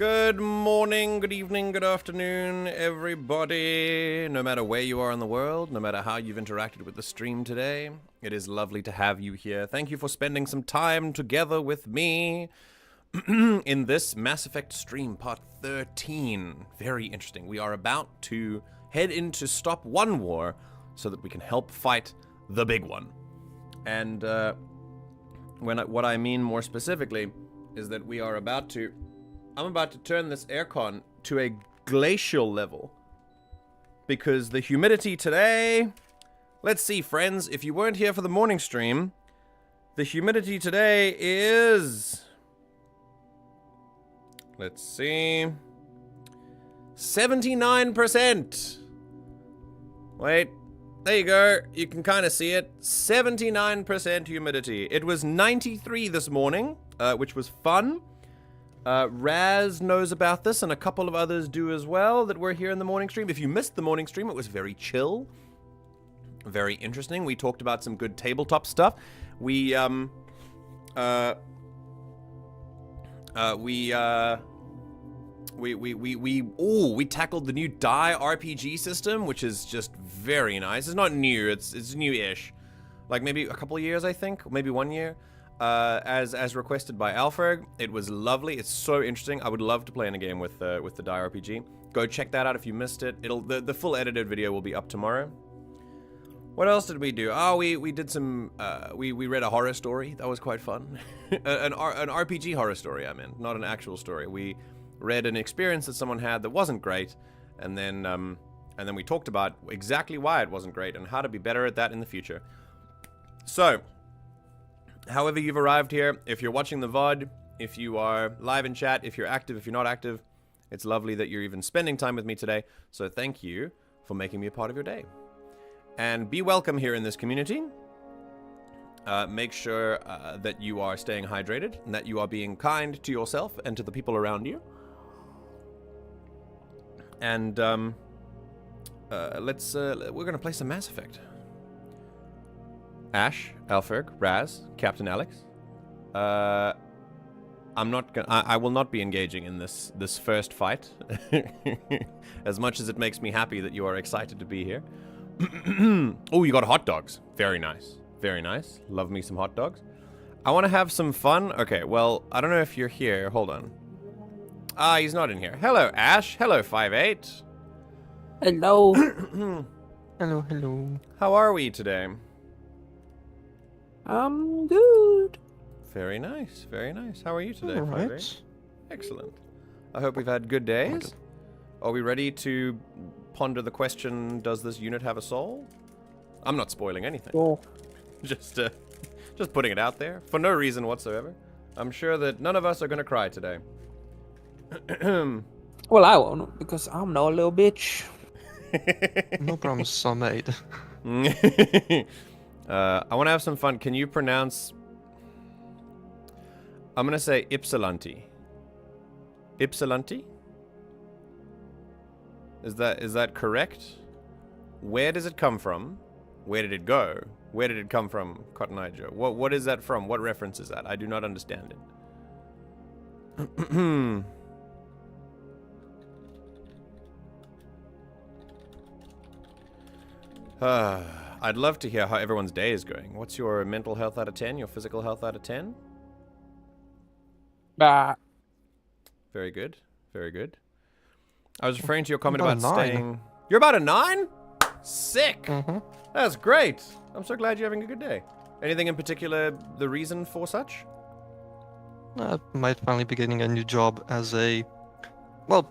Good morning, good evening, good afternoon, everybody. No matter where you are in the world, no matter how you've interacted with the stream today, it is lovely to have you here. Thank you for spending some time together with me in this Mass Effect stream, part 13. Very interesting. We are about to head in to stop one war so that we can help fight the big one. And what I mean more specifically is that we are about to... I'm about to turn this aircon to a glacial level. Because the humidity today... Let's see, friends. If you weren't here for the morning stream, the humidity today is... Let's see... 79%! Wait. There you go. You can kind of see it. 79% humidity. It was 93 this morning, which was fun. Raz knows about this, and a couple of others do as well that were here in the morning stream. If you missed the morning stream, it was very chill. Very interesting. We talked about some good tabletop stuff. We tackled the new Die RPG system, which is just very nice. It's not new, it's new-ish. Like maybe a couple of years, I think, maybe 1 year. As requested by Alfred. It was lovely. It's so interesting. I would love to play in a game with the Die RPG. Go check that out if you missed it. The full edited video will be up tomorrow. What else did we do? Oh, we did some we read a horror story. That was quite fun. an RPG horror story, I meant, not an actual story. We read an experience that someone had that wasn't great, and then we talked about exactly why it wasn't great and how to be better at that in the future. So, however you've arrived here, if you're watching the VOD, if you are live in chat, if you're active, if you're not active, it's lovely that you're even spending time with me today. So thank you for making me a part of your day. And be welcome here in this community. Make sure that you are staying hydrated and that you are being kind to yourself and to the people around you. And we're going to play some Mass Effect. Ash, Alferg, Raz, Captain Alex. I will not be engaging in this first fight. As much as it makes me happy that you are excited to be here. Oh, you got hot dogs. Very nice. Very nice. Love me some hot dogs. I want to have some fun. Okay, well, I don't know if you're here. Hold on. Ah, he's not in here. Hello, Ash. Hello, 5'8". Hello. Hello, hello. How are we today? I'm good. Very nice, very nice. How are you today, All right. 5'8"? Excellent. I hope we've had good days. Are we ready to ponder the question, does this unit have a soul? I'm not spoiling anything. Oh. Just putting it out there, for no reason whatsoever. I'm sure that none of us are going to cry today. Well, I won't, because I'm no little bitch. No promises are made. I want to have some fun. Can you pronounce... I'm going to say Ypsilanti. Ypsilanti? Is that correct? Where does it come from? Where did it go? Where did it come from, Cotton Eye Joe? What is that from? What reference is that? I do not understand it. I'd love to hear how everyone's day is going. What's your mental health out of 10? Your physical health out of 10? Bah. Very good. Very good. I was referring to your comment About about a 9. staying... You're about a 9? Sick! Mm-hmm. That's great! I'm so glad you're having a good day. Anything in particular, the reason for such? I might finally be getting a new job as an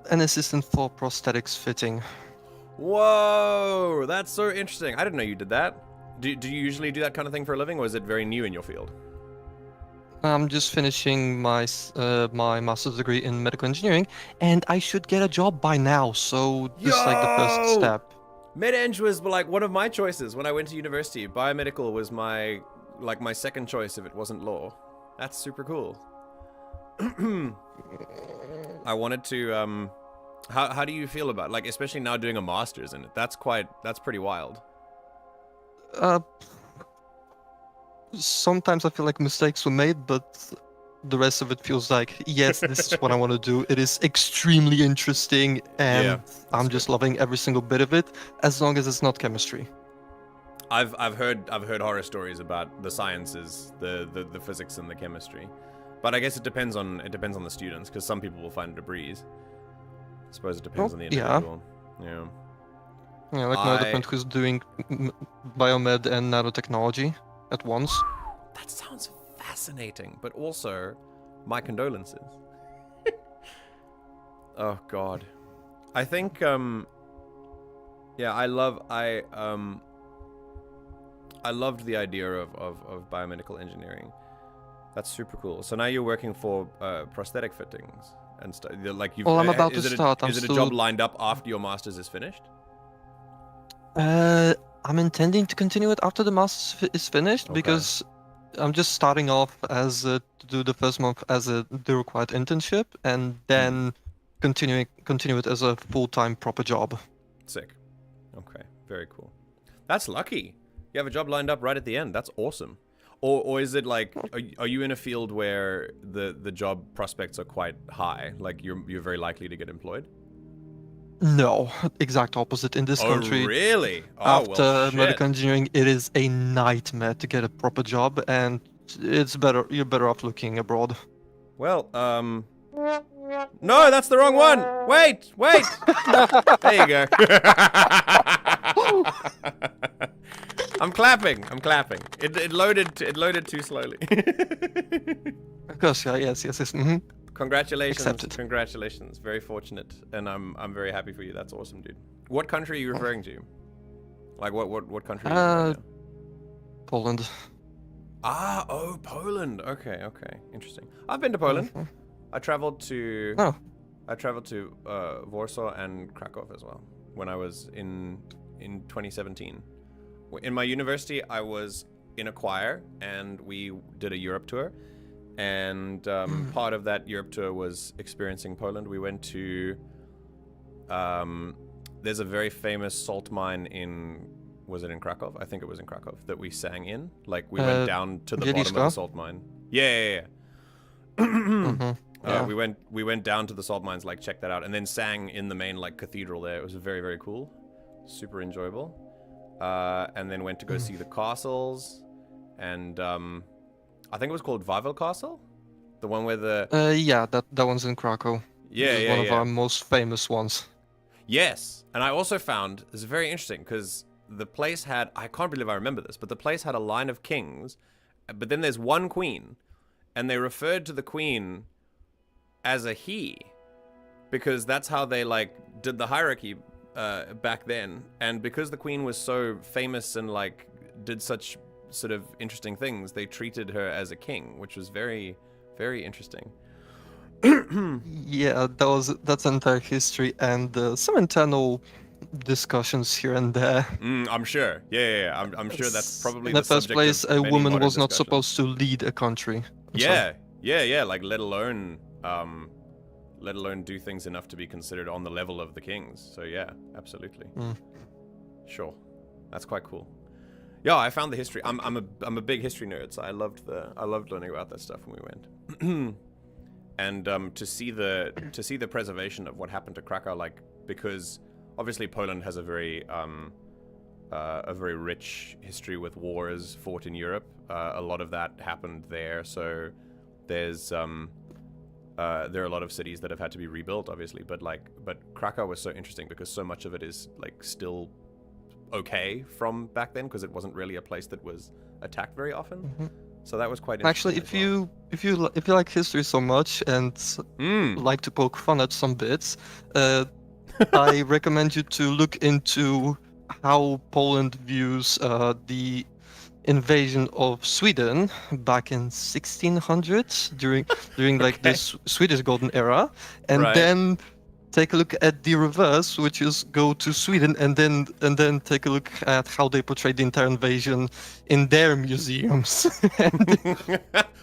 assistant for prosthetics fitting. Whoa! That's so interesting. I didn't know you did that. Do you usually do that kind of thing for a living, or is it very new in your field? I'm just finishing my master's degree in medical engineering, and I should get a job by now, so this is like the first step. Med-Eng was like one of my choices when I went to university. Biomedical was my second choice if it wasn't law. That's super cool. I wanted to, how do you feel about, like, especially now doing a master's in it? That's pretty wild. Sometimes I feel like mistakes were made, but the rest of it feels like, yes, this is what I want to do. It is extremely interesting, and Yeah, I'm that's just good. loving every single bit of it, as long as it's not chemistry. I've heard horror stories about the sciences, the physics and the chemistry, but I guess it depends on the students, because some people will find it a breeze. I suppose it depends on the Yeah. individual. Yeah. Yeah, like my other friend who's doing biomed and nanotechnology at once. That sounds fascinating, but also my condolences. Oh God, I think yeah, I loved the idea of biomedical engineering. That's super cool. So now you're working for prosthetic fittings and stuff. Like you've. Well, I'm about is to it start. Is it a job lined up after your master's is finished? I'm intending to continue it after the master's is finished, Okay. because I'm just starting off as to do the first month as the required internship, and then continue it as a full-time proper job. Sick. Okay, very cool. That's lucky. You have a job lined up right at the end. That's awesome. Or is it like, are you in a field where the job prospects are quite high? Like you're very likely to get employed? No, exact opposite in this country. Oh, really? Oh, After well, shit. medical engineering, it is a nightmare to get a proper job, and it's better. You're better off looking abroad. Well, no, that's the wrong one. Wait. There you go. I'm clapping. It loaded too slowly. Of course, yeah, yes. Mm-hmm. Congratulations. Accepted. Congratulations. Very fortunate, and I'm very happy for you. That's awesome, dude. What country are you referring to? Like what country are you referring to? Poland. Oh, Poland. Okay. Interesting. I've been to Poland. Mhm. I traveled to Oh. Warsaw and Krakow as well when I was in 2017. In my university, I was in a choir, and we did a Europe tour. And part of that Europe tour was experiencing Poland. We went to there's a very famous salt mine was it in Krakow? I think it was in Krakow that we sang in. Like we went down to the bottom of the salt mine. Yeah. Mhm. Yeah. We went down to the salt mines, like check that out, and then sang in the main like cathedral there. It was very, very cool, super enjoyable. And then went to go see the castles, and I think it was called Wawel Castle, the one where the Yeah, that one's in Krakow. It's one of our most famous ones. Yes, and I also found this is very interesting because the place had, I can't believe I remember this, but the place had a line of kings, but then there's one queen, and they referred to the queen as a he, because that's how they like did the hierarchy back then, and because the queen was so famous and like did such sort of interesting things, they treated her as a king, which was very, very interesting. Yeah, that's entire history and some internal discussions here and there. I'm sure. Yeah. I'm sure that's probably in the the first subject place. of A many woman modern was not discussions. supposed to lead a country. Yeah. Like let alone do things enough to be considered on the level of the kings. So yeah, absolutely. Sure, that's quite cool. Yeah, I found the history. I'm a big history nerd, so I loved learning about that stuff when we went. And to see the preservation of what happened to Krakow, like, because obviously Poland has a very rich history with wars fought in Europe. A lot of that happened there, so there's there are a lot of cities that have had to be rebuilt, obviously, but Krakow was so interesting because so much of it is like still okay from back then, because it wasn't really a place that was attacked very often. So that was quite interesting. Actually, if you like history so much and like to poke fun at some bits, I recommend you to look into how Poland views the invasion of Sweden back in 1600s during like this Swedish golden era, and then take a look at the reverse, which is go to Sweden and then take a look at how they portray the entire invasion in their museums.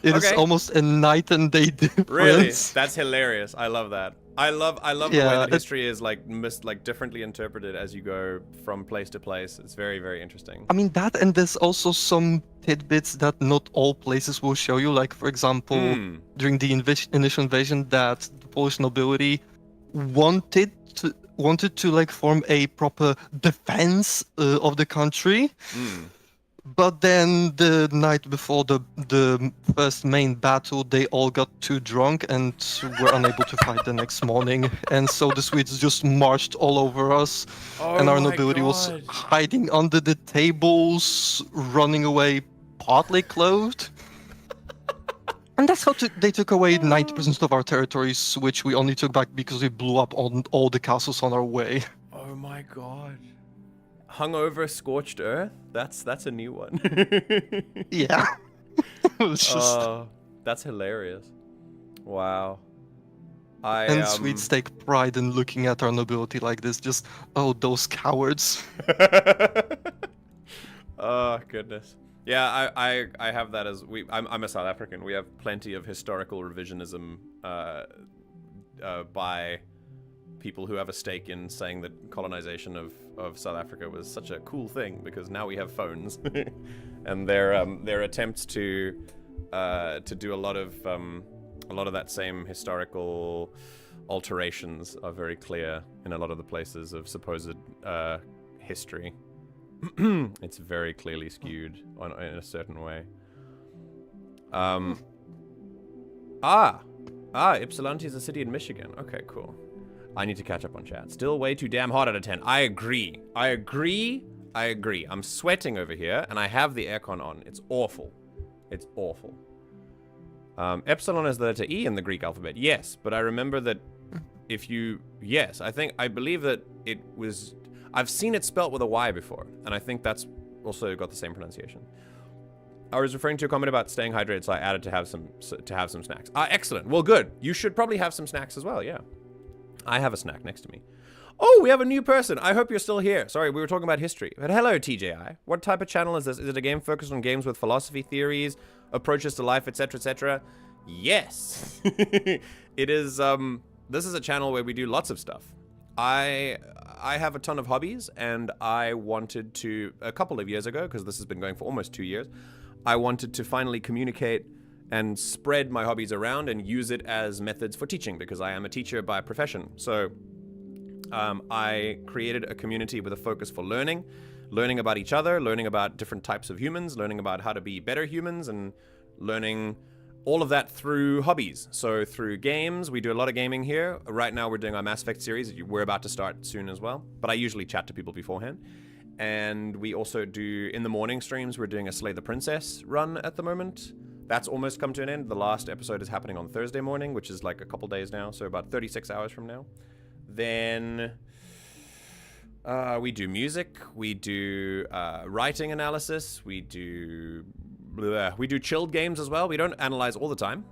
It is almost a night and day difference. Really? That's hilarious. I love that. I love the way that history is like differently interpreted as you go from place to place. It's very, very interesting. I mean that, and there's also some tidbits that not all places will show you. Like, for example, during the initial invasion, that the Polish nobility wanted to like form a proper defense of the country. But then the night before the first main battle, they all got too drunk and were unable to fight the next morning. And so the Swedes just marched all over us. And our nobility was hiding under the tables, running away partly clothed. And that's how they took away 90% of our territories, which we only took back because we blew up on all the castles on our way. Oh my god. Hungover scorched earth? That's a new one. Yeah. It was just... that's hilarious. Wow. And Swedes take pride in looking at our nobility like this, just, oh, those cowards. Oh, goodness. Yeah, I have that as... I'm a South African. We have plenty of historical revisionism by people who have a stake in saying that colonization of South Africa was such a cool thing because now we have phones, and their attempts to do a lot of that same historical alterations are very clear in a lot of the places of supposed history. It's very clearly skewed in a certain way. Ypsilanti is a city in Michigan. Okay, cool. I need to catch up on chat. Still way too damn hot out of 10. I agree. I'm sweating over here, and I have the aircon on. It's awful. It's awful. Epsilon is the letter E in the Greek alphabet. Yes, but I remember that if you... Yes, I believe that it was... I've seen it spelt with a Y before, and I think that's also got the same pronunciation. I was referring to a comment about staying hydrated, so I added to have some snacks. Excellent. Well, good. You should probably have some snacks as well, yeah. I have a snack next to me. Oh, we have a new person. I hope you're still here. Sorry, we were talking about history. But hello, TJI. What type of channel is this? Is it a game focused on games with philosophy, theories, approaches to life, etc., etc.? Yes. It is, this is a channel where we do lots of stuff. I have a ton of hobbies, and I wanted to, a couple of years ago, because this has been going for almost 2 years, I wanted to finally communicate and spread my hobbies around and use it as methods for teaching, because I am a teacher by profession. So I created a community with a focus for learning about each other, learning about different types of humans, learning about how to be better humans, and learning all of that through hobbies. So through games, we do a lot of gaming here. Right now we're doing our Mass Effect series. We're about to start soon as well, but I usually chat to people beforehand. And we also do, in the morning streams, we're doing a Slay the Princess run at the moment. That's almost come to an end. The last episode is happening on Thursday morning, which is like a couple days now, so about 36 hours from now. Then we do music, we do writing analysis, we do chilled games as well. We don't analyze all the time.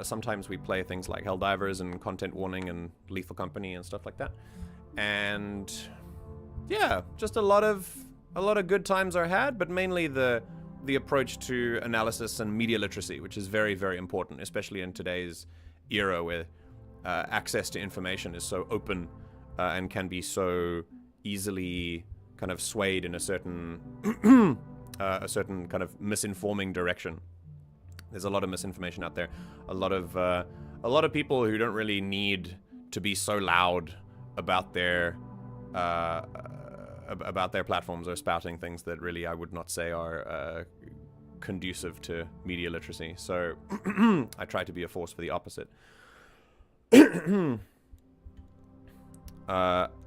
Sometimes we play things like Helldivers and Content Warning and Lethal Company and stuff like that. And yeah, just a lot of good times are had, but mainly the approach to analysis and media literacy, which is very, very important, especially in today's era where access to information is so open and can be so easily kind of swayed in a certain kind of misinforming direction. There's a lot of misinformation out there. A lot of people who don't really need to be so loud about their platforms are spouting things that really I would not say are conducive to media literacy. So I try to be a force for the opposite. It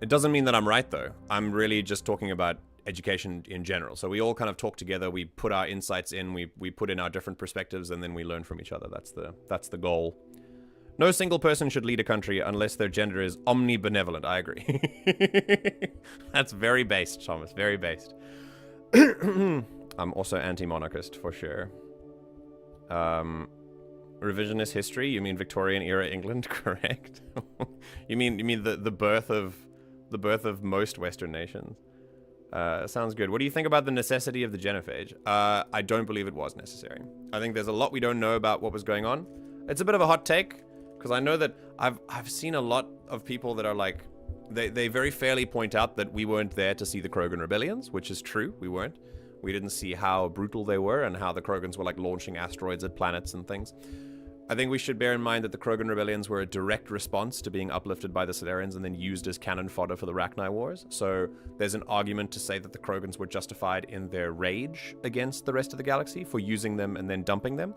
doesn't mean that I'm right, though. I'm really just talking about education in general. So we all kind of talk together. We put our insights in. We put in our different perspectives, and then we learn from each other. That's the goal. No single person should lead a country unless their gender is omnibenevolent. I agree. That's very based, Thomas. Very based. I'm also anti-monarchist for sure. Revisionist history? You mean Victorian era England? Correct. you mean the birth of most Western nations? Sounds good. What do you think about the necessity of the genophage? I don't believe it was necessary. I think there's a lot we don't know about what was going on. It's a bit of a hot take, because I know that I've seen a lot of people that are like, they very fairly point out that we weren't there to see the Krogan rebellions, which is true. We weren't. We didn't see how brutal they were and how the Krogans were like launching asteroids at planets and things. I think we should bear in mind that the Krogan rebellions were a direct response to being uplifted by the Solarians and then used as cannon fodder for the Rachni Wars. So there's an argument to say that the Krogans were justified in their rage against the rest of the galaxy for using them and then dumping them.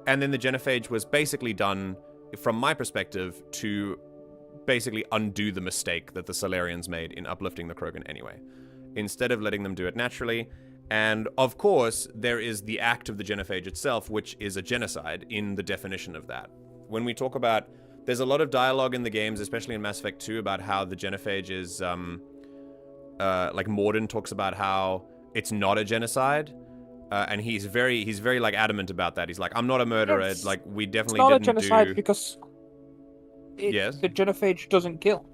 And then the Genophage was basically done, from my perspective, to basically undo the mistake that the Solarians made in uplifting the Krogan anyway, instead of letting them do it naturally. And of course, there is the act of the Genophage itself, which is a genocide in the definition of that. When we talk about, there's a lot of dialogue in the games, especially in Mass Effect 2, about how the Genophage is, like Morden talks about how it's not a genocide, and he's very like adamant about that. He's like, I'm not a murderer. It's, like we definitely it's not didn't a genocide do. because Yes. the Genophage doesn't kill.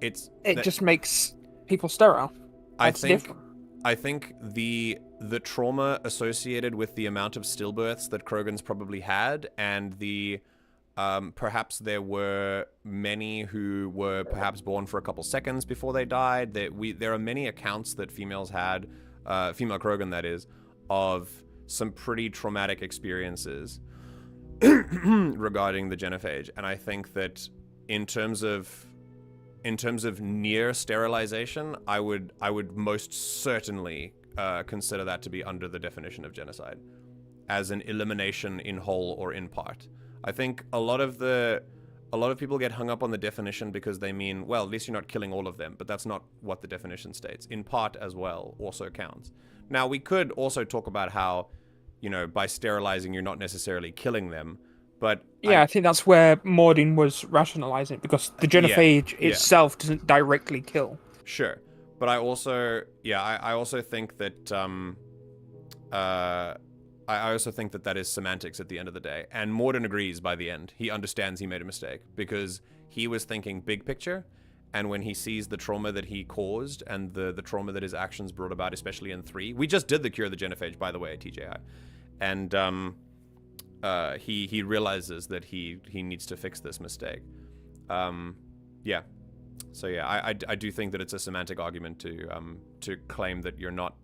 It Just makes people sterile. That's different. I think the trauma associated with the amount of stillbirths that Krogans probably had, and the perhaps there were many who were perhaps born for a couple seconds before they died. There are many accounts that females had, female Krogan that is, of some pretty traumatic experiences regarding the Genophage, and I think that in terms of near sterilization, I would most certainly consider that to be under the definition of genocide, as an elimination in whole or in part. I think a lot of people get hung up on the definition because they mean, well, at least you're not killing all of them, but that's not what the definition states. In part as well also counts. Now, we could also talk about how, by sterilizing, you're not necessarily killing them. But I think that's where Morden was rationalizing it, because the Genophage itself doesn't directly kill. Sure, but I also think that I also think that is semantics at the end of the day. And Morden agrees by the end. He understands he made a mistake because he was thinking big picture, and when he sees the trauma that he caused and the trauma that his actions brought about, especially in 3, we just did the Cure of the Genophage, by the way, TJI, and he realizes that he needs to fix this mistake. So I do think that it's a semantic argument to claim that you're not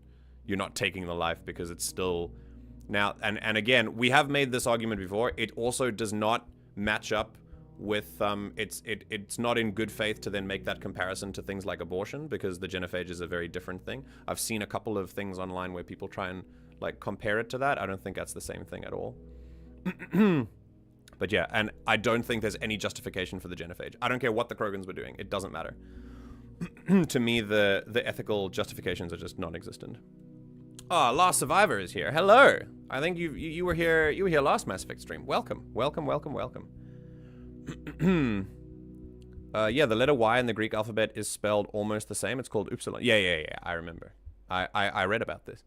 taking the life, because it's still now, and again, we have made this argument before. It also does not match up with it's not in good faith to then make that comparison to things like abortion, because the Genophage is a very different thing. I've seen a couple of things online where people try and like compare it to that. I don't think that's the same thing at all. But yeah, and I don't think there's any justification for the Genophage. I don't care what the Krogans were doing. It doesn't matter. To me, the ethical justifications are just non-existent. Oh, Last Survivor is here. Hello. I think you were here last Mass Effect stream. Welcome. Yeah, the letter Y in the Greek alphabet is spelled almost the same. It's called Upsilon. Yeah, I remember. I read about this.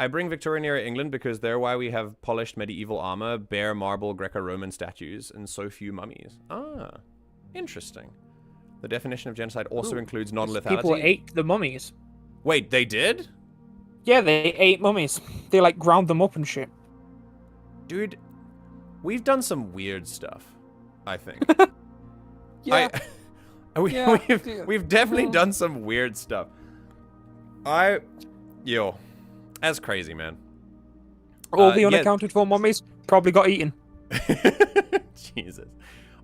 I bring Victorian era England because there why we have polished medieval armor, bare marble Greco-Roman statues, and so few mummies. Ah, interesting. The definition of genocide also includes non-lethality. People ate the mummies. Wait, they did? Yeah, they ate mummies. They like ground them up and shit. Dude, we've done some weird stuff, I think. We've definitely done some weird stuff. That's crazy, man. All the unaccounted for mummies probably got eaten. Jesus.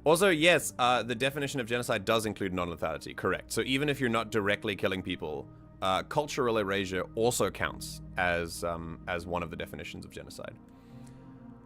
Also, yes, the definition of genocide does include non-lethality, correct. So even if you're not directly killing people, cultural erasure also counts as one of the definitions of genocide.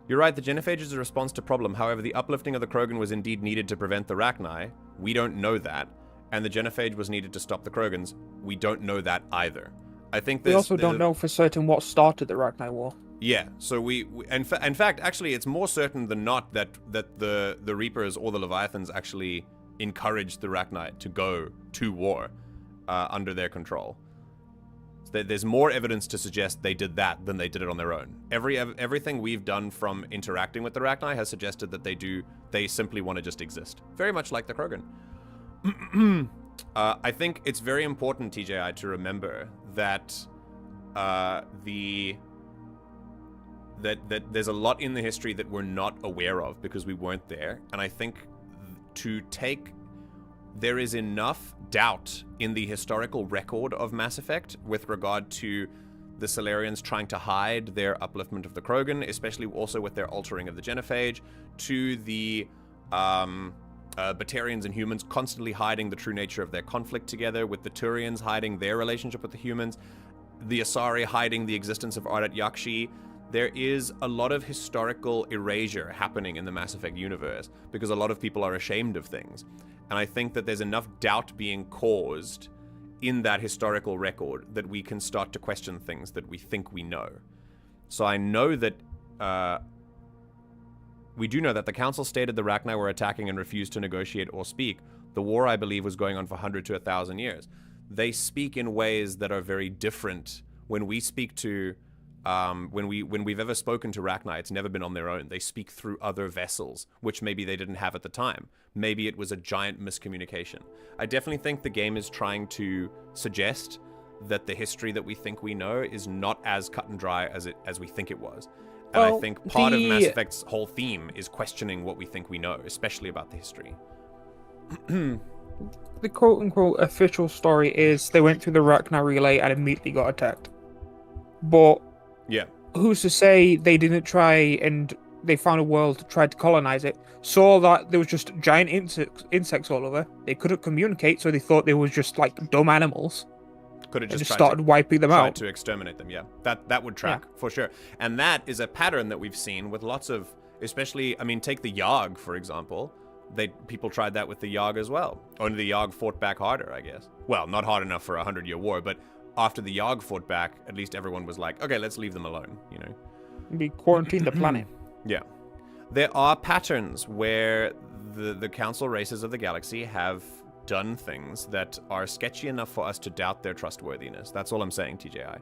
You're right, the Genophage is a response to problem. However, the uplifting of the Krogan was indeed needed to prevent the Rachni. We don't know that. And the Genophage was needed to stop the Krogans. We don't know that either. I think we also don't know for certain what started the Rachni War. Yeah, so in fact, actually, it's more certain than not that the Reapers or the Leviathans actually encouraged the Rachni to go to war under their control. So there's more evidence to suggest they did that than they did it on their own. Everything we've done from interacting with the Rachni has suggested that they simply want to just exist. Very much like the Krogan. I think it's very important, TJI, to remember that that there's a lot in the history that we're not aware of because we weren't there. And I think to take there is enough doubt in the historical record of Mass Effect with regard to the Salarians trying to hide their upliftment of the Krogan, especially also with their altering of the genophage, to the Batarians and humans constantly hiding the true nature of their conflict together, with the Turians hiding their relationship with the humans, the Asari hiding the existence of Ardat Yakshi. There is a lot of historical erasure happening in the Mass Effect universe because a lot of people are ashamed of things. And I think that there's enough doubt being caused in that historical record that we can start to question things that we think we know. So I know that we do know that the Council stated the Rachni were attacking and refused to negotiate or speak. The war, I believe, was going on for 100 to 1,000 years. They speak in ways that are very different. When we speak to, when we've ever spoken to Rachni, it's never been on their own. They speak through other vessels, which maybe they didn't have at the time. Maybe it was a giant miscommunication. I definitely think the game is trying to suggest that the history that we think we know is not as cut and dry as we think it was. And I think part of Mass Effect's whole theme is questioning what we think we know, especially about the history. The quote-unquote official story is they went through the Rachni relay and immediately got attacked. But yeah, who's to say they didn't try and they found a world, tried to colonize it, saw that there was just giant insects all over. They couldn't communicate, so they thought they were just like dumb animals. Could have just started wiping them out. To exterminate them, yeah. That would track, for sure. And that is a pattern that we've seen with lots of, especially, I mean, take the Yarg, for example. People tried that with the Yarg as well. Only the Yarg fought back harder, I guess. Well, not hard enough for a 100-year war, but after the Yarg fought back, at least everyone was like, okay, let's leave them alone, you know. We quarantined the planet. Yeah. There are patterns where the council races of the galaxy have done things that are sketchy enough for us to doubt their trustworthiness. That's all I'm saying, TJI.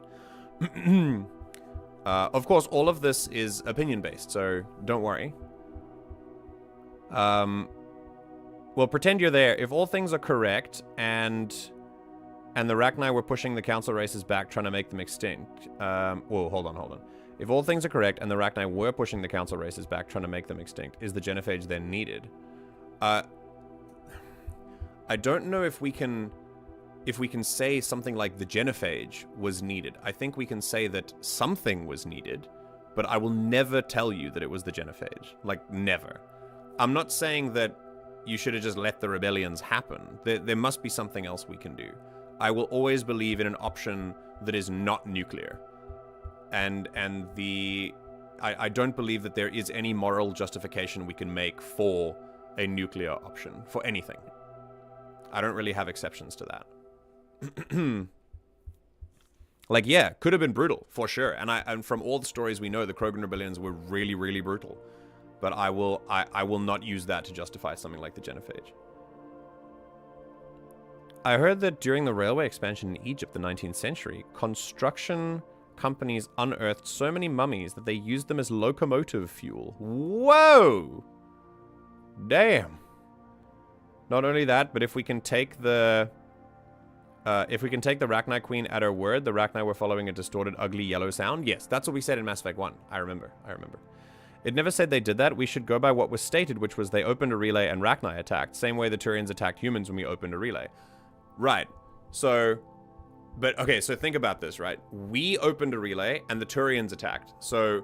Of course, all of this is opinion-based, so don't worry. Well, pretend you're there. If all things are correct, and the Rachni were pushing the council races back, trying to make them extinct. Whoa, hold on. If all things are correct, and the Rachni were pushing the council races back, trying to make them extinct, is the genophage then needed? I don't know if we can say something like the genophage was needed. I think we can say that something was needed, but I will never tell you that it was the genophage. Like, never. I'm not saying that you should have just let the rebellions happen. There must be something else we can do. I will always believe in an option that is not nuclear. I don't believe that there is any moral justification we can make for a nuclear option, for anything. I don't really have exceptions to that. Like, yeah, could have been brutal, for sure. And from all the stories we know, the Krogan rebellions were really, really brutal. But I will not use that to justify something like the genophage. I heard that during the railway expansion in Egypt, the 19th century, construction companies unearthed so many mummies that they used them as locomotive fuel. Whoa! Damn. Not only that, but if we can take the Rachni Queen at her word, the Rachni were following a distorted, ugly yellow sound. Yes, that's what we said in Mass Effect 1. I remember. It never said they did that. We should go by what was stated, which was they opened a relay and Rachni attacked. Same way the Turians attacked humans when we opened a relay. Right. So think about this, right? We opened a relay and the Turians attacked. So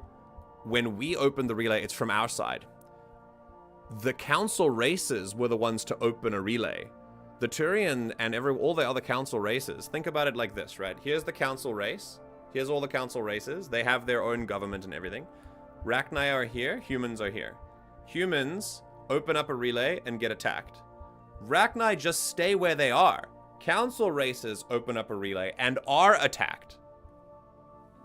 when we opened the relay, it's from our side. The council races were the ones to open a relay. The Turian and all the other council races, think about it like this, right? Here's the council race. Here's all the council races. They have their own government and everything. Rachni are here. Humans are here. Humans open up a relay and get attacked. Rachni just stay where they are. Council races open up a relay and are attacked.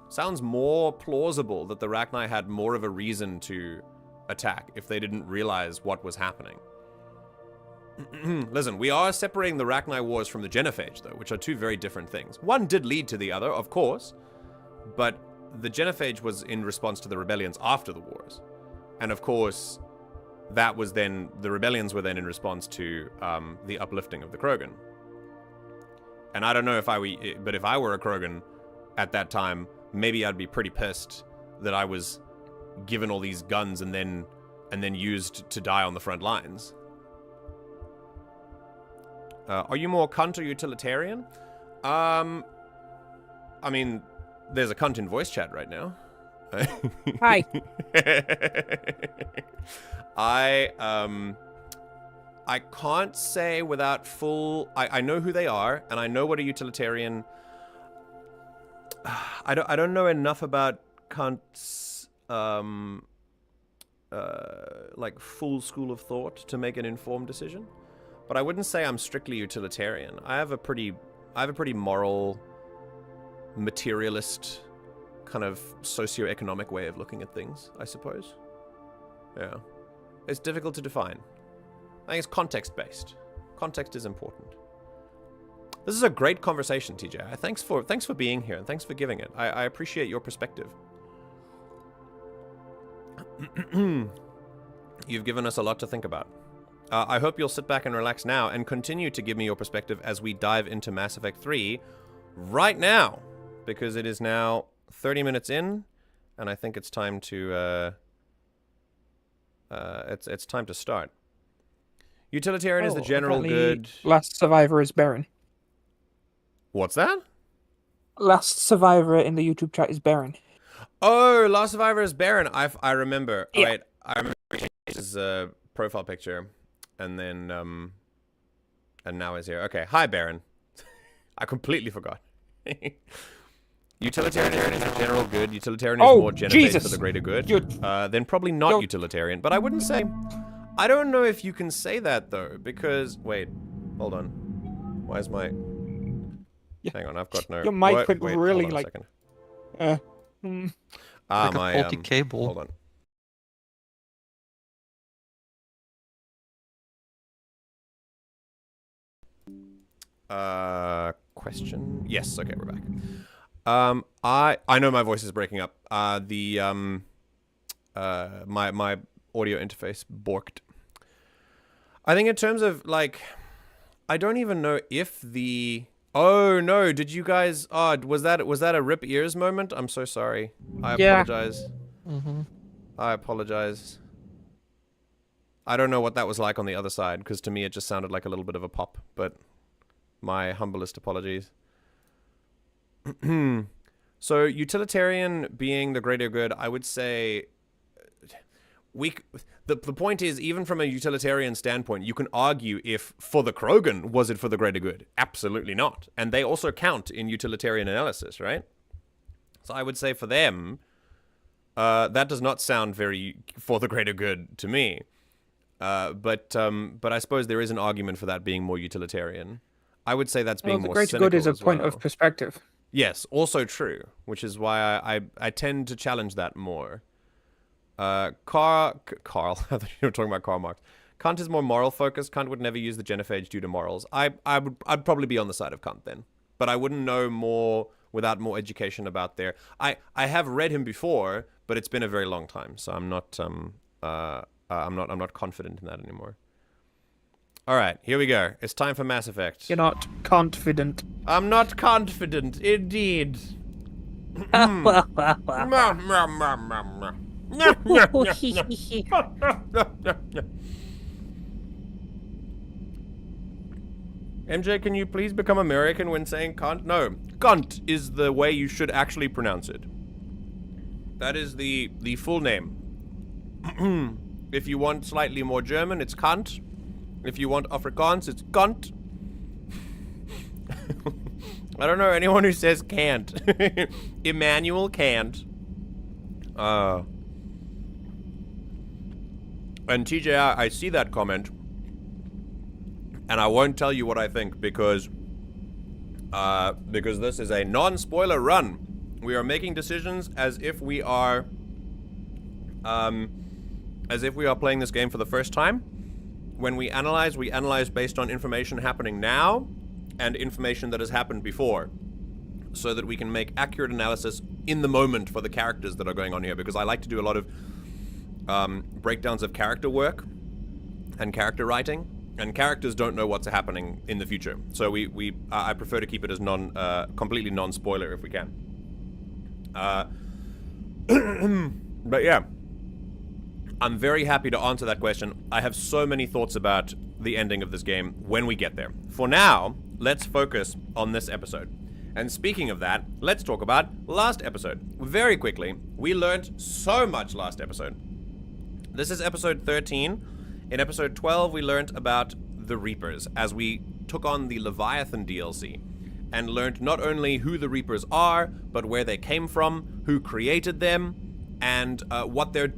Sounds more plausible that the Rachni had more of a reason to attack if they didn't realize what was happening. Listen, we are separating the Rachni Wars from the genophage, though, which are two very different things. One did lead to the other, of course, but the genophage was in response to the rebellions after the wars. And of course, that was then, the rebellions were then in response to the uplifting of the Krogan. And I don't know if I were a Krogan at that time, maybe I'd be pretty pissed that I was given all these guns and then used to die on the front lines. Are you more cunt or utilitarian? I mean, there's a cunt in voice chat right now. Hi. I can't say without full... I know who they are, and I know what a utilitarian... I don't know enough about Kant's like full school of thought to make an informed decision, but I wouldn't say I'm strictly utilitarian. I have a pretty moral, materialist, kind of socio-economic way of looking at things, I suppose. Yeah, it's difficult to define. I think it's context-based. Context is important. This is a great conversation, TJ. Thanks for being here, and thanks for giving it. I appreciate your perspective. You've given us a lot to think about. I hope you'll sit back and relax now and continue to give me your perspective as we dive into Mass Effect 3 right now, because it is now 30 minutes in, and I think it's time to it's time to start. Utilitarian is the general good. Last survivor is Baron. What's that? Last survivor in the YouTube chat is Baron. Oh, Last Survivor is Baron. I remember. Yeah. Right, I remember his profile picture, and then and now he's here. Okay, hi Baron. I completely forgot. Utilitarian is the general good. Utilitarian is more Genophage for the greater good. Then probably not utilitarian. But I wouldn't say. I don't know if you can say that though, because wait, hold on. Why is my? Hang on, I've got no. Your mic went really hold on like. Like a faulty cable. Hold on. Question? Yes. Okay, we're back. I know my voice is breaking up. My audio interface borked. I think in terms of like, I don't even know if the. Oh no! Did you guys? Oh, was that a rip ears moment? I'm so sorry. I apologize. I apologize. I don't know what that was like on the other side, because to me it just sounded like a little bit of a pop. But my humblest apologies. So utilitarian being the greater good, I would say. The point is, even from a utilitarian standpoint, you can argue if for the Krogan, was it for the greater good? Absolutely not. And they also count in utilitarian analysis, right? So I would say for them, that does not sound very for the greater good to me. But I suppose there is an argument for that being more utilitarian. I would say that's being more cynical. The greater good is a point of perspective. Yes, also true, which is why I tend to challenge that more. Carl, I thought you were talking about Karl Marx. Kant is more moral focused. Kant would never use the genophage due to morals. I'd probably be on the side of Kant then, but I wouldn't know more without more education about there. I have read him before, but it's been a very long time, so I'm not confident in that anymore. All right, here we go. It's time for Mass Effect. You're not confident. I'm not confident, indeed. MJ, can you please become American when saying cunt? No, cunt is the way you should actually pronounce it. That is the full name. If you want slightly more German, it's cunt. If you want Afrikaans, it's cunt. I don't know anyone who says can't. Emmanuel can't. And TJ, I see that comment, and I won't tell you what I think because this is a non-spoiler run. We are making decisions as if we are playing this game for the first time. When we analyze based on information happening now and information that has happened before, so that we can make accurate analysis in the moment for the characters that are going on here. Because I like to do a lot of breakdowns of character work and character writing, and characters don't know what's happening in the future. So I prefer to keep it as completely non-spoiler if we can. But yeah, I'm very happy to answer that question. I have so many thoughts about the ending of this game when we get there. For now, let's focus on this episode. And speaking of that, let's talk about last episode. Very quickly, we learned so much last episode. This is episode 13. In episode 12, we learned about the Reapers as we took on the Leviathan DLC and learned not only who the Reapers are, but where they came from, who created them, and what their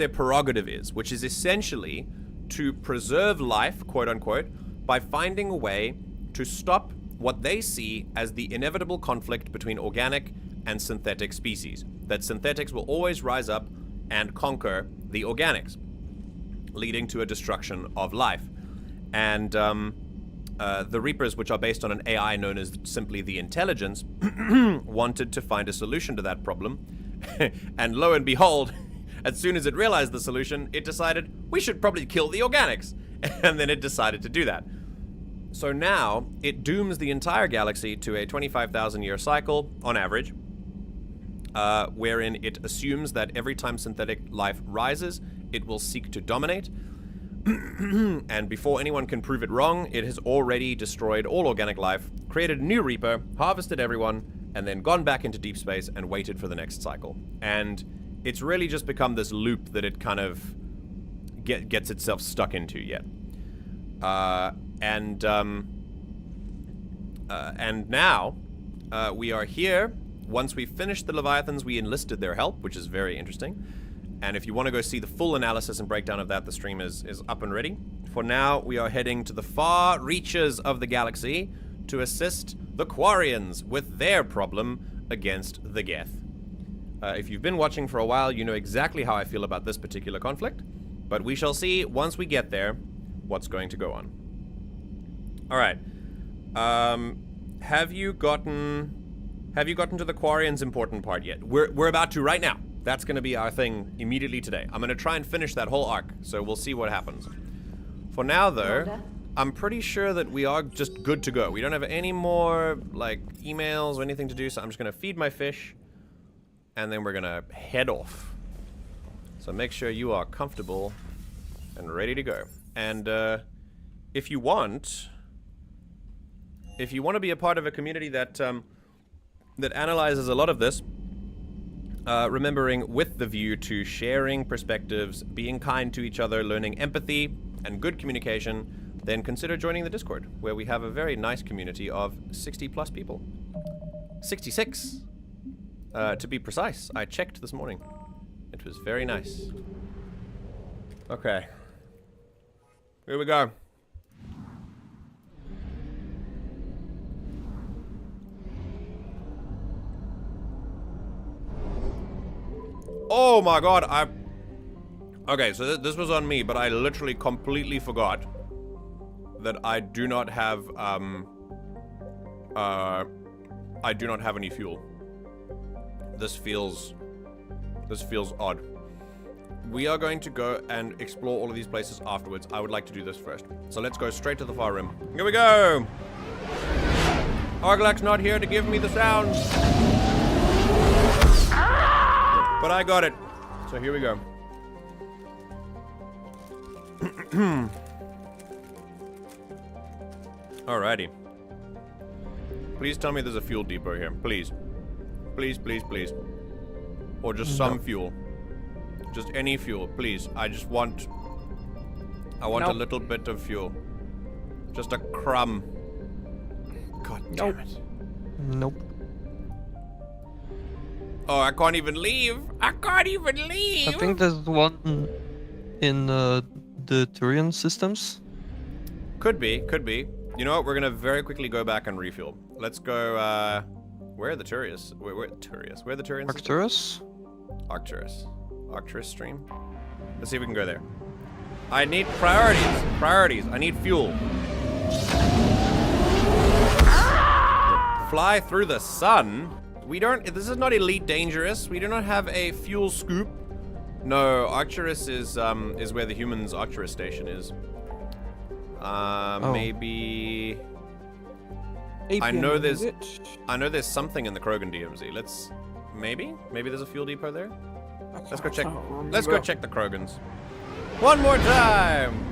prerogative is, which is essentially to preserve life, quote unquote, by finding a way to stop what they see as the inevitable conflict between organic and synthetic species. That synthetics will always rise up and conquer the organics, leading to a destruction of life. And the Reapers, which are based on an AI known as simply the Intelligence, wanted to find a solution to that problem. And lo and behold, as soon as it realized the solution, it decided we should probably kill the organics. And then it decided to do that. So now it dooms the entire galaxy to a 25,000 year cycle on average, wherein it assumes that every time synthetic life rises, it will seek to dominate. And before anyone can prove it wrong, it has already destroyed all organic life, created a new Reaper, harvested everyone, and then gone back into deep space and waited for the next cycle. And it's really just become this loop that it kind of gets itself stuck into yet. And now we are here. Once we finished the Leviathans, we enlisted their help, which is very interesting. And if you want to go see the full analysis and breakdown of that, the stream is up and ready. For now, we are heading to the far reaches of the galaxy to assist the Quarians with their problem against the Geth. If you've been watching for a while, you know exactly how I feel about this particular conflict. But we shall see, once we get there, what's going to go on. Alright. Have you gotten to the Quarians' important part yet? We're about to right now. That's going to be our thing immediately today. I'm going to try and finish that whole arc, so we'll see what happens. For now, though, I'm pretty sure that we are just good to go. We don't have any more, like, emails or anything to do, so I'm just going to feed my fish, and then we're going to head off. So make sure you are comfortable and ready to go. And if you want to be a part of a community that that analyzes a lot of this, remembering with the view to sharing perspectives, being kind to each other, learning empathy and good communication, then consider joining the Discord, where we have a very nice community of 60 plus people. 66 to be precise. I checked this morning. It was very nice. Okay. Here we go. Oh my god, okay, so this was on me, but I literally completely forgot that I do not have, any fuel. This feels odd. We are going to go and explore all of these places afterwards. I would like to do this first. So let's go straight to the far rim. Here we go! Arglak's not here to give me the sound. But I got it. So here we go. Alrighty. Please tell me there's a fuel depot here. Please. Please, please, please. Or just some fuel. Just any fuel, please. I want a little bit of fuel. Just a crumb. God damn it. Nope. Oh, I can't even leave. I can't even leave. I think there's one in the Turian systems. Could be. You know what? We're gonna very quickly go back and refuel. Let's go. Where are the Turians? Where are the Turians? Arcturus? Arcturus stream. Let's see if we can go there. I need priorities. I need fuel. Fly through the sun. This is not Elite Dangerous. We do not have a fuel scoop. No, Arcturus is where the humans' Arcturus station is. Maybe. I know there's something in the Krogan DMZ. Maybe there's a fuel depot there. Let's go check the Krogans. One more time.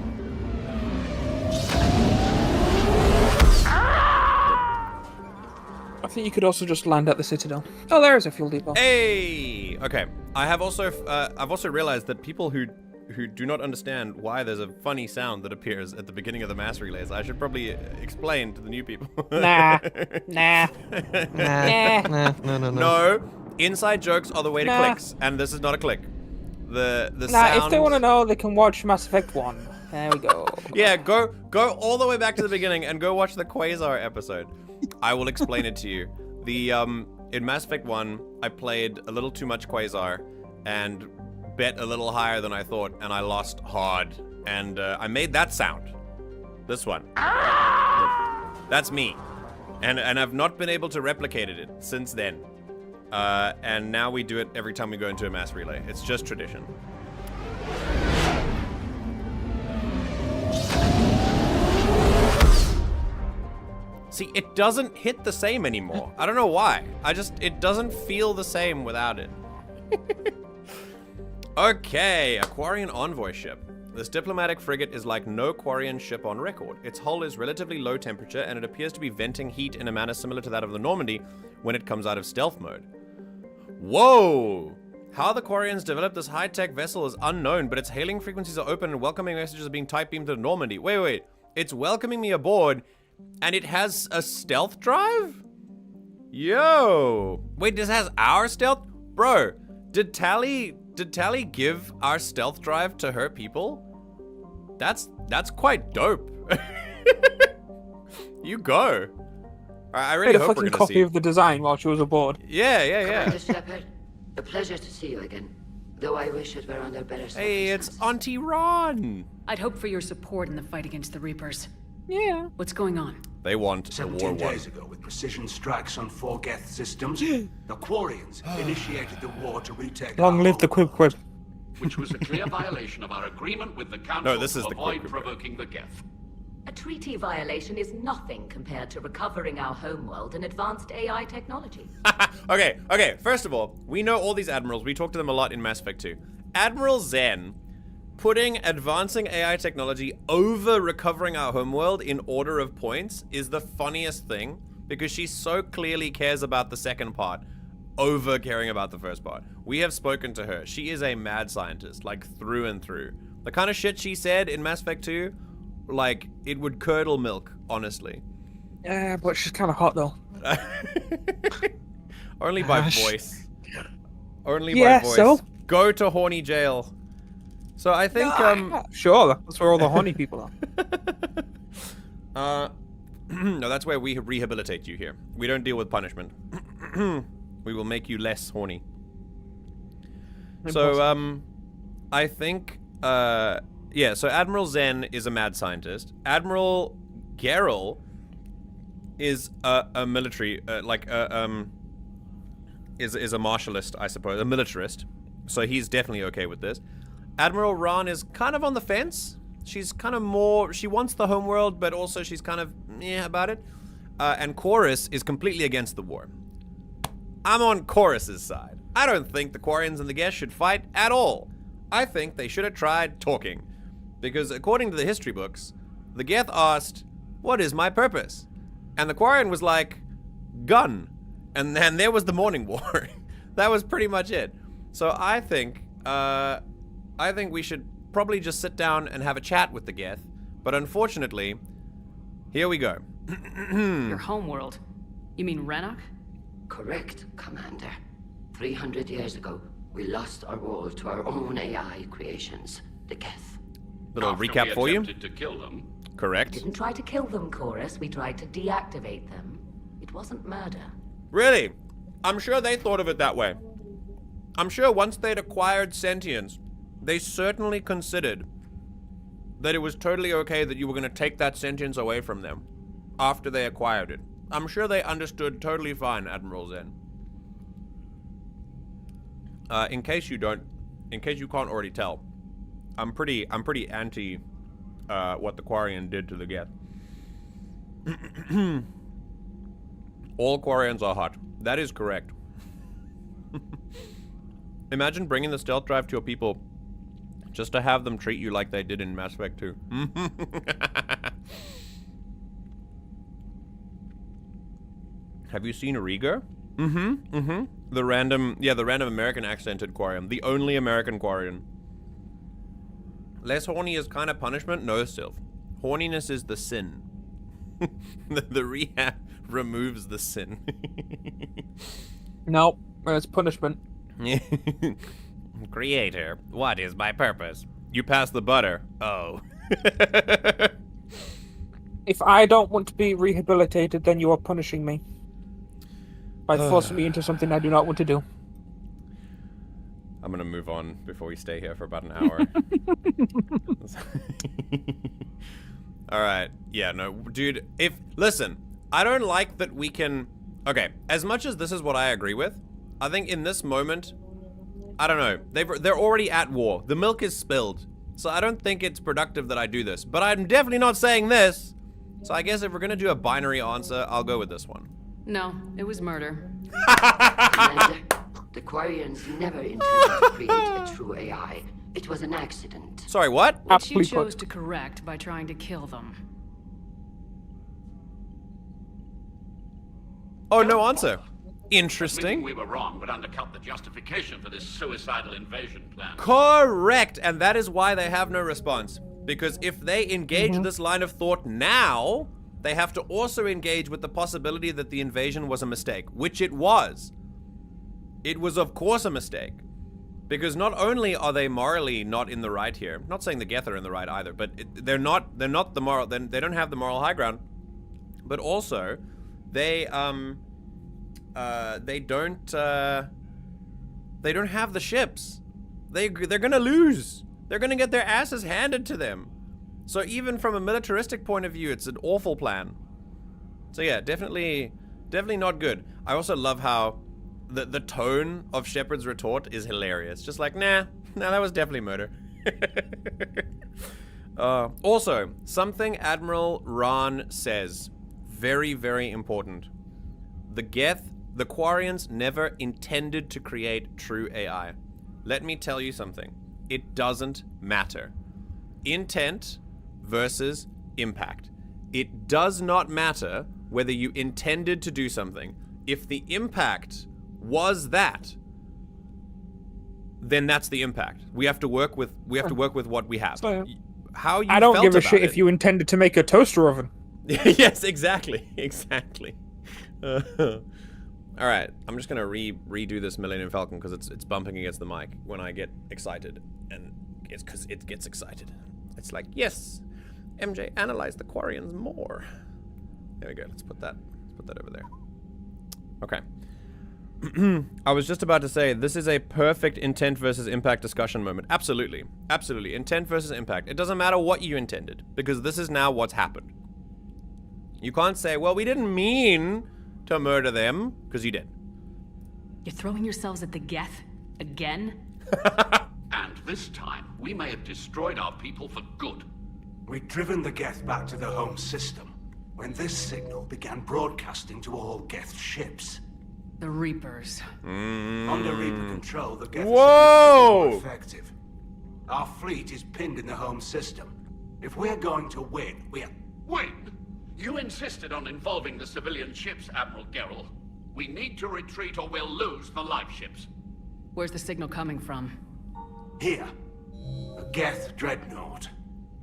I think you could also just land at the Citadel. Oh, there is a fuel depot. Hey! Okay. I've also realized that people who do not understand why there's a funny sound that appears at the beginning of the mass relays, I should probably explain to the new people. Nah. No. Inside jokes are the way to clicks, and this is not a click. The sound... if they want to know, they can watch Mass Effect 1. There we go. Yeah, go all the way back to the beginning and go watch the Quasar episode. I will explain it to you. In Mass Effect 1, I played a little too much Quasar and bet a little higher than I thought, and I lost hard. And I made that sound. This one. That's me. And I've not been able to replicate it since then. And now we do it every time we go into a mass relay. It's just tradition. See, it doesn't hit the same anymore. I don't know why. It doesn't feel the same without it. Okay, a Quarian envoy ship. This diplomatic frigate is like no Quarian ship on record. Its hull is relatively low temperature, and it appears to be venting heat in a manner similar to that of the Normandy when it comes out of stealth mode. Whoa! How the Quarians developed this high-tech vessel is unknown, but its hailing frequencies are open and welcoming messages are being type beamed to the Normandy. Wait. It's welcoming me aboard, and it has a stealth drive? Yo! Wait, this has our stealth? Bro, did Tali give our stealth drive to her people? That's quite dope. You go. I really hope we're gonna see. Copy of the design while she was aboard. Yeah. Commander Shepard, a pleasure to see you again. Though I wish it were under better circumstances. Hey, it's Auntie Raan. I'd hope for your support in the fight against the Reapers. Yeah. What's going on? They want a war 17 one. days ago, with precision strikes on 4 Geth systems, the Quarians initiated the war to retake. Long live the quib. Which was a clear violation of our agreement with the Council No, this is to the avoid quib. provoking the Geth. A treaty violation is nothing compared to recovering our homeworld and advanced AI technology. Okay. First of all, we know all these admirals. We talk to them a lot in Mass Effect 2. Admiral Zen putting advancing AI technology over recovering our homeworld in order of points is the funniest thing, because she so clearly cares about the second part over caring about the first part. We have spoken to her. She is a mad scientist, like through and through. The kind of shit she said in Mass Effect 2, like, it would curdle milk, honestly. Yeah, but she's kind of hot though. Only by voice. Only Yeah, by voice. so? Go to horny jail. So I think, Sure, that's where all the horny people are. no, that's where we rehabilitate you here. We don't deal with punishment. We will make you less horny. So, I think, yeah, so Admiral Zen is a mad scientist. Admiral Garrus is a military, is a martialist, I suppose, a militarist. So he's definitely okay with this. Admiral Raan is kind of on the fence. She's kind of more, she wants the homeworld, but also she's kind of, about it. And Koris is completely against the war. I'm on Koris's side. I don't think the Quarians and the Geth should fight at all. I think they should have tried talking. Because according to the history books, the Geth asked, "What is my purpose?" And the Quarian was like, "Gun." And then there was the Morning War. That was pretty much it. So I think we should probably just sit down and have a chat with the Geth. But unfortunately, here we go. Your homeworld. You mean Rannoch? Correct, Commander. 300 years ago, we lost our world to our own AI creations, the Geth. Little After recap we for you. attempted to kill them, Correct. Didn't try to kill them, Koris. We tried to deactivate them. It wasn't murder. Really? I'm sure they thought of it that way. I'm sure once they'd acquired sentience, they certainly considered that it was totally okay that you were going to take that sentience away from them after they acquired it. I'm sure they understood totally fine, Admiral Zen. In case you can't already tell, I'm pretty anti what the Quarian did to the Geth. All Quarians are hot. That is correct. Imagine bringing the stealth drive to your people just to have them treat you like they did in Mass Effect 2. Have you seen Rieger? The random American accented Quarian. The only American Quarian. Less horny is kind of punishment? No, Sylph. Horniness is the sin. the rehab removes the sin. No, it's punishment. Creator, what is my purpose? You pass the butter. Oh. If I don't want to be rehabilitated, then you are punishing me. By forcing me into something I do not want to do. I'm gonna move on before we stay here for about an hour. Alright, yeah, no, dude, listen, I don't like that we can, okay, as much as this is what I agree with, I think in this moment, I don't know, they're already at war, the milk is spilled, so I don't think it's productive that I do this, but I'm definitely not saying this, so I guess if we're gonna do a binary answer, I'll go with this one. No, it was murder. Commander, the Quarians never intended to create a true AI. It was an accident. Sorry, what? Which you chose to correct by trying to kill them. Oh, no answer. Admitting Interesting. we were wrong would undercut the justification for this suicidal invasion plan. Correct, and that is why they have no response. Because if they engage this line of thought now, they have to also engage with the possibility that the invasion was a mistake, which it was. It was, of course, a mistake. Because not only are they morally not in the right here, not saying the Geth are in the right either, but they're not the moral, they don't have the moral high ground, but also they don't have the ships. They're gonna lose. They're gonna get their asses handed to them. So even from a militaristic point of view, it's an awful plan. So yeah, definitely not good. I also love how the tone of Shepard's retort is hilarious. Just like, nah, that was definitely murder. Also, something Admiral Raan says, very, very important. The Quarians never intended to create true AI. Let me tell you something. It doesn't matter. Intent versus impact. It does not matter whether you intended to do something. If the impact was that, then that's the impact. We have to work with what we have. So, How you I don't felt give a about shit it. if you intended to make a toaster oven. Yes, exactly. All right, I'm just gonna redo this Millennium Falcon because it's bumping against the mic when I get excited, and it's because it gets excited. It's like, yes, MJ, analyze the Quarians more. There we go. Let's put that over there. Okay. I was just about to say, this is a perfect intent versus impact discussion moment. Absolutely. Absolutely. Intent versus impact. It doesn't matter what you intended, because this is now what's happened. You can't say, well, we didn't mean to murder them, because you did. You're throwing yourselves at the Geth? Again? And this time, we may have destroyed our people for good. We'd driven the Geth back to the home system when this signal began broadcasting to all Geth ships. The Reapers. Under Reaper control, the Geth Whoa! are more effective. Our fleet is pinned in the home system. If we're going to win, Wait! You insisted on involving the civilian ships, Admiral Gerrel. We need to retreat or we'll lose the live ships. Where's the signal coming from? Here, a Geth Dreadnought.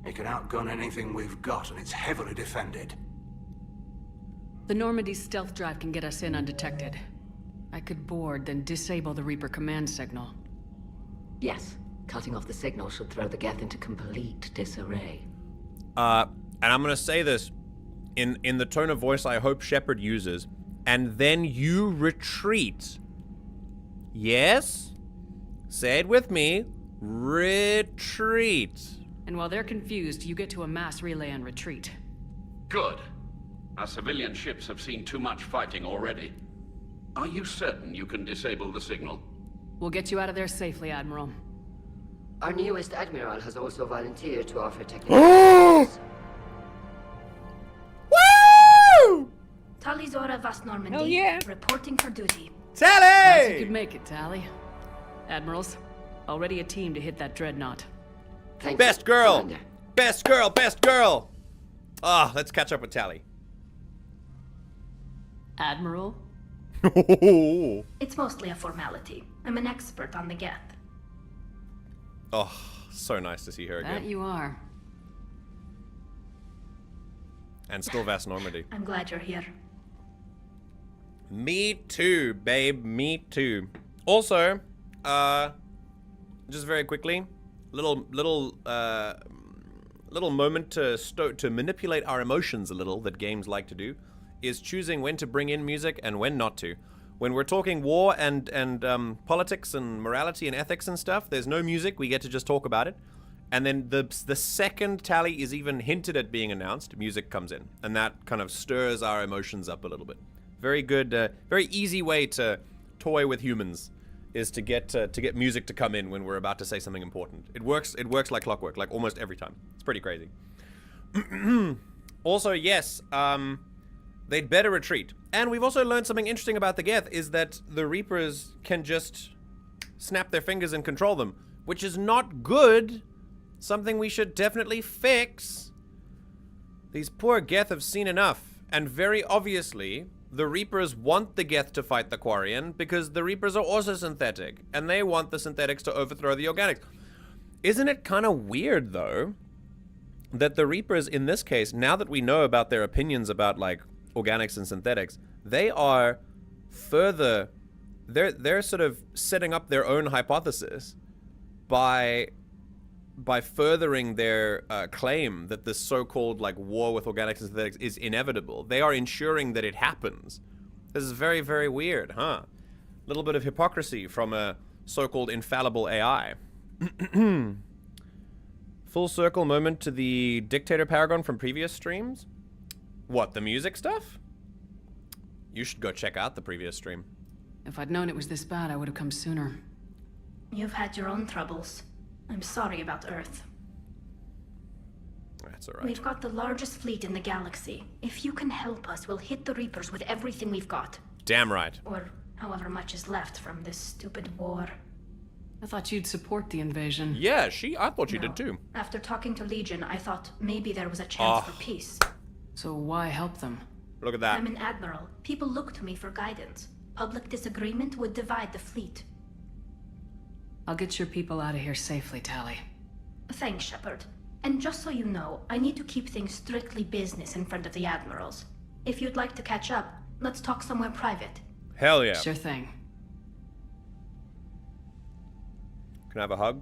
It can outgun anything we've got, and it's heavily defended. The Normandy stealth drive can get us in undetected. I could board, then disable the Reaper command signal. Yes, cutting off the signal should throw the Geth into complete disarray. And I'm gonna say this in the tone of voice I hope Shepard uses, and then you retreat. Yes? Say it with me. Retreat. And while they're confused, you get to a mass relay and retreat. Good. Our civilian ships have seen too much fighting already. Are you certain you can disable the signal? We'll get you out of there safely, Admiral. Our newest Admiral has also volunteered to offer technical assistance. Woo! Tali Zora Vast Normandy. Hell yeah. Reporting for duty. Glad you could Tali! make it, Tali. Admirals, already a team to hit that Dreadnought. Thank Best you, girl! Commander. Best girl! Best girl! Ah, let's catch up with Tali. Admiral? It's mostly a formality. I'm an expert on the Geth. Oh, so nice to see her That again. you are. And still vast Normandy. I'm glad you're here. Me too, babe. Me too. Also, just very quickly, little moment to manipulate our emotions a little that games like to do, is choosing when to bring in music and when not to. When we're talking war and politics and morality and ethics and stuff, there's no music. We get to just talk about it. And then the second Tali is even hinted at being announced, music comes in, and that kind of stirs our emotions up a little bit. Very good, very easy way to toy with humans is to get music to come in when we're about to say something important. It works like clockwork, like almost every time. It's pretty crazy. Also, yes, they'd better retreat. And we've also learned something interesting about the Geth is that the Reapers can just snap their fingers and control them, which is not good. Something we should definitely fix. These poor Geth have seen enough, and very obviously, the Reapers want the Geth to fight the Quarian because the Reapers are also synthetic, and they want the synthetics to overthrow the organics. Isn't it kind of weird, though, that the Reapers, in this case, now that we know about their opinions about, like, organics and synthetics, they are further... They're sort of setting up their own hypothesis by furthering their claim that this so-called like war with organics and synthetics is inevitable. They are ensuring that it happens. This is very, very weird, huh? A little bit of hypocrisy from a so-called infallible AI. Full circle moment to the Dictator Paragon from previous streams. What, the music stuff? You should go check out the previous stream. If I'd known it was this bad, I would have come sooner. You've had your own troubles. I'm sorry about Earth. That's alright. We've got the largest fleet in the galaxy. If you can help us, we'll hit the Reapers with everything we've got. Damn right. Or however much is left from this stupid war. I thought you'd support the invasion. Yeah, I thought you No. did too. After talking to Legion, I thought maybe there was a chance for peace. So why help them? Look at that. I'm an admiral. People look to me for guidance. Public disagreement would divide the fleet. I'll get your people out of here safely, Tali. Thanks, Shepard. And just so you know, I need to keep things strictly business in front of the admirals. If you'd like to catch up, let's talk somewhere private. Hell yeah. Sure thing. Can I have a hug?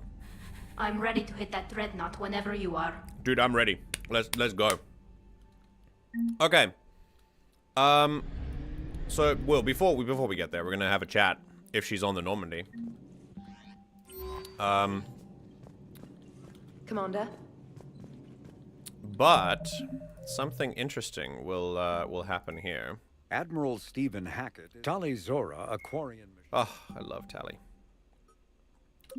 I'm ready to hit that Dreadnought whenever you are. Dude, I'm ready. Let's go. Okay. So, Will, before we get there, we're gonna have a chat if she's on the Normandy. Commander? But something interesting will happen here. Admiral Stephen Hackett, Tali Zora, a Quarian machine. Oh, I love Tali.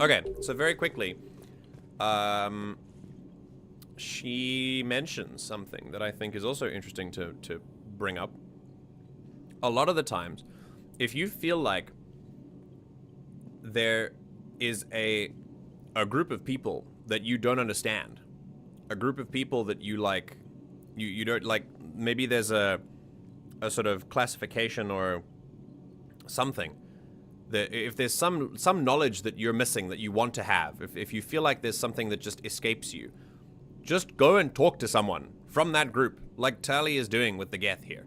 Okay, so very quickly, she mentions something that I think is also interesting to bring up. A lot of the times, if you feel like there is a group of people that you don't understand, a group of people that you like, you don't like, maybe there's a sort of classification or something, that if there's some knowledge that you're missing that you want to have, if you feel like there's something that just escapes you, just go and talk to someone from that group, like Tali is doing with the Geth here.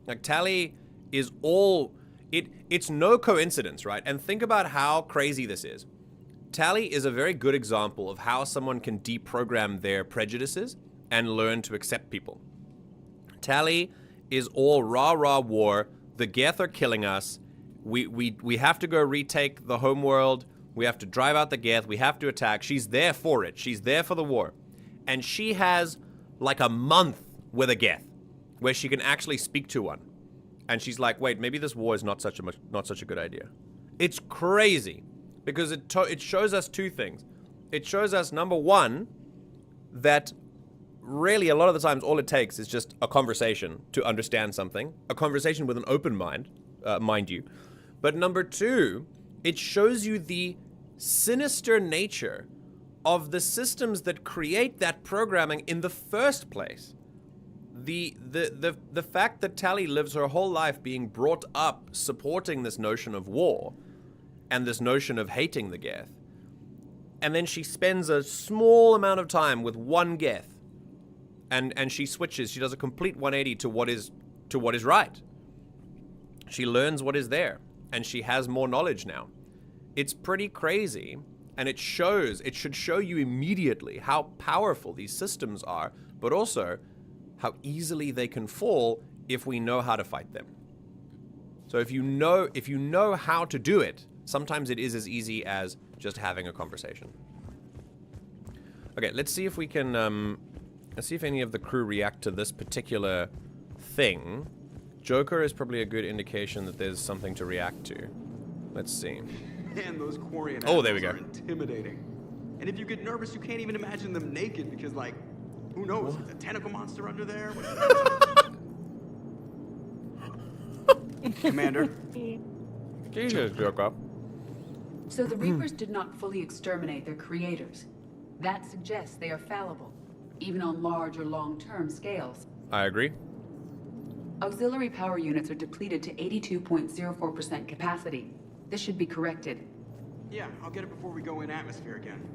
Like, Tali is all... It's no coincidence, right? And think about how crazy this is. Tali is a very good example of how someone can deprogram their prejudices and learn to accept people. Tali is all rah-rah war. The Geth are killing us. We have to go retake the homeworld. We have to drive out the Geth. We have to attack. She's there for it. She's there for the war. And she has like a month with a Geth where she can actually speak to one. And she's like, wait, maybe this war is not such a good idea. It's crazy because it shows us two things. It shows us, number one, that really a lot of the times all it takes is just a conversation to understand something, a conversation with an open mind, mind you. But number two, it shows you the sinister nature of the systems that create that programming in the first place. the fact that Tali lives her whole life being brought up supporting this notion of war and this notion of hating the Geth, and then she spends a small amount of time with one Geth, and she switches. She does a complete 180 to what is right. She learns what is there, and she has more knowledge now. It's pretty crazy, and it should show you immediately how powerful these systems are, but also how easily they can fall if we know how to fight them. So if you know how to do it, sometimes it is as easy as just having a conversation. Okay, let's see if we can, let's see if any of the crew react to this particular thing. Joker is probably a good indication that there's something to react to. Let's see. Man, those Quarian there we go. are intimidating. And if you get nervous, you can't even imagine them naked because, like, who knows? There's a tentacle monster under there. Commander. Jesus, Joker. So the Reapers did not fully exterminate their creators. That suggests they are fallible, even on large or long-term scales. I agree. Auxiliary power units are depleted to 82.04% capacity. This should be corrected. Yeah, I'll get it before we go in atmosphere again.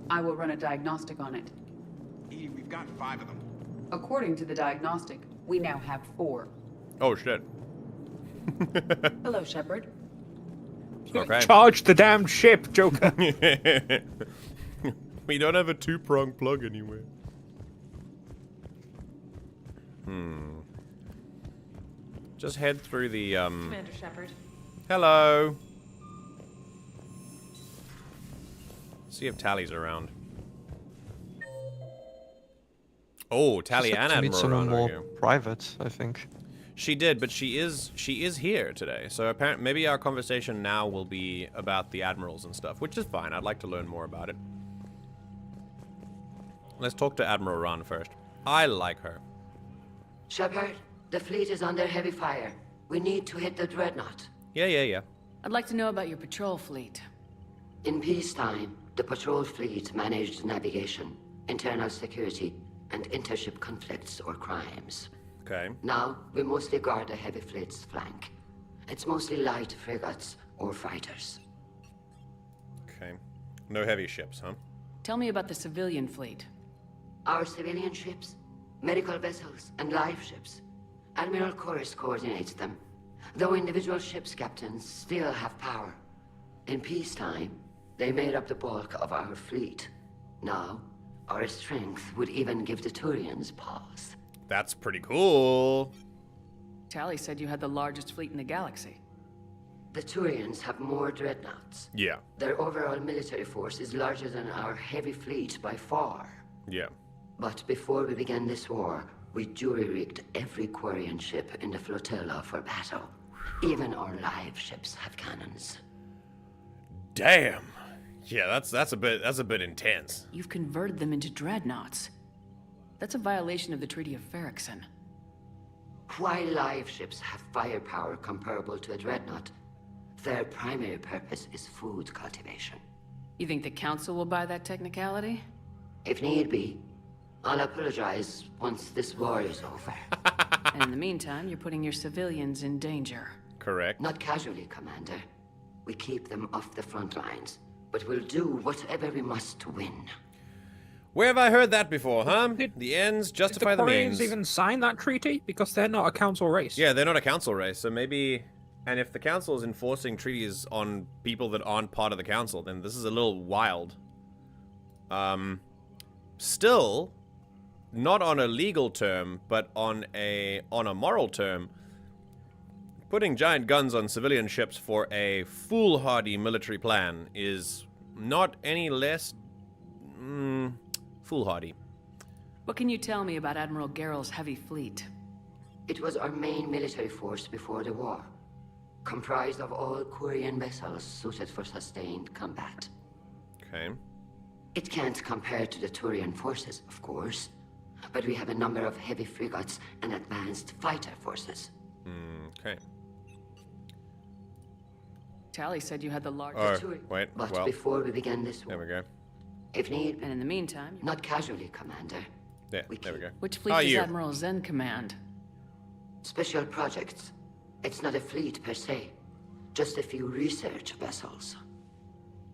I will run a diagnostic on it. EDI, we've got 5 of them. According to the diagnostic, we now have 4. Oh, shit. Hello, Shepard. Okay. Charge the damn ship, Joker. We don't have a 2-prong plug anywhere. Just head through the, Commander Shepard. Hello. See if Tali's around. Oh, Tali and to meet Admiral someone Raan more are here. private, I think. She did, but she is here today. So apparently, maybe our conversation now will be about the admirals and stuff, which is fine. I'd like to learn more about it. Let's talk to Admiral Raan first. I like her. Shepard, the fleet is under heavy fire. We need to hit the Dreadnought. Yeah. I'd like to know about your patrol fleet. In peacetime, the patrol fleet managed navigation, internal security, and intership conflicts or crimes. Okay. Now, we mostly guard the heavy fleet's flank. It's mostly light frigates or fighters. Okay. No heavy ships, huh? Tell me about the civilian fleet. Our civilian ships, medical vessels, and live ships. Admiral Koris coordinates them, though individual ships' captains still have power. In peacetime, they made up the bulk of our fleet. Now, our strength would even give the Turians pause. That's pretty cool. Tali said you had the largest fleet in the galaxy. The Turians have more dreadnoughts. Yeah. Their overall military force is larger than our heavy fleet by far. Yeah. But before we began this war, we jury-rigged every Quarian ship in the flotilla for battle. Even our live ships have cannons. Damn. Yeah, that's a bit intense. You've converted them into dreadnoughts. That's a violation of the Treaty of Ferrixon. While live ships have firepower comparable to a dreadnought, their primary purpose is food cultivation. You think the Council will buy that technicality? If need be, I'll apologize once this war is over. And in the meantime, you're putting your civilians in danger. Correct. Not casually, Commander. We keep them off the front lines, but we'll do whatever we must to win. Where have I heard that before, huh? The ends justify the means. Did the Quarians even sign that treaty? Because they're not a council race. Yeah, they're not a council race, so maybe... And if the council is enforcing treaties on people that aren't part of the council, then this is a little wild. Still, not on a legal term, but on a moral term, putting giant guns on civilian ships for a foolhardy military plan is not any less foolhardy. What can you tell me about Admiral Garrel's heavy fleet? It was our main military force before the war, comprised of all Quarian vessels suited for sustained combat. Okay. It can't compare to the Turian forces, of course, but we have a number of heavy frigates and advanced fighter forces. Okay. Tali said you had the largest... Wait, But before we began this war... There we go. If need... And in the meantime... Not casually, Commander. Yeah, there we go. Which fleet How are does you? Admiral Zen command? Special projects. It's not a fleet per se, just a few research vessels.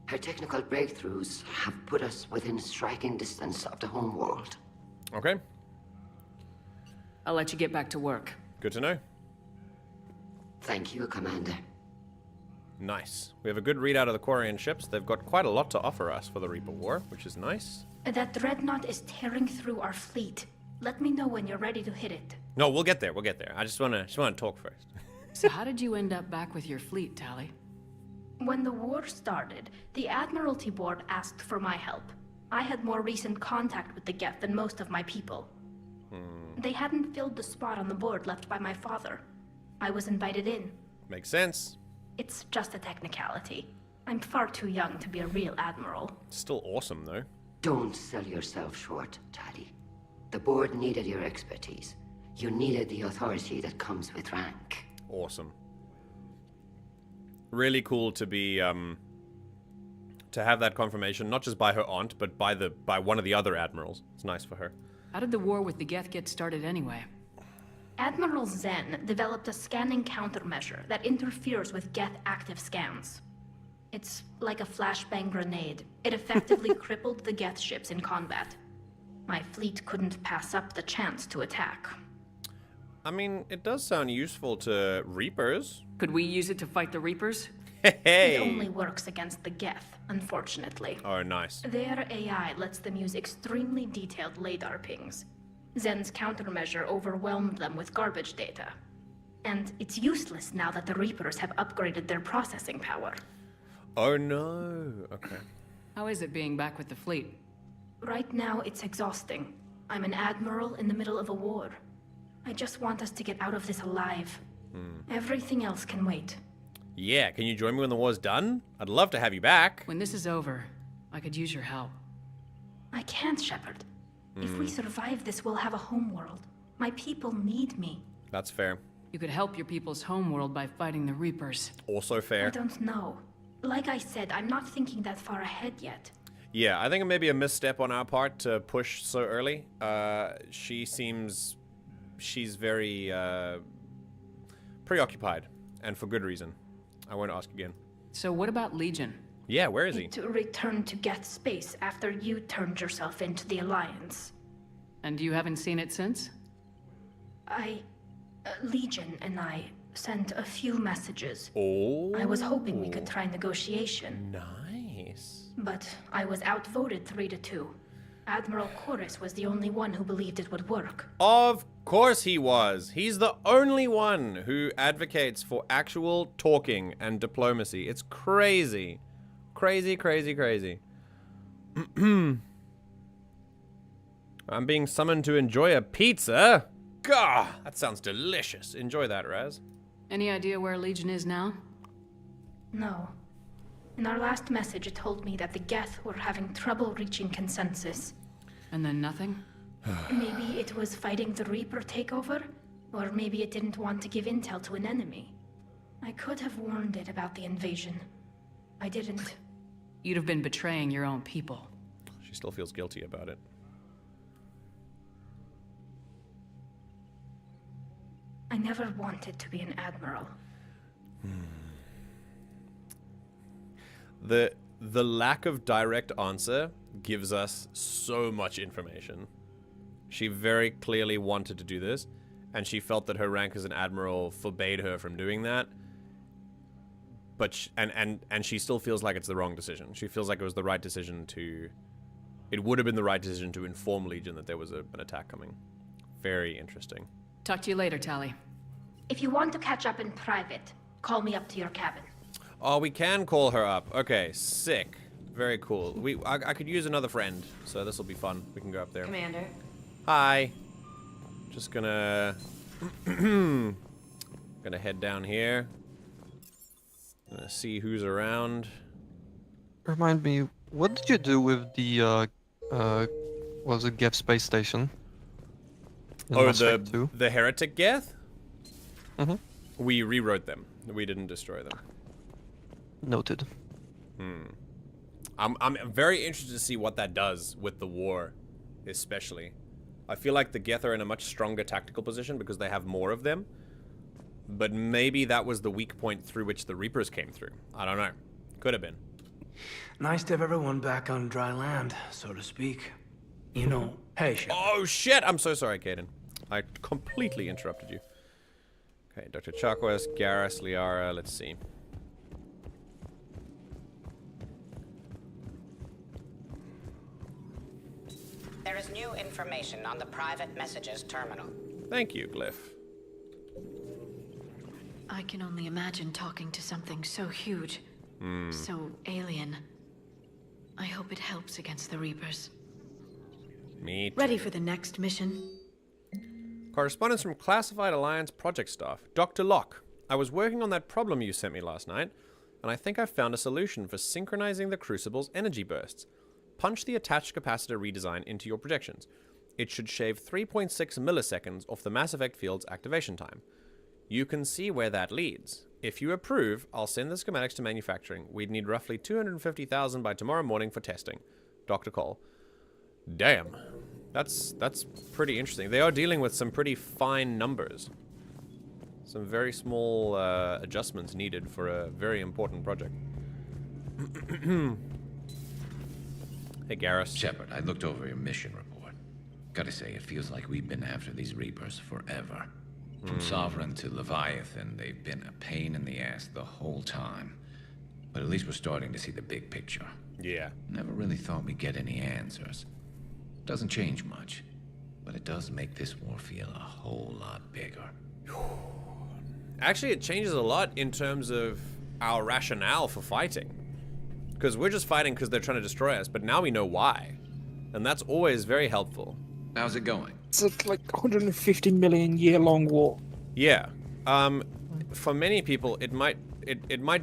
Her technical breakthroughs have put us within striking distance of the homeworld. Okay, I'll let you get back to work. good to know. Thank you, Commander. Nice. We have a good readout of the Quarian ships. They've got quite a lot to offer us for the Reaper War, which is nice. That Dreadnought is tearing through our fleet. Let me know when you're ready to hit it. No, we'll get there. We'll get there. I just wanna talk first. So how did you end up back with your fleet, Tali? When the war started, the Admiralty Board asked for my help. I had more recent contact with the Geth than most of my people. They hadn't filled the spot on the board left by my father. I was invited in. Makes sense. It's just a technicality. I'm far too young to be a real admiral. Still awesome though. Don't sell yourself short, Tali. The board needed your expertise. You needed the authority that comes with rank. Awesome. Really cool to be to have that confirmation, not just by her aunt, but by one of the other admirals. It's nice for her. How did the war with the Geth get started anyway? Admiral Zen developed a scanning countermeasure that interferes with Geth active scans. It's like a flashbang grenade. It effectively crippled the Geth ships in combat. My fleet couldn't pass up the chance to attack. I mean, it does sound useful to Reapers. Could we use it to fight the Reapers? Hey! It only works against the Geth, unfortunately. Oh, nice. Their AI lets them use extremely detailed LADAR pings. Zen's countermeasure overwhelmed them with garbage data. And it's useless now that the Reapers have upgraded their processing power. Oh no. Okay. How is it being back with the fleet? Right now, it's exhausting. I'm an admiral in the middle of a war. I just want us to get out of this alive. Everything else can wait. Yeah, can you join me when the war's done? I'd love to have you back. When this is over, I could use your help. I can't, Shepard. If we survive this, we'll have a homeworld. My people need me. That's fair. You could help your people's homeworld by fighting the Reapers. Also I fair. don't know. Like I said, I'm not thinking that far ahead yet. Yeah, I think it may be a misstep on our part to push so early. She's very preoccupied, and for good reason. I won't ask again. So what about Legion? Yeah, where is he? To return to Geth Space after you turned yourself into the Alliance. And you haven't seen it since? Legion and I sent a few messages. Oh. I was hoping we could try negotiation. Nice. But I was outvoted 3-2. Admiral Koris was the only one who believed it would work. Of course he was. He's the only one who advocates for actual talking and diplomacy. It's crazy. Crazy, crazy, crazy. I'm being summoned to enjoy a pizza. Gah, that sounds delicious. Enjoy that, Raz. Any idea where Legion is now? No. In our last message, it told me that the Geth were having trouble reaching consensus. And then nothing? Maybe it was fighting the Reaper takeover, or maybe it didn't want to give intel to an enemy. I could have warned it about the invasion. I didn't. You'd have been betraying your own people. She still feels guilty about it. I never wanted to be an admiral. The lack of direct answer gives us so much information. She very clearly wanted to do this, and she felt that her rank as an admiral forbade her from doing that. But and she still feels like it's the wrong decision. She feels like it was the right decision to... It would have been the right decision to inform Legion that there was an attack coming. Very interesting. Talk to you later, Tali. If you want to catch up in private, call me up to your cabin. Oh, we can call her up. Okay, sick. Very cool. I could use another friend, so this will be fun. We can go up there. Commander. Hi. Just gonna... gonna head down here. Gonna see who's around. Remind me, what did you do with the, was it Geth Space Station? In Oh, Mass Effect 2? the Heretic Geth? Mm-hmm. We rewrote them. We didn't destroy them. Noted. I'm very interested to see what that does with the war, especially. I feel like the Geth are in a much stronger tactical position because they have more of them. But maybe that was the weak point through which the Reapers came through. I don't know. Could have been. Nice to have everyone back on dry land, so to speak. You know, hey, Shepard. Oh, shit! I'm so sorry, Caden. I completely interrupted you. Okay, Dr. Chakwas, Garrus, Liara, let's see. There is new information on the private messages terminal. Thank you, Glyph. I can only imagine talking to something so huge, so alien. I hope it helps against the Reapers. Me too. Ready for the next mission? Correspondence from Classified Alliance project staff. Dr. Locke, I was working on that problem you sent me last night, and I think I've found a solution for synchronizing the Crucible's energy bursts. Punch the attached capacitor redesign into your projections. It should shave 3.6 milliseconds off the Mass Effect field's activation time. You can see where that leads. If you approve, I'll send the schematics to manufacturing. We'd need roughly 250,000 by tomorrow morning for testing. Dr. Cole. Damn. That's pretty interesting. They are dealing with some pretty fine numbers. Some very small adjustments needed for a very important project. Hey, Garrus. Shepard, I looked over your mission report. Gotta say, it feels like we've been after these Reapers forever. From Sovereign to Leviathan, they've been a pain in the ass the whole time. But at least we're starting to see the big picture. Yeah. Never really thought we'd get any answers. Doesn't change much, but it does make this war feel a whole lot bigger. Actually, it changes a lot in terms of our rationale for fighting. Because we're just fighting because they're trying to destroy us, but now we know why. And that's always very helpful. How's it going? It's like 150 million year long war. Yeah. For many people, it might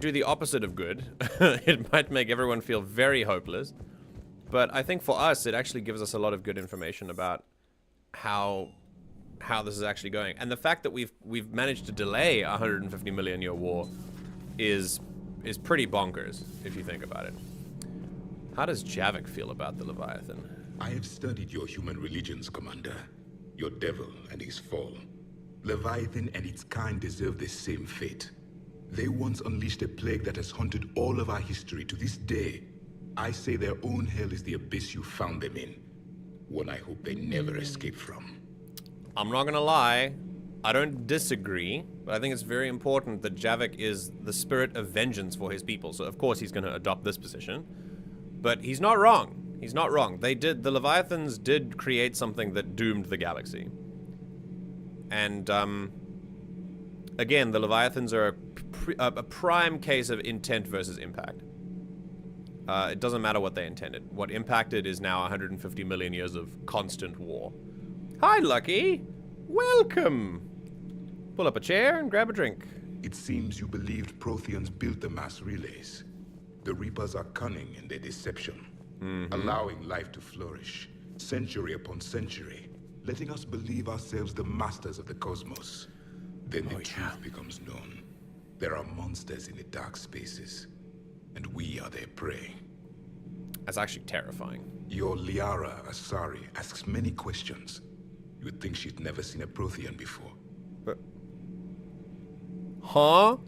do the opposite of good. It might make everyone feel very hopeless. But I think for us, it actually gives us a lot of good information about how this is actually going. And the fact that we've managed to delay a 150 million year war is pretty bonkers, if you think about it. How does Javik feel about the Leviathan? I have studied your human religions, Commander. Your devil and his fall. Leviathan and its kind deserve the same fate. They once unleashed a plague that has haunted all of our history to this day. I say their own hell is the abyss you found them in. One I hope they never escape from. I'm not gonna lie, I don't disagree, but I think it's very important that Javik is the spirit of vengeance for his people, so of course he's gonna adopt this position. But he's not wrong. He's not wrong. The Leviathans did create something that doomed the galaxy. And, again, the Leviathans are a prime case of intent versus impact. It doesn't matter what they intended. What impacted is now 150 million years of constant war. Hi, Lucky! Welcome! Pull up a chair and grab a drink. It seems you believed Protheans built the mass relays. The Reapers are cunning in their deception, allowing life to flourish, century upon century, letting us believe ourselves the masters of the cosmos. Then the truth becomes known. There are monsters in the dark spaces, and we are their prey. That's actually terrifying. Your Liara Asari asks many questions. You would think she'd never seen a Prothean before. But... Huh?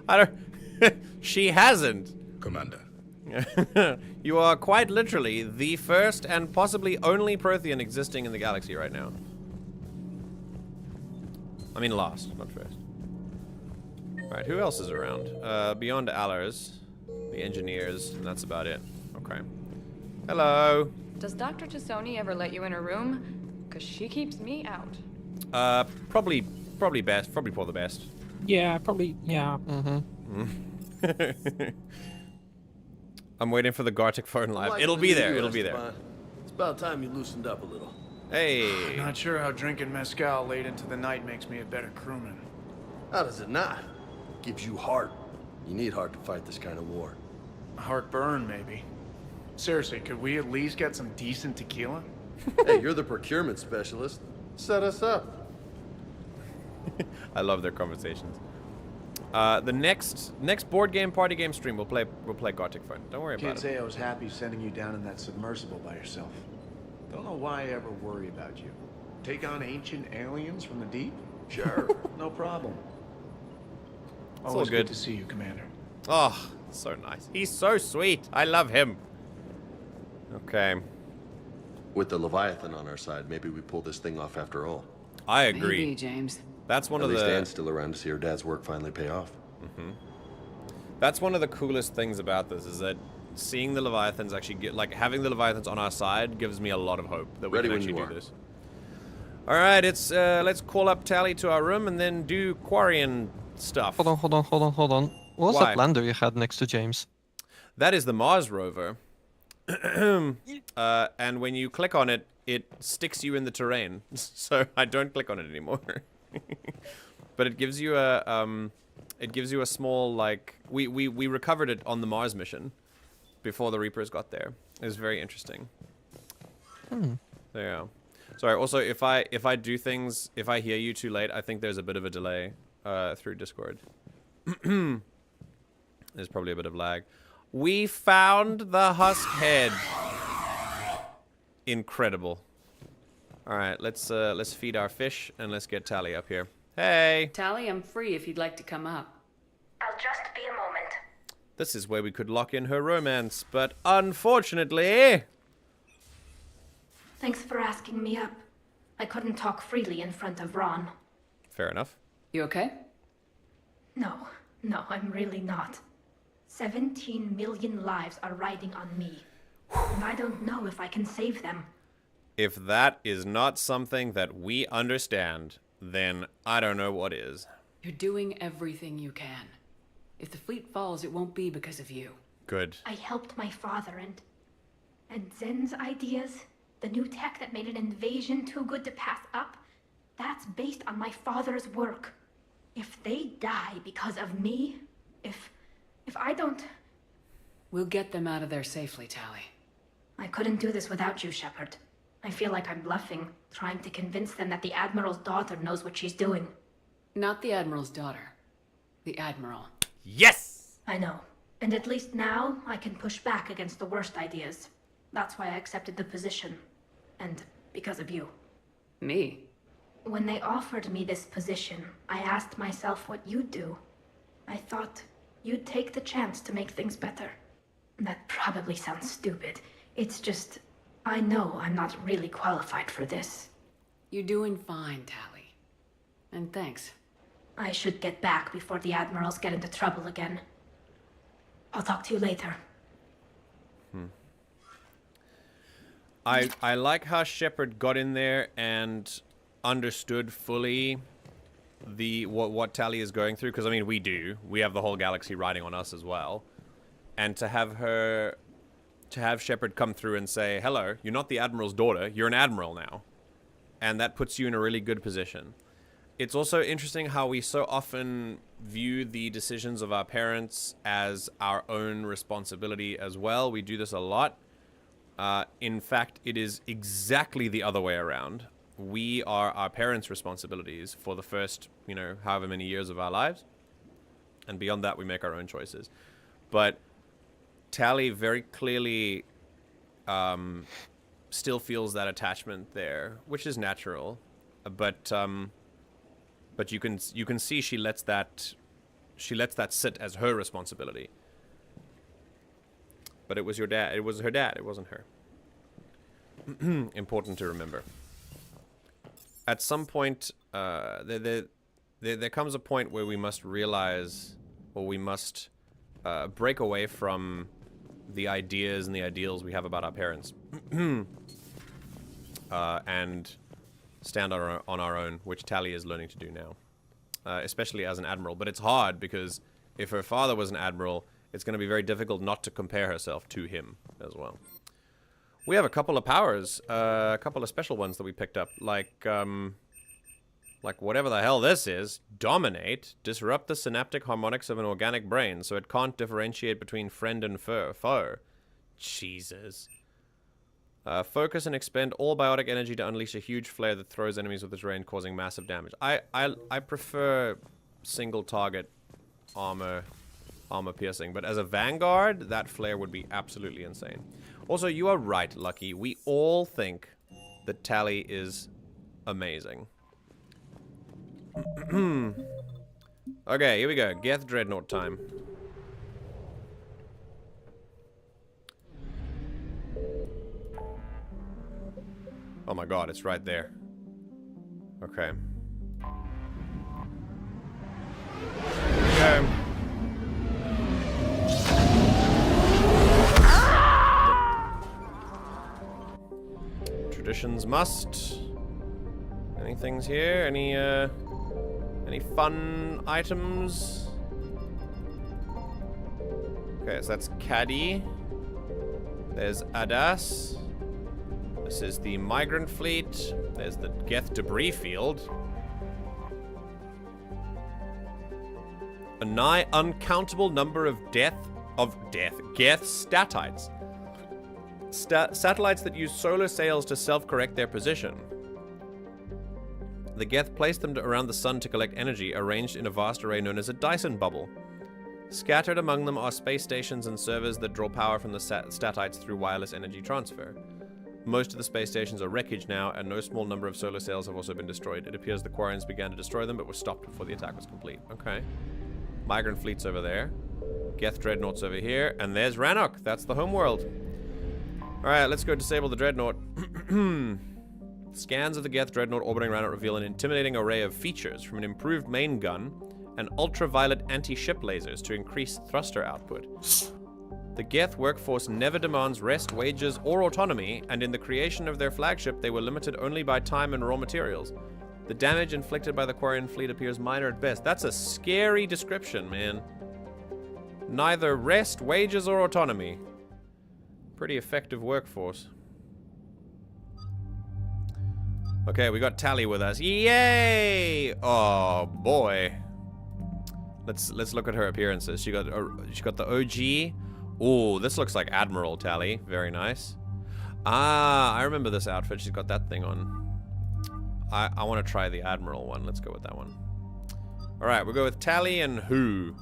I don't... She hasn't. Commander. You are quite literally the first and possibly only Prothean existing in the galaxy right now. I mean last, not first. Alright, who else is around? Beyond Allers, the engineers, and that's about it. Okay. Hello. Does Dr. Tassoni ever let you in her room? Because she keeps me out. Probably best. Probably for the best. Yeah, probably, yeah. I'm waiting for the Gartic phone live. It'll be there. It'll be there. It's about time you loosened up a little. Hey. I'm not sure how drinking mezcal late into the night makes me a better crewman. How does it not? It gives you heart. You need heart to fight this kind of war. Heartburn, maybe. Seriously, could we at least get some decent tequila? Hey, you're the procurement specialist. Set us up. I love their conversations. The next board game, party game stream, we'll play Gartic phone. Don't worry about it. Can't say I was happy sending you down in that submersible by yourself. Don't know why I ever worry about you. Take on ancient aliens from the deep? Sure, no problem. all Always good. good to see you, Commander. Oh, so nice. He's so sweet. I love him. Okay. With the Leviathan on our side, maybe we pull this thing off after all. I agree. Maybe, James. That's one At of the... least Anne's still around to see her dad's work finally pay off. That's one of the coolest things about this, is that seeing the Leviathans actually get, like, having the Leviathans on our side gives me a lot of hope that we can actually do this. Alright, let's call up Tali to our room and then do Quarian stuff. Hold on. What was Why? that lander you had next to James? That is the Mars rover. And when you click on it, it sticks you in the terrain. So I don't click on it anymore. But it gives you a small, like, we recovered it on the Mars mission before the Reapers got there. It was very interesting. Yeah. Sorry, also if I do things, if I hear you too late, I think there's a bit of a delay through Discord. There's probably a bit of lag. We found the husk head. Incredible. All right, let's feed our fish and let's get Tali up here. Hey. Tali, I'm free if you'd like to come up. I'll just be a moment. This is where we could lock in her romance, but unfortunately... Thanks for asking me up. I couldn't talk freely in front of Raan. Fair enough. You okay? No, I'm really not. 17 million lives are riding on me. And I don't know if I can save them. If that is not something that we understand, then I don't know what is. You're doing everything you can. If the fleet falls, it won't be because of you. Good. I helped my father and Zen's ideas, the new tech that made an invasion too good to pass up, that's based on my father's work. If they die because of me, if I don't... We'll get them out of there safely, Tali. I couldn't do this without you, Shepard. I feel like I'm bluffing, trying to convince them that the Admiral's daughter knows what she's doing. Not the Admiral's daughter. The Admiral. Yes! I know. And at least now, I can push back against the worst ideas. That's why I accepted the position. And because of you. Me? When they offered me this position, I asked myself what you'd do. I thought you'd take the chance to make things better. That probably sounds stupid. It's just, I know I'm not really qualified for this. You're doing fine, Tali. And thanks. I should get back before the Admirals get into trouble again. I'll talk to you later. I like how Shepard got in there and understood fully what Tali is going through, because I mean we have the whole galaxy riding on us as well, and to have Shepard come through and say, hello, you're not the Admiral's daughter, you're an Admiral now, and that puts you in a really good position. It's also interesting how we so often view the decisions of our parents as our own responsibility as well. We do this a lot. In fact, it is exactly the other way around. We are our parents' responsibilities for the first, however many years of our lives. And beyond that, we make our own choices. But Tali very clearly still feels that attachment there, which is natural. But you can see she lets that sit as her responsibility. But it was your dad. It was her dad. It wasn't her. Important to remember. At some point, there comes a point where we must realize, or we must break away from the ideas and the ideals we have about our parents, and stand on our own, which Tali is learning to do now, especially as an Admiral. But it's hard because if her father was an Admiral, it's going to be very difficult not to compare herself to him as well. We have a couple of powers, a couple of special ones that we picked up, like whatever the hell this is. Dominate, disrupt the synaptic harmonics of an organic brain so it can't differentiate between friend and foe. Jesus. Focus and expend all biotic energy to unleash a huge flare that throws enemies with its rain, causing massive damage. I prefer single target armor piercing, but as a Vanguard, that flare would be absolutely insane. Also, you are right, Lucky. We all think that Tali is amazing. Okay, here we go. Geth Dreadnought time. Oh my god, it's right there. Okay. Here we go. Traditions must. Any things here? Any fun items? Okay, so that's Caddy. There's Adas. This is the migrant fleet. There's the Geth debris field. A nigh uncountable number of Geth statites. Satellites that use solar sails to self-correct their position. The Geth placed them around the sun to collect energy, arranged in a vast array known as a Dyson bubble. Scattered among them are space stations and servers that draw power from the statites through wireless energy transfer. Most of the space stations are wreckage now, and no small number of solar sails have also been destroyed. It appears the Quarians began to destroy them, but were stopped before the attack was complete. Okay. Migrant fleet's over there. Geth Dreadnought's over here. And there's Rannoch. That's the homeworld. Alright, let's go disable the Dreadnought. Scans of the Geth Dreadnought orbiting Rannoch reveal an intimidating array of features, from an improved main gun and ultraviolet anti-ship lasers to increase thruster output. The Geth workforce never demands rest, wages, or autonomy, and in the creation of their flagship, they were limited only by time and raw materials. The damage inflicted by the Quarian fleet appears minor at best. That's a scary description, man. Neither rest, wages, or autonomy. Pretty effective workforce. Okay, we got Tali with us. Yay! Oh boy. Let's look at her appearances. She got the OG. Oh, this looks like Admiral Tali. Very nice. Ah, I remember this outfit. She's got that thing on. I want to try the Admiral one. Let's go with that one. All right, we'll go with Tali and who?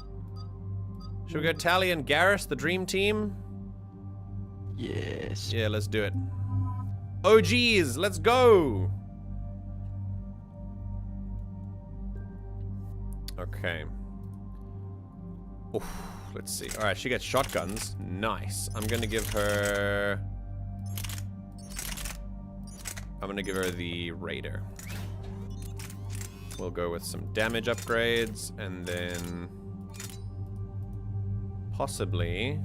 Should we go Tali and Garrus, the dream team? Yes. Yeah, let's do it. OGs, let's go. Okay. Oof, let's see. All right, she gets shotguns. Nice. I'm gonna give her the Raider. We'll go with some damage upgrades, and then possibly.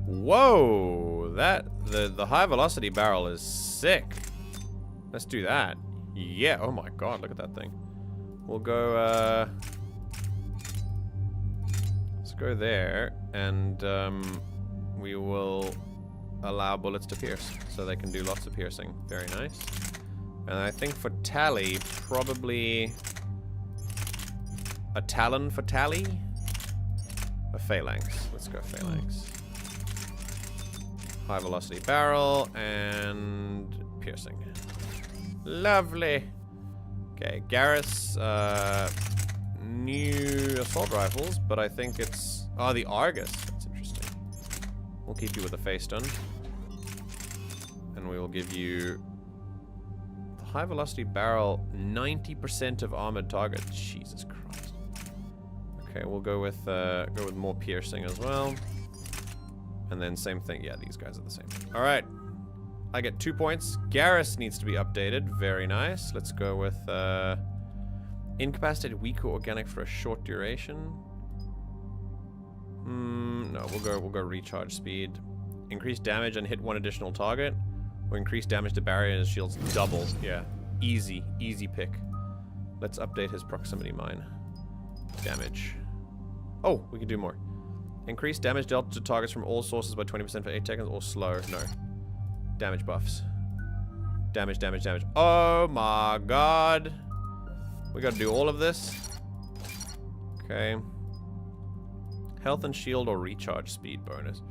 Whoa! The high velocity barrel is sick. Let's do that. Yeah. Oh my god! Look at that thing. We'll go. Let's go there, and we will allow bullets to pierce, so they can do lots of piercing. Very nice. And I think for Tali, probably a Talon for Tali. A Phalanx. Let's go Phalanx. High velocity barrel and piercing. Lovely. Okay, Garrus, new assault rifles, but I think it's... Oh, the Argus. That's interesting. We'll keep you with a face stun. And we will give you the high velocity barrel, 90% of armored targets. Jesus Christ. Okay, we'll go with more piercing as well. And then same thing. Yeah, these guys are the same. All right. I get 2 points. Garrus needs to be updated. Very nice. Let's go with incapacitated, weak, or organic for a short duration. No, we'll go recharge speed. Increase damage and hit one additional target, or increase damage to barrier and shields double. Yeah, easy pick. Let's update his proximity mine. Damage. Oh, we can do more. Increase damage dealt to targets from all sources by 20% for 8 seconds, or slow. No. Damage buffs. Damage. Oh my god. We gotta do all of this. Okay. Health and shield or recharge speed bonus.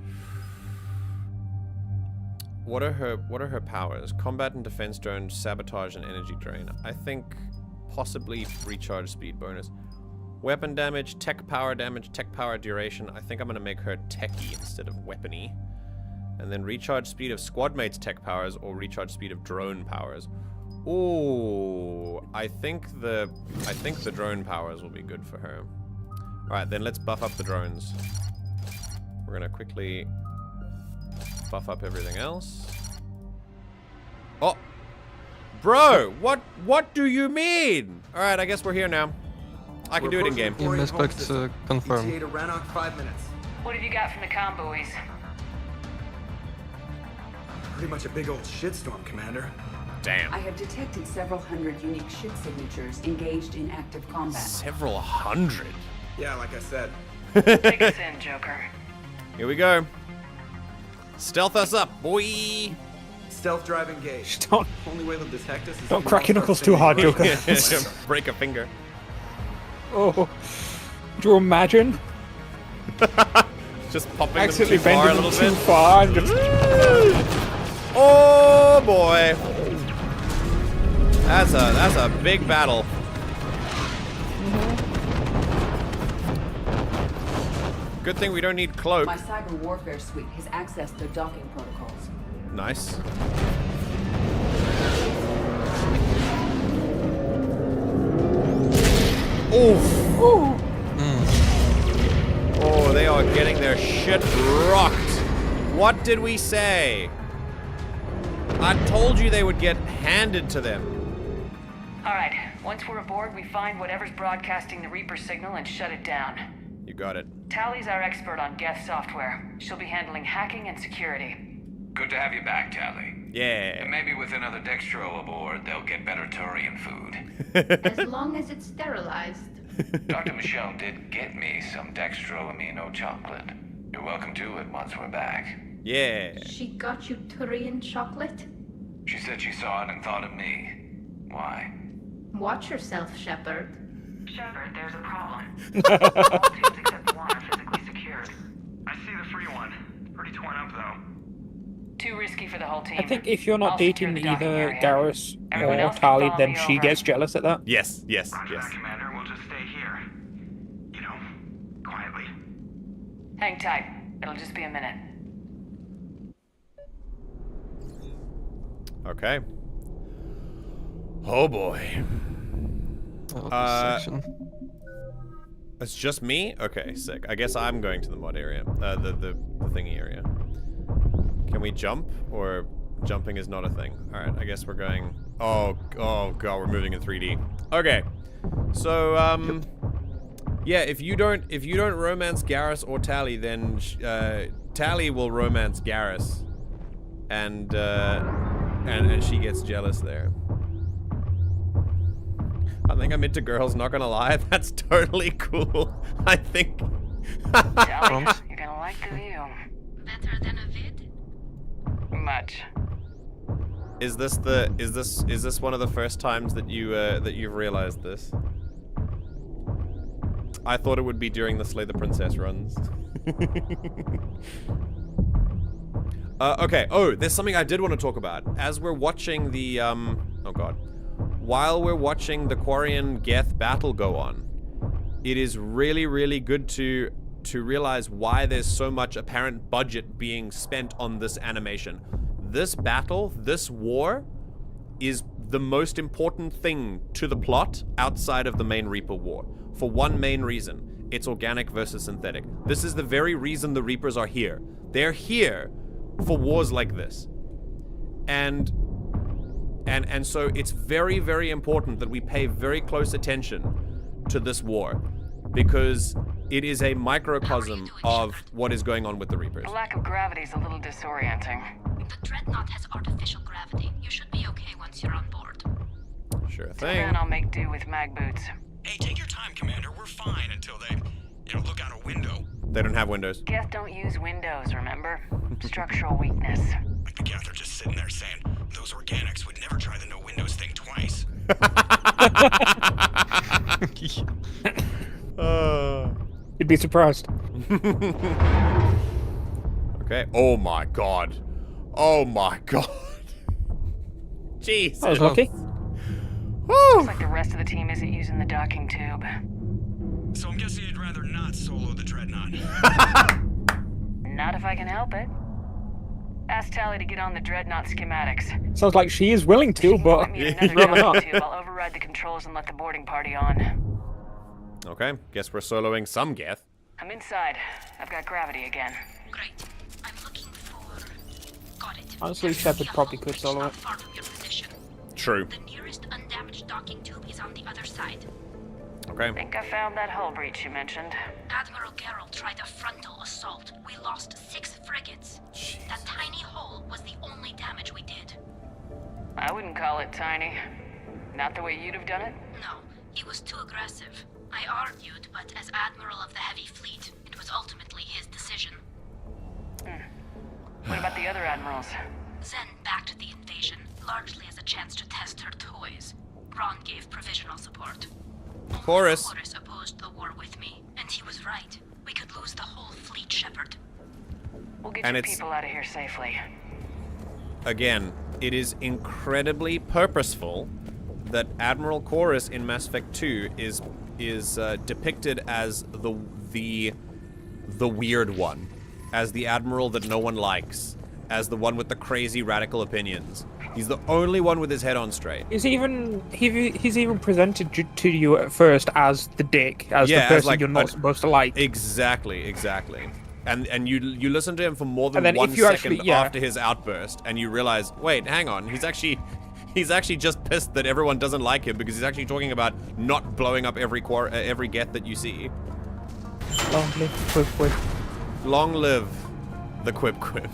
What are her powers? Combat and defense drone, sabotage, and energy drain. I think possibly recharge speed bonus. Weapon damage, tech power duration. I think I'm gonna make her techie instead of weapony. And then recharge speed of squad mates' tech powers or recharge speed of drone powers. Ooh, I think the drone powers will be good for her. All right, then let's buff up the drones. We're gonna quickly buff up everything else. Oh, bro, what do you mean? All right, I guess we're here now. I can do it in game. You expect to confirm. ETA to Rannoch, 5 minutes. What have you got from the comm buoys? Pretty much a big old shitstorm, Commander. Damn. I have detected several hundred unique ship signatures engaged in active combat. Several hundred? Yeah, like I said. Take us in, Joker. Here we go. Stealth us up, boy. Stealth drive engaged. Don't- Only way they'll detect us is Don't if we crack your all knuckles start too hard, singing. Joker. Break a finger. Oh, do you imagine? Just popping them Accidentally too far a bending little them too bit. far and just... Oh boy. That's a big battle. Good thing we don't need cloak. My cyber warfare suite has accessed their docking protocols. Nice. Oof. Ooh. Oh, they are getting their shit rocked. What did we say? I told you they would get handed to them. All right, once we're aboard, we find whatever's broadcasting the Reaper signal and shut it down. You got it. Tali's our expert on Geth software. She'll be handling hacking and security. Good to have you back, Tali. Yeah. And maybe with another Dextro aboard, they'll get better Turian food. As long as it's sterilized. Dr. Michelle did get me some Dextro Amino chocolate. You're welcome to it once we're back. Yeah. She got you Turian chocolate? She said she saw it and thought of me. Why? Watch yourself, Shepard. Shepard, there's a problem. All tubes except one are physically secured. I see the free one. Pretty torn up, though. Too risky for the whole team. I think if you're not I'll secure dating the docking either area. Garrus Everyone or else can Tali, follow then me she over. gets jealous at that. Yes, yes, Roger yes. that, Commander. We'll just stay here. You know, quietly. Hang tight. It'll just be a minute. Okay. Oh boy. It's just me? Okay, sick. I guess I'm going to the mod area. The thingy area. Can we jump? Or jumping is not a thing? Alright, I guess we're going... Oh god, we're moving in 3D. Okay. So, yeah, if you don't romance Garrus or Tali, then Tali will romance Garrus. And she gets jealous there. I think I'm into girls, not gonna lie. That's totally cool. I think. Tali, you're gonna like the view. Better than a vid? Much. Is this one of the first times that you've realized this? I thought it would be during the Slay the Princess runs. Okay. Oh, there's something I did want to talk about. As we're watching the oh god. While we're watching the Quarian Geth battle go on, it is really, really good to realize why there's so much apparent budget being spent on this animation. This battle, this war, is the most important thing to the plot outside of the main Reaper war. For one main reason. It's organic versus synthetic. This is the very reason the Reapers are here. They're here for wars like this. And so it's very, very important that we pay very close attention to this war, because it is a microcosm of what is going on with the Reapers. The lack of gravity is a little disorienting. The Dreadnought has artificial gravity. You should be okay once you're on board. Sure Till thing. then, I'll make do with mag boots. Hey, take your time, Commander. We're fine until they, look out a window. They don't have windows. Geth don't use windows, remember? Structural weakness. Like the Geth are just sitting there saying, those organics would never try the no windows thing twice. You'd be surprised. Okay. Oh my god. Oh my god. Jesus. I was lucky. Looks like the rest of the team isn't using the docking tube. So I'm guessing you'd rather not solo the Dreadnought. Not if I can help it. Ask Tali to get on the Dreadnought schematics. Sounds like she is willing to, but Another job or two, I'll override the controls and let the boarding party on. Okay, guess we're soloing some Geth. I'm inside. I've got gravity again. Great. I'm looking for... Got it. honestly, Shepard probably could solo it. Far from your position. True. The nearest undamaged docking tube is on the other side. Okay. I think I found that hull breach you mentioned. Admiral Garrus tried a frontal assault. We lost 6 frigates. Jeez. That tiny hole was the only damage we did. I wouldn't call it tiny. Not the way you'd have done it? No, he was too aggressive. I argued, but as Admiral of the Heavy Fleet, it was ultimately his decision. What about the other admirals? Zen backed the invasion, largely as a chance to test her toys. Raan gave provisional support. Koris. Koris opposed the war with me, and he was right. We could lose the whole fleet, Shepard. We'll get And your it's- people out of here safely. Again, it is incredibly purposeful that Admiral Koris in Mass Effect 2 is depicted as the weird one, as the admiral that no one likes, as the one with the crazy radical opinions. He's the only one with his head on straight. He's even presented to you at first as the dick, as the person you're not supposed to like. Exactly. And you listen to him for more than And then 1 if you second actually- after his outburst, and you realize, wait, hang on, he's actually just pissed that everyone doesn't like him because he's actually talking about not blowing up every Geth that you see. Long live Quip Quip. Long live the Quip Quip.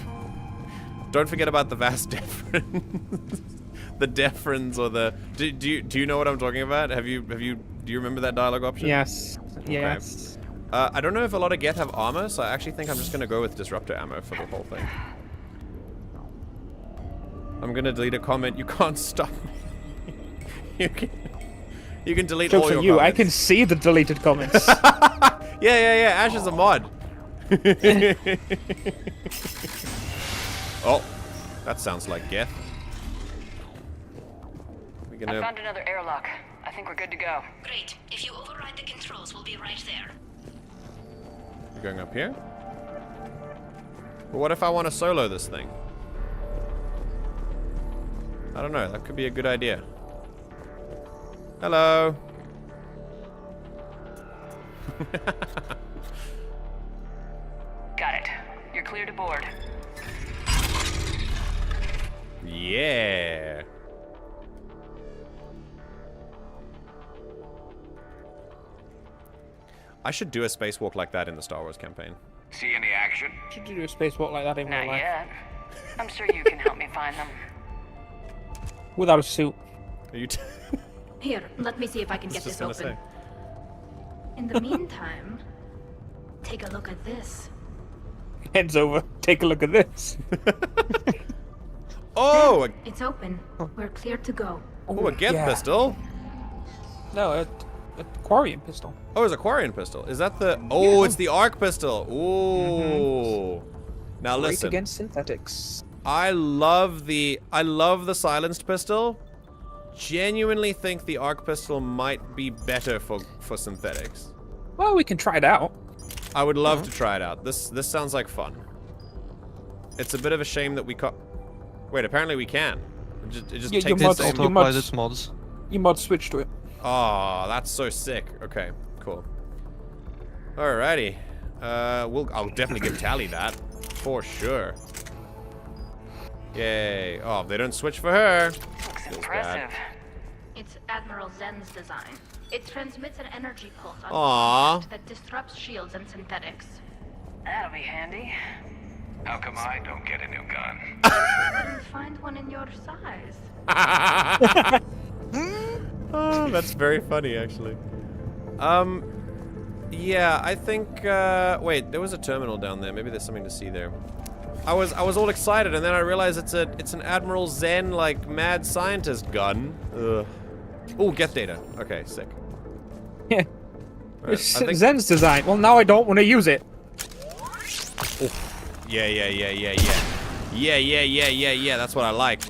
Don't forget about the vast deferens. The deferens or the... Do you know what I'm talking about? Do you remember that dialogue option? Yes. Okay. Yes. I don't know if a lot of Geth have armor, so I actually think I'm just going to go with disruptor ammo for the whole thing. I'm going to delete a comment. You can't stop me. You can delete Jokes all your on you. comments. I can see the deleted comments. Yeah. Ash is a mod. Oh, that sounds like Geth. I found another airlock. I think we're good to go. Great. If you override the controls, we'll be right there. You're going up here? But what if I want to solo this thing? I don't know. That could be a good idea. Hello. Got it. You're clear to board. Yeah. I should do a spacewalk like that in the Star Wars campaign. See any action? Should you do a spacewalk like that in real Not life? yet. I'm sure you can help me find them. Without a suit. Are you Here, let me see if I can get this open. In the meantime, take a look at this. Heads over. Take a look at this. Oh! It's open. We're clear to go. Oh, a Geth pistol? No, a Quarian pistol. Oh, it's a Quarian pistol. Is that the... Oh, it's the arc pistol. Ooh. Now Great listen. against synthetics. I love the silenced pistol. Genuinely think the arc pistol might be better for synthetics. Well, we can try it out. I would love to try it out. This sounds like fun. It's a bit of a shame that we can't... Wait, apparently we can. It just takes the same... mods. You mod switch to it. Oh, that's so sick. Okay, cool. Alrighty. I'll definitely give Tali that. For sure. Yay. Oh, they don't switch for her. Looks Feels impressive. bad. It's Admiral Zen's design. It transmits an energy pulse on Aw. contact that disrupts shields and synthetics. That'll be handy. How come I don't get a new gun? I couldn't find one in your size. Oh, that's very funny, actually. Yeah, I think, wait, there was a terminal down there. Maybe there's something to see there. I was all excited, and then I realized it's an Admiral Zen, like, mad scientist gun. Ugh. Oh, Geth data. Okay, sick. Yeah. Right, It's I think- Zen's design. Well, now I don't want to use it. Oh. Yeah. That's what I like.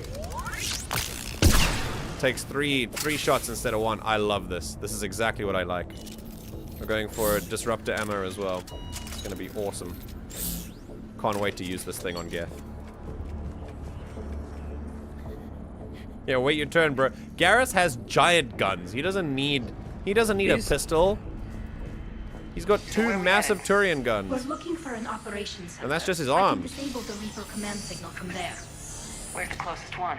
Takes three shots instead of 1. I love this. This is exactly what I like. We're going for disruptor ammo as well. It's gonna be awesome. Can't wait to use this thing on Geth. Yeah, wait your turn, bro. Garrus has giant guns. He doesn't need a pistol. He's got 2 massive Turian guns. We're looking for an operations center. And that's just his I arms. can disable the Reaper command signal from there. Where's the closest one?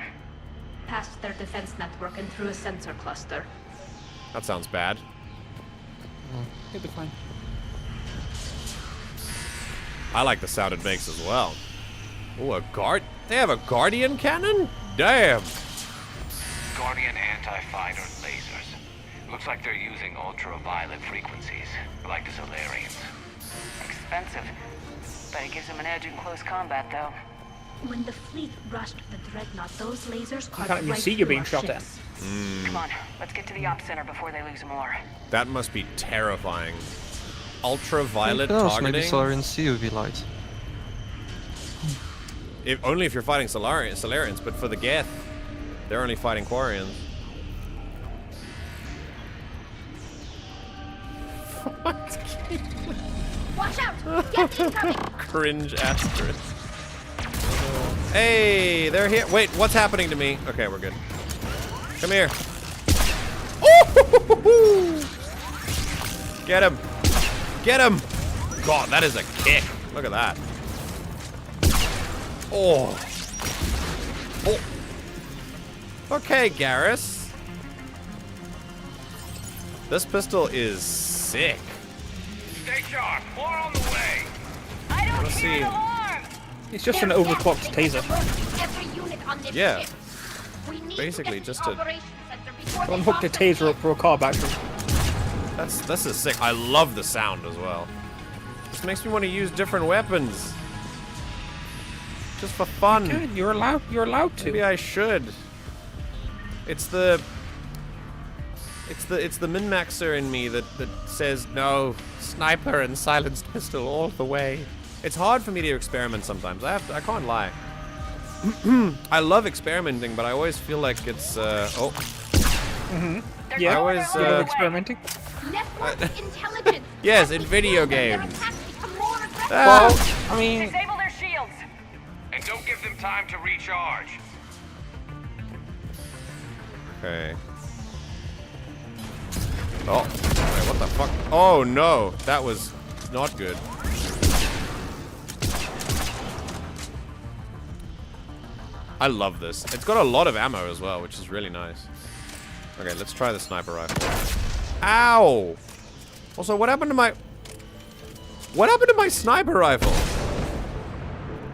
Past their defense network and through a sensor cluster. That sounds bad. It'll be fine. I like the sound it makes as well. Oh, a guard? They have a Guardian cannon? Damn. Guardian anti-fighter lasers. Looks like they're using ultraviolet frequencies, like the Solarians. Expensive. But it gives them an edge in close combat, though. When the fleet rushed the Dreadnought, those lasers I can't even see you being shot at. Come on, let's get to the op center before they lose more. That must be terrifying. Ultraviolet Maybe targeting? Solarian CUV light. Only if you're fighting Solarians, but for the Geth, they're only fighting Quarians. Watch out! Get incoming! Cringe asterisk. Hey, they're here. Wait, what's happening to me? Okay, we're good. Come here. Ooh! Get him. Get him. God, that is a kick. Look at that. Oh. Oh. Okay, Garrus. This pistol is sick. Stay sharp. More on the way. I don't Let's see. It's just an overclocked taser. Every unit on this Yeah. ship. We need Basically, to get just to to. the operations center before Don't they hook the drop taser up for a car battery. This is sick. I love the sound as well. This makes me want to use different weapons. Just for fun. Okay, you're allowed to. Maybe I should. It's the min-maxer in me that says no, sniper and silenced pistol all the way. It's hard for me to experiment sometimes. I can't lie. I love experimenting, but I always feel like it's Yeah, I always you love experimenting. Network intelligence. yes, in video games. Well, I mean, Disable their shields. And don't give them time to recharge. Okay. Oh, wait, what the fuck? Oh no, that was not good. I love this. It's got a lot of ammo as well, which is really nice. Okay, let's try the sniper rifle. Ow! Also, what happened to my sniper rifle?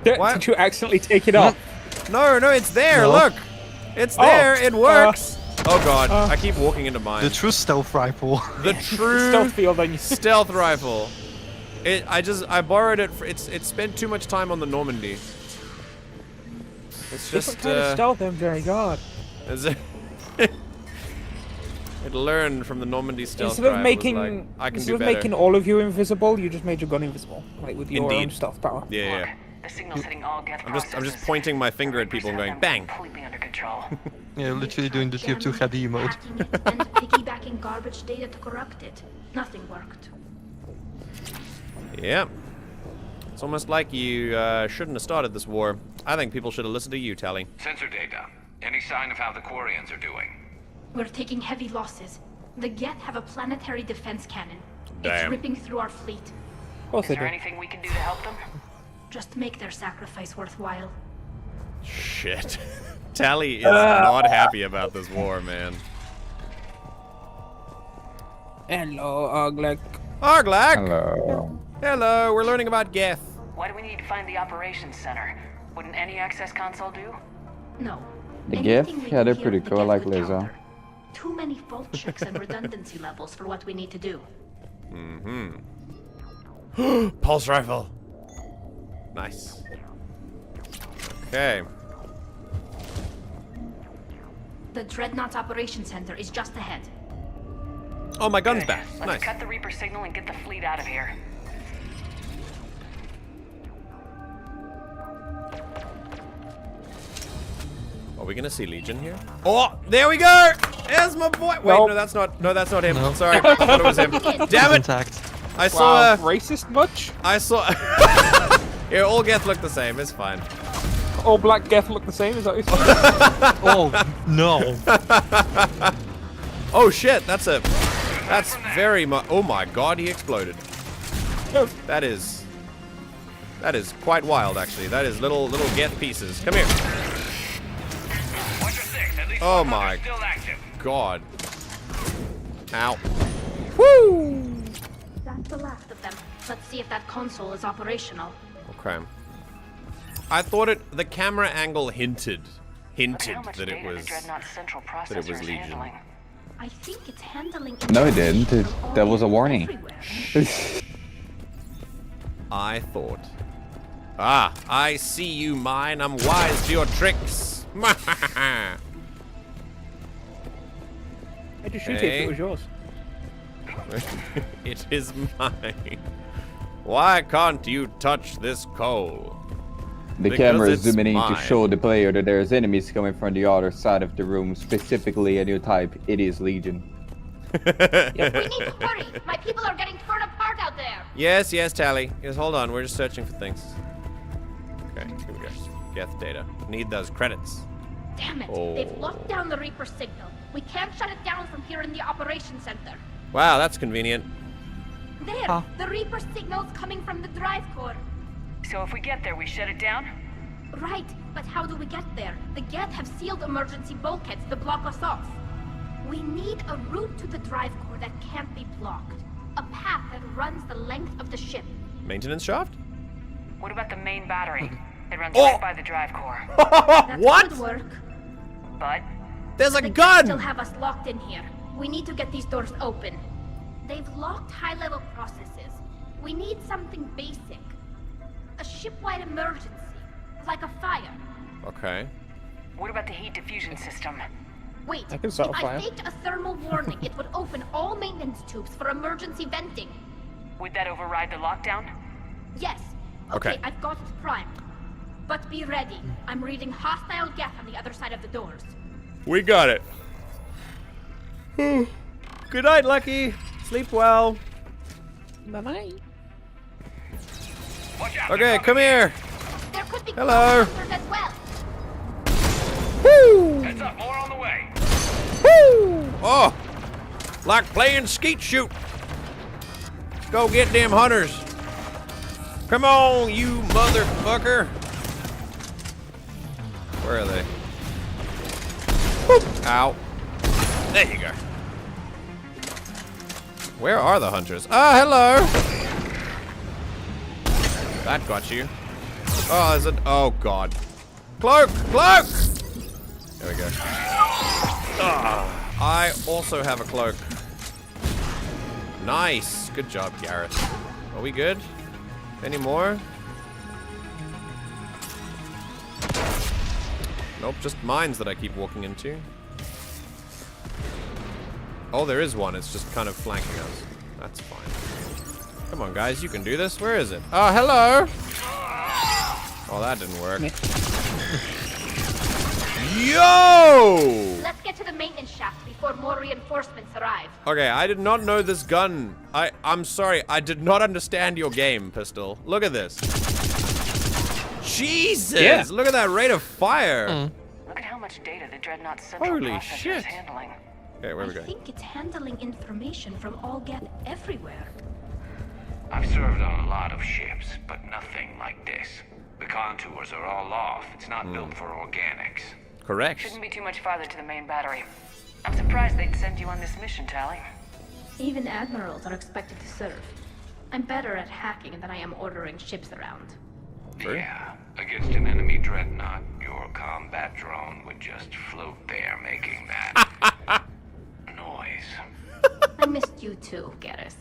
did you accidentally take it off? No, it's there. No. Look, it's there. It works. Oh god, I keep walking into mine. The true stealth rifle. The true Stealth field on you. stealth rifle. I borrowed it. It spent too much time on the Normandy. It's just Different kind of stealth, MJ. God. It learned from the Normandy stealth Instead of rifle, making, like, I can instead do of better. making all of you invisible, you just made your gun invisible, like with your own Indeed. stealth power. Yeah. The signal's hitting all Geth I'm just pointing my finger at people and going bang. completely under control. Yeah, literally doing the tier 2 heavy mode. and piggybacking garbage data to corrupt it. Nothing worked. Yeah. It's almost like you shouldn't have started this war. I think people should have listened to you, Tali. Sensor data. Any sign of how the Quarians are doing? We're taking heavy losses. The Geth have a planetary defense cannon. It's Damn. ripping through our fleet. Of course Is they there do. anything we can do to help them? Just make their sacrifice worthwhile. Shit. Tali is not happy about this war, man. Hello, Arglek. Arglek! Hello. Hello, we're learning about Geth. Why do we need to find the operations center? Wouldn't any access console do? No. The Anything Geth? we Yeah, can they're hear, pretty the cool. I Geth like would laser. counter. Too many fault checks and redundancy levels for what we need to do. Mm-hmm. Pulse rifle. Nice. Okay. The Dreadnought Operations Center is just ahead. Oh, my gun's back. Let's Nice. cut the Reaper signal and get the fleet out of here. Are we gonna see Legion here? Oh, there we go! There's my boy! Wait, Nope. no, that's not him. Sorry, I thought it was him. Damn it! Intact. I saw Wow, racist much? I saw... Here, all Geth look the same. It's fine. all black Geth look the same? Is that what you're saying? Oh no! Oh shit! That's very much. Oh my god! He exploded. That is quite wild, actually. That is little Geth pieces. Come here. Oh my god! Ow! Woo! That's the last of them. Let's see if that console is operational. Okay. I thought the camera angle hinted that it was Legion. I think it's handling. No, it didn't. That was a warning. I thought. Ah, I see you, mine. I'm wise to your tricks. I just shoot it if it was yours. It is mine. Why can't you touch this coal? The camera is zooming in to show the player that there's enemies coming from the other side of the room, specifically a new type. It is Legion. We need to hurry. My people are getting torn apart out there. Yes, Tali. Yes, hold on. We're just searching for things. Okay, here we go. Geth data. Need those credits. Damn it. Oh. They've locked down the Reaper signal. We can't shut it down from here in the operations center. Wow, that's convenient. There, the Reaper signal's coming from the drive core. So if we get there, we shut it down? Right, but how do we get there? The Geth have sealed emergency bulkheads to block us off. We need a route to the drive core that can't be blocked. A path that runs the length of the ship. Maintenance shaft? What about the main battery? It runs right by the drive core. What? Could work. But? There's a the gun! Geth still have us locked in here. We need to get these doors open. They've locked high-level processes. We need something basic. A ship-wide emergency. Like a fire. Okay. What about the heat diffusion system? Wait, I can if start a I fire. faked a thermal warning, it would open all maintenance tubes for emergency venting. Would that override the lockdown? Yes. Okay. I've got it primed. But be ready. I'm reading hostile Geth on the other side of the doors. We got it. Good night, Lucky. Sleep well. Bye-bye. Okay, come here. There could be Hello. as well. Woo! Heads up, more on the way. Woo! Oh, like playing skeet shoot. Let's go get them hunters. Come on, you motherfucker. Where are they? Boop. Ow. There you go. Where are the hunters? Ah, hello. That got you. Oh, is it? Oh, God. Cloak! Cloak! There we go. I also have a cloak. Nice. Good job, Garrus. Are we good? Any more? Nope, just mines that I keep walking into. Oh, there is one. It's just kind of flanking us. That's fine. Come on, guys. You can do this. Where is it? Oh, hello! Oh, that didn't work. Yo! Let's get to the maintenance shaft before more reinforcements arrive. Okay, I did not know this gun. I'm sorry. I did not understand your game, Pistol. Look at this. Jesus! Yeah. Look at that rate of fire. Look at how much data the Dreadnought central Holy processor shit. is handling. Okay, where we I going? think it's handling information from all Geth everywhere. I've served on a lot of ships, but nothing like this. The contours are all off. It's not built for organics. Correct. Shouldn't be too much farther to the main battery. I'm surprised they'd send you on this mission, Tali. Even admirals are expected to serve. I'm better at hacking than I am ordering ships around. Yeah, against an enemy dreadnought, your combat drone would just float there making that noise. I missed you too, Garrus.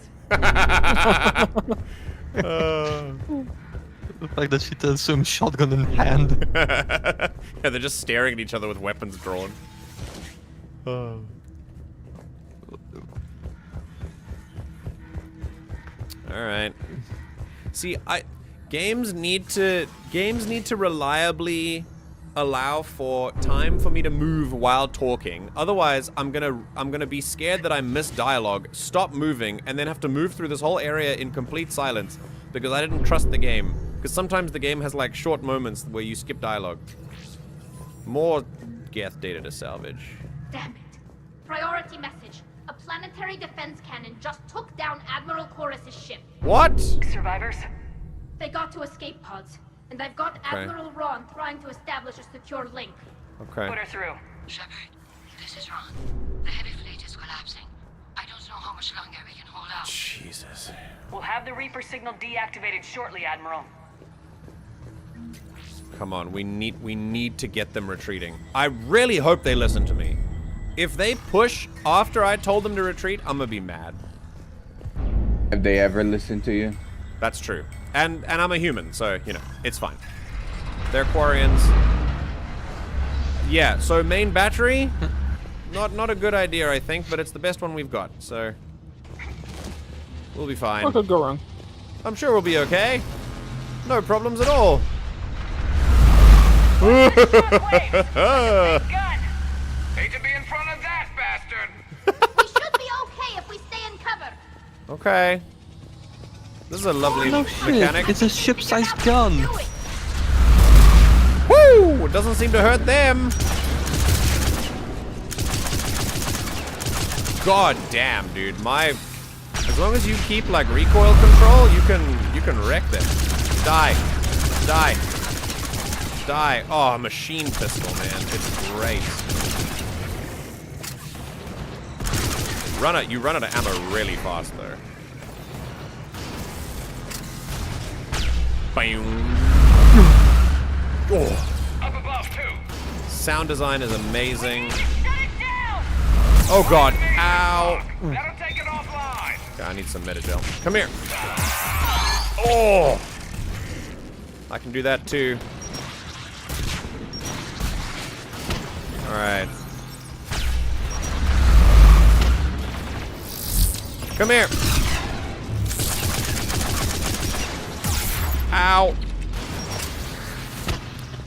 The fact that she does some shotgun in hand. Yeah, they're just staring at each other with weapons drawn. Alright. See, games need to reliably allow for time for me to move while talking. Otherwise, I'm gonna be scared that I miss dialogue, stop moving, and then have to move through this whole area in complete silence because I didn't trust the game. Because sometimes the game has like short moments where you skip dialogue. More Geth data to salvage. Damn it. Priority message. A planetary defense cannon just took down Admiral Koris' ship. What? Survivors? They got to escape pods, and I've got Admiral Raan trying to establish a secure link. Okay. Put her through. Shepard, this is Raan. The heavy fleet is collapsing. I don't know how much longer we can hold out. Jesus. We'll have the Reaper signal deactivated shortly, Admiral. Come on, we need to get them retreating. I really hope they listen to me. If they push after I told them to retreat, I'm gonna be mad. Have they ever listened to you? That's true. And I'm a human, so, you know, it's fine. They're Quarians. Yeah, so main battery, not a good idea, I think, but it's the best one we've got, so we'll be fine. What could go wrong? I'm sure we'll be okay. No problems at all. Hate to be in front of that bastard. We should be okay if we stay in cover. Okay. This is a lovely mechanic. It's a ship-sized gun. Woo! It doesn't seem to hurt them. God damn, dude. As long as you keep like recoil control, you can wreck them. Die. Die. Die. Oh, machine pistol, man. It's great. You run out of ammo really fast though. Bam. Oh. Up above too. Sound design is amazing. Oh god. Ow. That'll take it offline. Okay, I need some Metagel. Come here. Oh. I can do that too. Alright. Come here. Ow.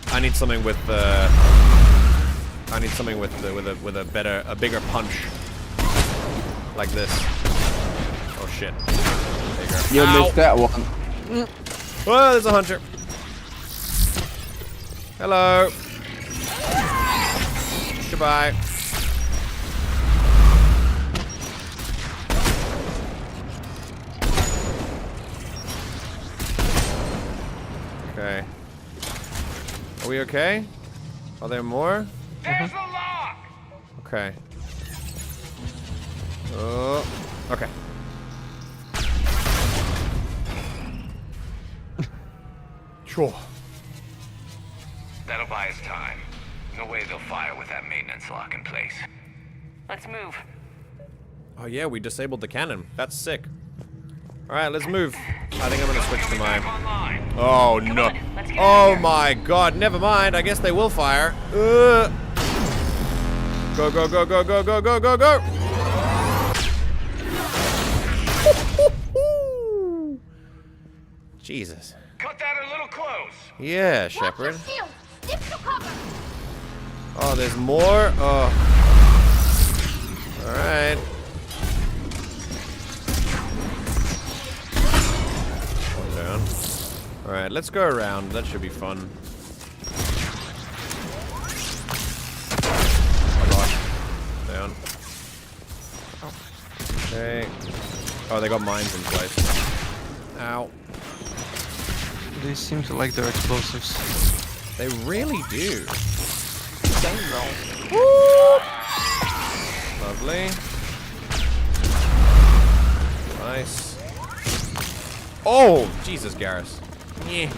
I need something with a bigger punch. Like this. Oh shit. There you go. You missed that one. Oh, there's a hunter. Hello. Goodbye. Okay. Are we okay? Are there more? There's the lock. Okay. Oh. Okay. Sure. That'll buy us time. No way they'll fire with that maintenance lock in place. Let's move. Oh yeah, we disabled the cannon. That's sick. Alright, let's move. I think I'm gonna switch to mine. Oh no. Oh my god, never mind. I guess they will fire. Go, go, go, go, go, go, go, go, go! Jesus. Cut that a little close. Yeah, Shepard. Shield. Stick to cover. Oh, there's more? Oh. Alright. One down. Alright, let's go around. That should be fun. Oh gosh. Down. Okay. Oh, they got mines in place. Ow. They seem to like their explosives. They really do. Lovely. Nice. Oh, Jesus, Garrus. Yeah.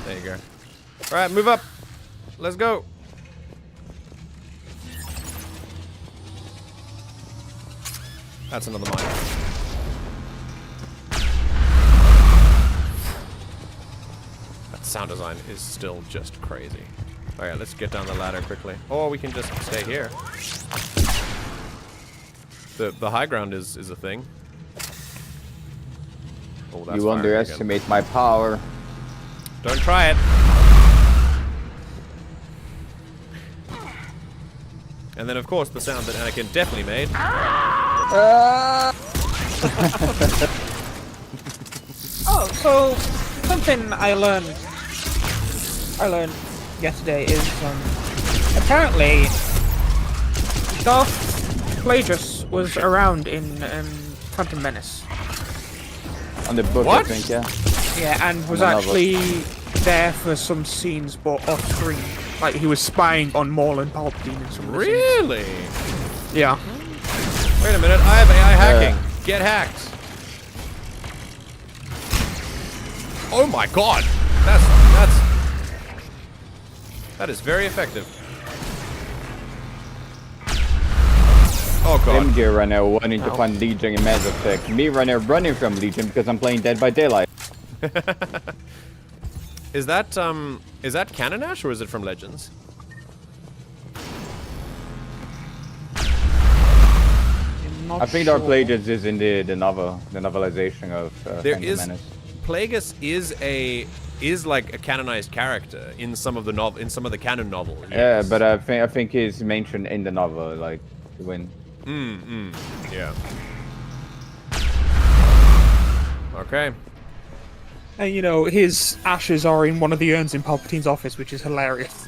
There you go. All right, move up. Let's go. That's another mine. That sound design is still just crazy. All right, let's get down the ladder quickly. Or we can just stay here. The high ground is a thing. Oh, that's you underestimate my power. Don't try it. And then, of course, the sound that Anakin definitely made. Oh, so something I learned yesterday is apparently Darth Plagueis was around in Phantom Menace. On the book, What? I think, yeah. Yeah, and was actually there for some scenes, but off screen. Like he was spying on Maul and Palpatine in some of the scenes. Really? Yeah. Wait a minute, I have AI hacking. Get hacked. Oh my god! That is very effective. Oh god. Him gear right now wanting to find Legion in Mass Effect. Me right now running from Legion because I'm playing Dead by Daylight. Is that canon, Ash, or is it from Legends? I think Dark Plagueis is in the novelization of There Phantom is Menace. Plagueis is like a canonized character in some of the canon novels. Yeah, but I think he's mentioned in the novel, like when. Yeah. Okay. And you know, his ashes are in one of the urns in Palpatine's office, which is hilarious.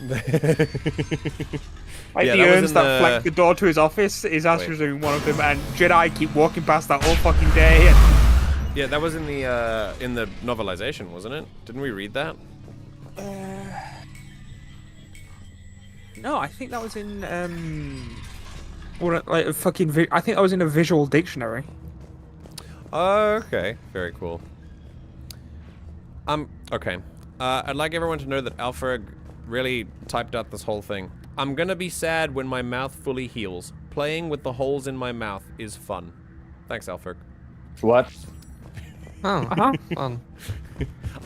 Like Yeah, the that was urns in that flank the door to his office, his ashes are in one of them, and Jedi keep walking past that all fucking day. And... Yeah, that was in the novelization, wasn't it? Didn't we read that? No, I think that was in like a fucking. I think that was in a visual dictionary. Okay, very cool. Okay. I'd like everyone to know that Alfred really typed out this whole thing. I'm gonna be sad when my mouth fully heals. Playing with the holes in my mouth is fun. Thanks, Alfred. What? Oh, fun.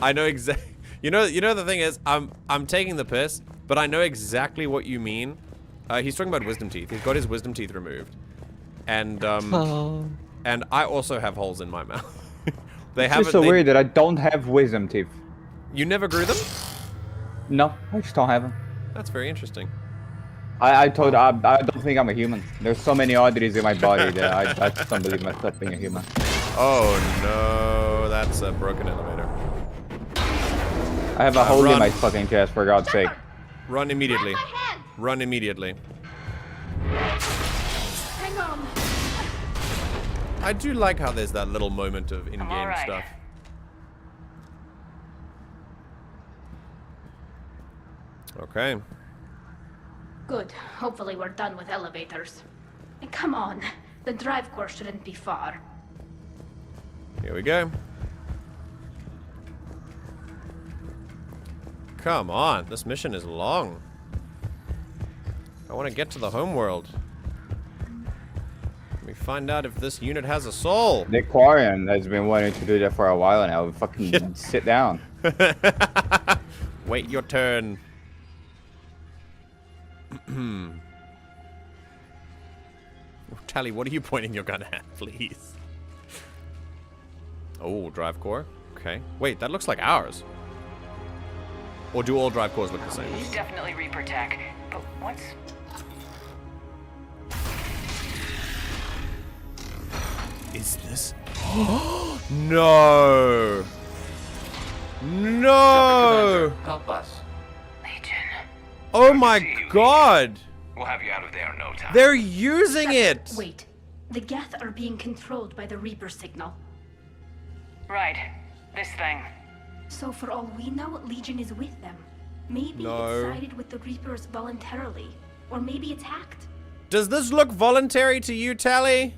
I know exactly. You know the thing is, I'm taking the piss, but I know exactly what you mean. He's talking about wisdom teeth. He's got his wisdom teeth removed, and and I also have holes in my mouth. It's just so weird that I don't have wisdom teeth. You never grew them? No, I just don't have them. That's very interesting. I don't think I'm a human. There's so many oddities in my body that I just don't believe myself being a human. Oh no, that's a broken elevator. I have a hole in my fucking chest, for God's sake. Run immediately. Run immediately. Hang on. I do like how there's that little moment of in-game right. stuff. Okay. Good. Hopefully we're done with elevators. And come on. The drive course shouldn't be far. Here we go. Come on, this mission is long. I want to get to the homeworld. Let me find out if this unit has a soul. The Quarian has been wanting to do that for a while now. Fucking sit down. Wait your turn. Tali, what are you pointing your gun at, please? Oh, drive core. Okay. Wait, that looks like ours. Or do all drive cores look the same? Definitely Reaper tech, but what's... Is this? No! No! Help us. Oh my god! We'll have you out of there in no time. They're using it! Wait. The Geth are being controlled by the Reaper signal. Right. This thing. So for all we know, Legion is with them. Maybe No. it sided with the Reapers voluntarily. Or maybe it's hacked. Does this look voluntary to you, Tali?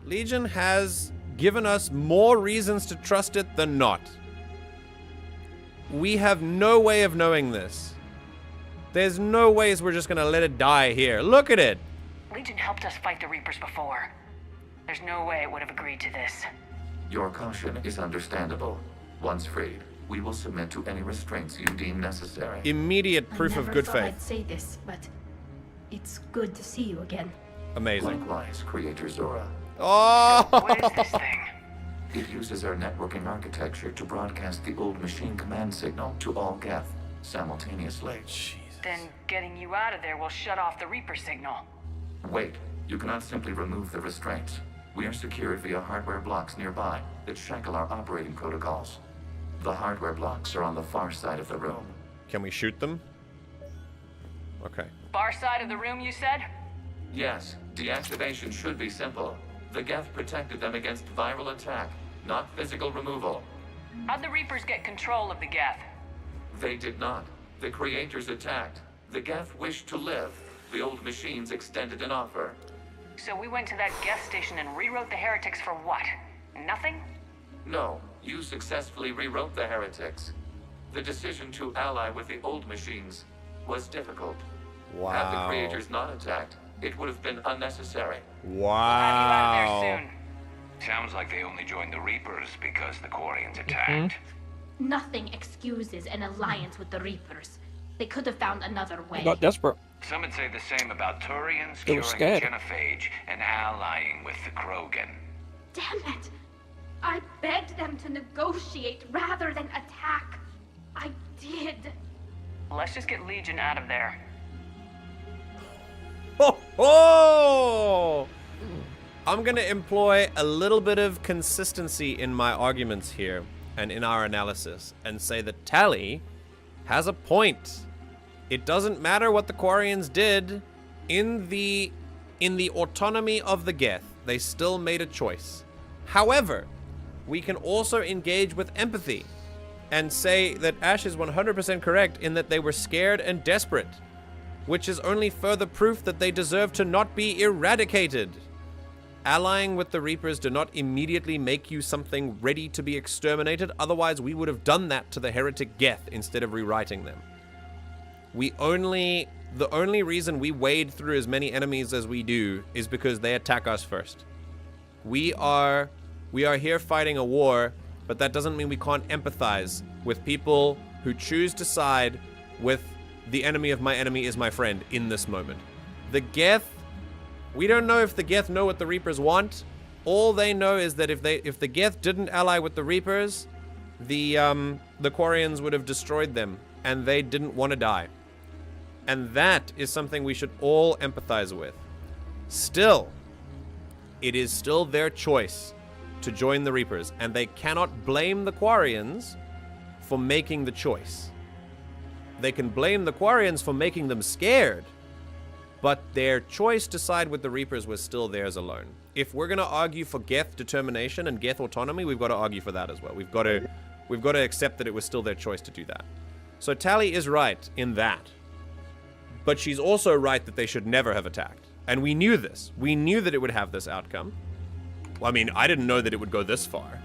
Legion has given us more reasons to trust it than not. We have no way of knowing this. There's no ways we're just gonna let it die here. Look at it! Legion helped us fight the Reapers before. There's no way it would have agreed to this. Your caution is understandable. Once freed, we will submit to any restraints you deem necessary. Immediate proof of good I never thought faith. I'd say this, but it's good to see you again. Amazing. Likewise, Creator Zora. Oh! What is this thing? It uses our networking architecture to broadcast the old machine command signal to all Geth simultaneously. Then getting you out of there will shut off the Reaper signal. Wait, you cannot simply remove the restraints. We are secured via hardware blocks nearby that shackle our operating protocols. The hardware blocks are on the far side of the room. Can we shoot them? Okay. Far side of the room, you said? Yes, deactivation should be simple. The Geth protected them against viral attack, not physical removal. How'd the Reapers get control of the Geth? They did not. The creators attacked. The Geth wished to live. The old machines extended an offer. So we went to that Geth station and rewrote the heretics for what? Nothing? No, you successfully rewrote the heretics. The decision to ally with the old machines was difficult. Wow. Had the creators not attacked, it would have been unnecessary. Wow. Sounds like they only joined the Reapers because the Quarians attacked. Nothing excuses an alliance with the Reapers. They could have found another way. They got desperate. Some would say the same about Turians They were curing scared. genophage and allying with the Krogan. Damn it! I begged them to negotiate rather than attack. I did. Let's just get Legion out of there. Ho ho! I'm gonna employ a little bit of consistency in my arguments here and in our analysis and say that Tali has a point. It doesn't matter what the Quarians did in the autonomy of the Geth. They still made a choice. However, we can also engage with empathy and say that Ash is 100% correct in that they were scared and desperate, which is only further proof that they deserve to not be eradicated. Allying with the Reapers do not immediately make you something ready to be exterminated, otherwise we would have done that to the heretic Geth instead of rewriting them. The only reason we wade through as many enemies as we do is because they attack us first. We are here fighting a war, but that doesn't mean we can't empathize with people who choose to side with the enemy of my enemy is my friend in this moment. The Geth, we don't know if the Geth know what the Reapers want. All they know is that if the Geth didn't ally with the Reapers, the Quarians would have destroyed them, and they didn't want to die. And that is something we should all empathize with. Still, it is still their choice to join the Reapers, and they cannot blame the Quarians for making the choice. They can blame the Quarians for making them scared, but their choice to side with the Reapers was still theirs alone. If we're going to argue for Geth determination and Geth autonomy, we've got to argue for that as well. We've got to accept that it was still their choice to do that. So Tali is right in that. But she's also right that they should never have attacked. And we knew this. We knew that it would have this outcome. Well, I mean, I didn't know that it would go this far.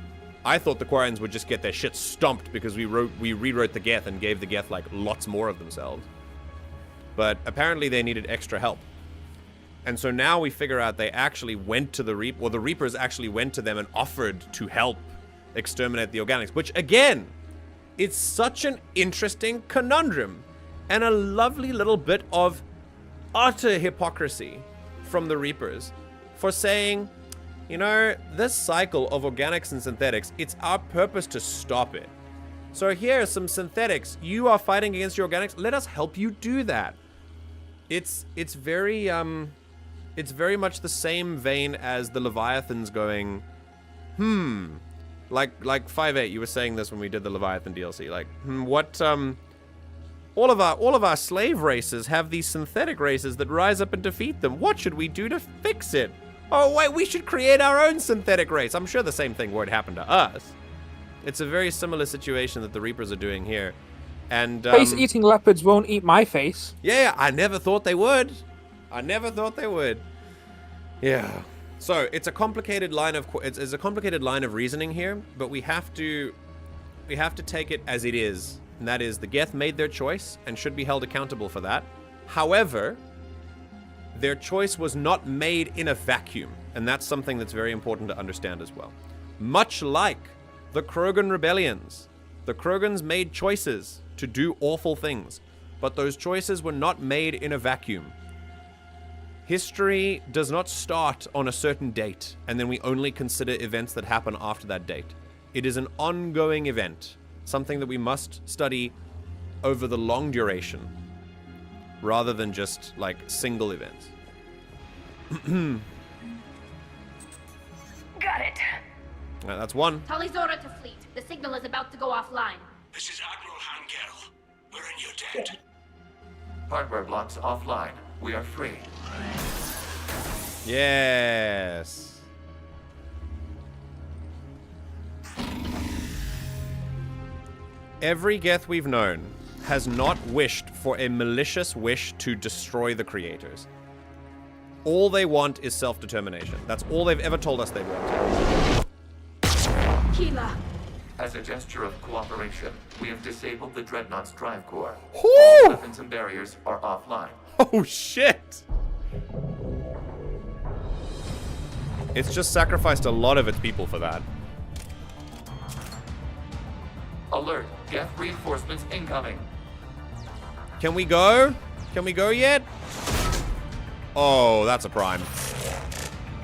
I thought the Quarians would just get their shit stomped because we rewrote the Geth and gave the Geth, like, lots more of themselves. But apparently they needed extra help. And so now we figure out they actually went to the Reapers actually went to them and offered to help exterminate the organics. Which, again, it's such an interesting conundrum. And a lovely little bit of utter hypocrisy from the Reapers for saying, you know, this cycle of organics and synthetics, it's our purpose to stop it. So here are some synthetics. You are fighting against your organics. Let us help you do that. It's very much the same vein as the Leviathans going, like 5-8, you were saying this when we did the Leviathan DLC. Like, all of our slave races have these synthetic races that rise up and defeat them. What should we do to fix it? Oh wait, we should create our own synthetic race. I'm sure the same thing would happen to us. It's a very similar situation that the Reapers are doing here. And face-eating leopards won't eat my face. Yeah, I never thought they would. Yeah. So it's a complicated line of reasoning here, but we have to take it as it is. And that is, the Geth made their choice and should be held accountable for that. However, their choice was not made in a vacuum, and that's something that's very important to understand as well. Much like the Krogan rebellions, the Krogans made choices to do awful things, but those choices were not made in a vacuum. History does not start on a certain date, and then we only consider events that happen after that date. It is an ongoing event. Something that we must study over the long duration rather than just like single events. Got it. That's one. Tali's order to fleet. The signal is about to go offline. This is Admiral Garrus. We're in your dent. Hardware blocks offline. We are free. Yes. Every Geth we've known has not wished for a malicious wish to destroy the creators. All they want is self-determination. That's all they've ever told us they want. Kila. As a gesture of cooperation, we have disabled the Dreadnought's drive core. Woo! All weapons and barriers are offline. Oh shit! It's just sacrificed a lot of its people for that. Alert! Geth reinforcements incoming. Can we go? Can we go yet? Oh, that's a prime.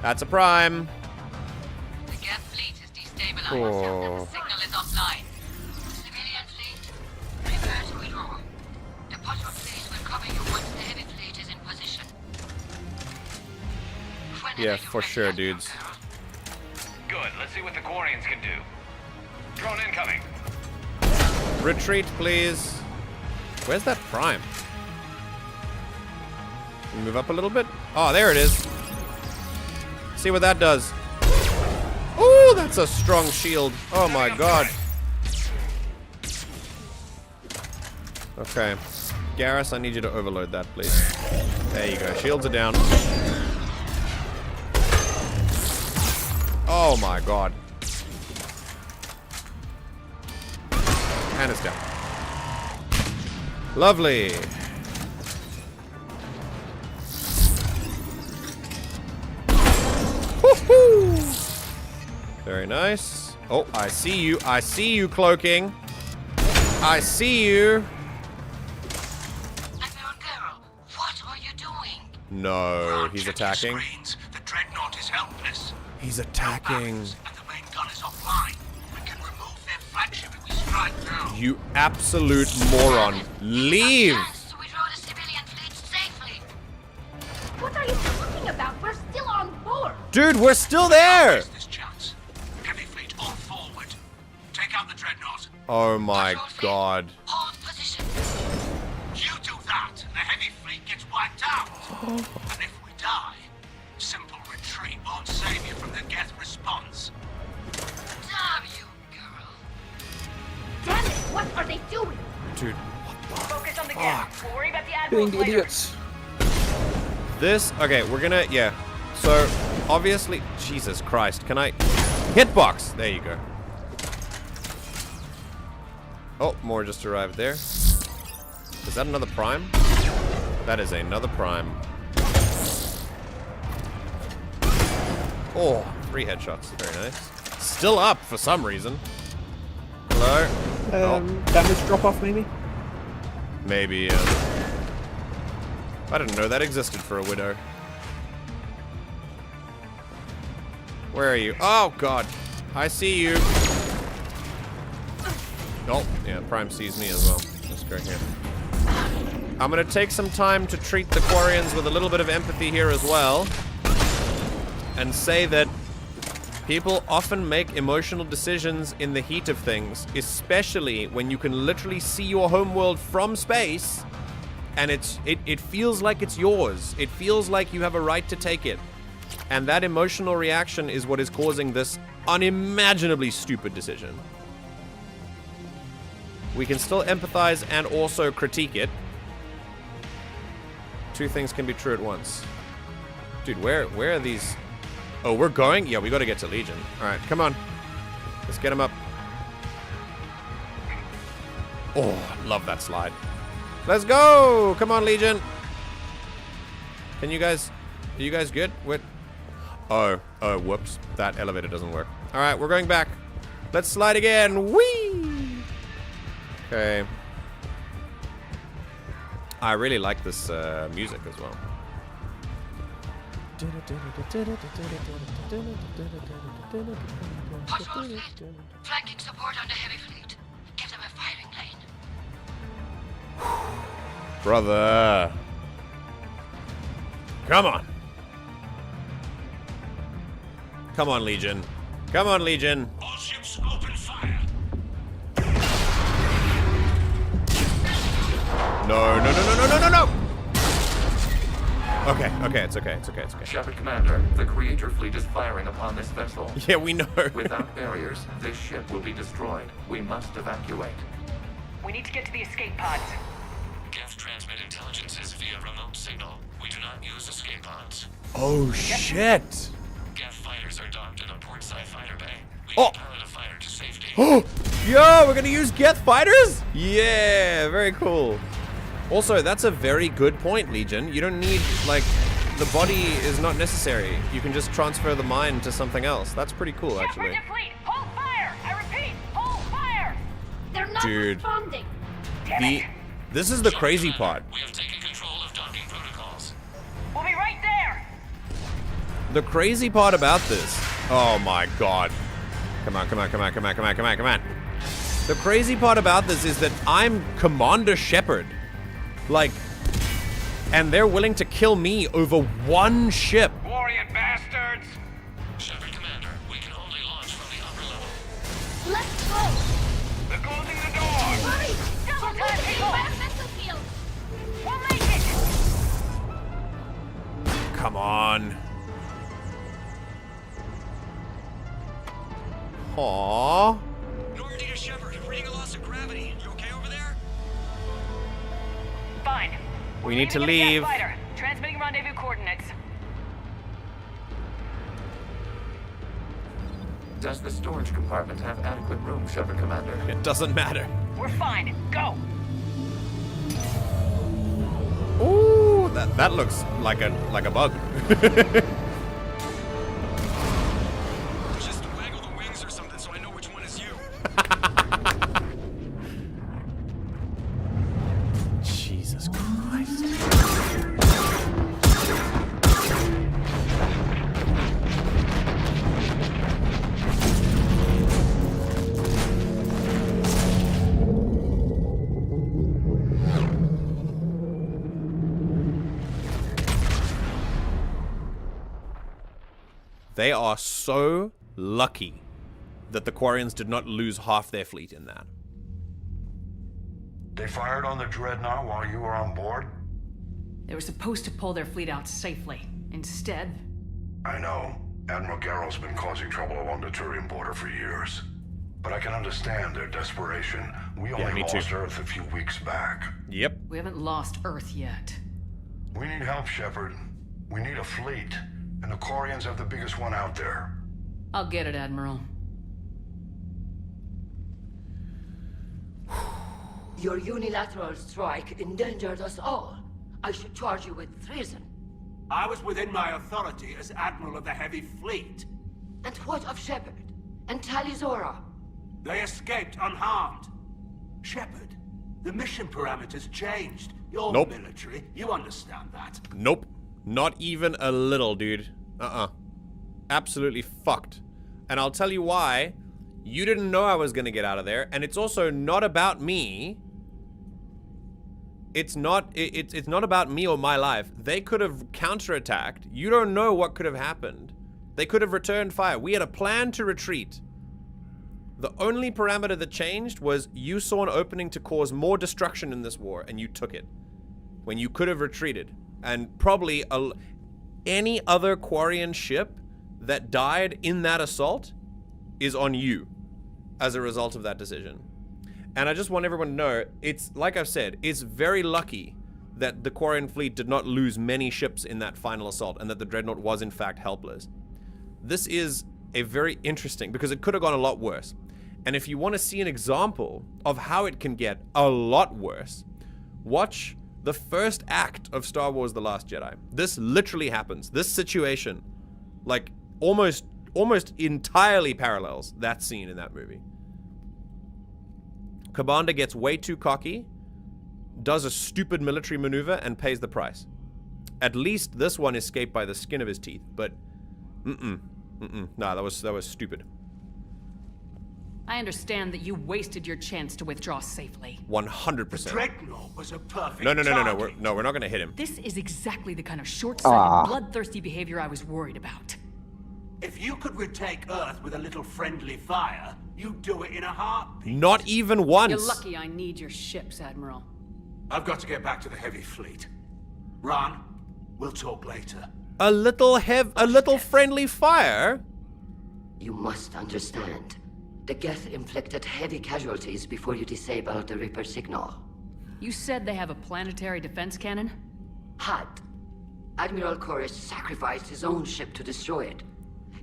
That's a prime. The Geth fleet is destabilized. Oh. The signal is offline. Civilian fleet, prepare to withdraw. The Potter fleet will cover you once the heavy fleet is in position. Yeah, for sure, dudes. Good. Let's see what the Quarians can do. Drone incoming. Retreat, please. Where's that prime? Can we move up a little bit? Oh, there it is. See what that does. Ooh, that's a strong shield. Oh my god. Okay. Garrus, I need you to overload that, please. There you go. Shields are down. Oh my god. And it's down. Lovely. Woohoo! Very nice. Oh, I see you. I see you cloaking. I see you. Admiral Garrus, what are you doing? No, he's attacking. The Dreadnought is helpless. He's attacking. And the main gun is offline. We can remove their flagship if we strike now. You absolute moron. Leave. What are you talking about? We're still on board. Dude, we're still there. This chance. Heavy fleet on forward. Take out the Dreadnought. Oh my god. You do that, and the heavy fleet gets wiped out. And if we die, simple retreat won't save you from the Geth response. Damn you, girl. Damn it, what are they doing? Dude, Focus on the Geth. We'll worry about the Admirals Doing the later. idiots. this, okay, we're gonna, yeah. So, obviously, Jesus Christ, can I, hitbox, there you go. Oh, more just arrived there. Is that another prime? That is another prime. Oh, 3 headshots, very nice. Still up for some reason. Hello? Damage drop off, maybe? Maybe, I didn't know that existed for a widow. Where are you? Oh, God. I see you. Oh, yeah, Prime sees me as well. Let's go here. I'm gonna take some time to treat the Quarians with a little bit of empathy here as well. And say that people often make emotional decisions in the heat of things, especially when you can literally see your homeworld from space, and it feels like it's yours. It feels like you have a right to take it. And that emotional reaction is what is causing this unimaginably stupid decision. We can still empathize and also critique it. Two things can be true at once. Dude, where are these? Oh, we're going? Yeah, we gotta get to Legion. Alright, come on. Let's get him up. Oh, love that slide. Let's go! Come on, Legion. Can you guys... Are you guys good? What? Oh, whoops. That elevator doesn't work. Alright, we're going back. Let's slide again. Whee! Okay. I really like this music as well. Patrol fleet, flanking support on the heavy fleet. Give them a firing lane. Brother. Come on. Come on, Legion. Come on, Legion. All ships open fire. No. Okay, it's okay. Shepard Commander, the Creator fleet is firing upon this vessel. Yeah, we know. Without barriers, this ship will be destroyed. We must evacuate. We need to get to the escape pods. Geth transmit intelligences via remote signal. We do not use escape pods. Oh, shit. Geth fighters are docked in a portside fighter bay. We Oh. can pilot a fighter to safety. Yo, we're gonna use Geth fighters? Yeah, very cool. Also, that's a very good point, Legion. You don't need, like, the body is not necessary. You can just transfer the mind to something else. That's pretty cool, actually. Shepard to fleet, hold fire! I repeat, hold fire! They're not Dude. responding. This is the crazy part. We have taken control of docking protocols. We'll be right there! The crazy part about this. Oh my god. Come on. The crazy part about this is that I'm Commander Shepard. Like, and they're willing to kill me over one ship. Quarian bastards! Shepard Commander, we can only launch from the upper level. Let's go. They're closing the door! Hurry! Double We're time, losing people! environmental field. We'll make it! Come on. Aww. Normandy to Shepard, reading a loss of gravity. You okay over there? Fine. We need to We're leaving leave. a Geth fighter. Transmitting rendezvous coordinates. Does the storage compartment have adequate room, Shepard Commander? It doesn't matter. We're fine. Go! Ooh, that looks like a bug. Just waggle the wings or something so I know which one is you. Jesus Christ. They are so lucky that the Quarians did not lose half their fleet in that. They fired on the Dreadnought while you were on board? They were supposed to pull their fleet out safely. Instead... I know. Admiral Garrus been causing trouble along the Turian border for years. But I can understand their desperation. We only lost Earth a few weeks back. Yep. We haven't lost Earth yet. We need help, Shepard. We need a fleet. And the Quarians have the biggest one out there. I'll get it, Admiral. Your unilateral strike endangered us all. I should charge you with treason. I was within my authority as Admiral of the Heavy Fleet. And what of Shepard? And Tali Zora? They escaped unharmed. Shepard, the mission parameters changed. You're military, you understand that. Nope. Not even a little, dude. Absolutely fucked. And I'll tell you why. You didn't know I was gonna get out of there, and it's also not about me. It's not about me or my life. They could have counterattacked. You don't know what could have happened. They could have returned fire. We had a plan to retreat. The only parameter that changed was you saw an opening to cause more destruction in this war, and you took it. When you could have retreated. And probably any other Quarian ship that died in that assault is on you as a result of that decision. And I just want everyone to know, it's, like I've said, it's very lucky that the Quarian fleet did not lose many ships in that final assault and that the Dreadnought was in fact helpless. This is a very interesting, because it could have gone a lot worse. And if you want to see an example of how it can get a lot worse, watch the first act of Star Wars The Last Jedi. This literally happens. This situation, like, almost entirely parallels that scene in that movie. Commander gets way too cocky, does a stupid military maneuver, and pays the price. At least this one escaped by the skin of his teeth, but nah, that was stupid. I understand that you wasted your chance to withdraw safely. 100%. The Dreadnought was a perfect No, target. we're not gonna hit him. This is exactly the kind of short-sighted, bloodthirsty behavior I was worried about. If you could retake Earth with a little friendly fire, you'd do it in a heartbeat. Not even once. You're lucky I need your ships, Admiral. I've got to get back to the heavy fleet. Raan, we'll talk later. A little friendly fire? You must understand. The Geth inflicted heavy casualties before you disabled the Reaper signal. You said they have a planetary defense cannon? Had. Admiral Koris sacrificed his own ship to destroy it.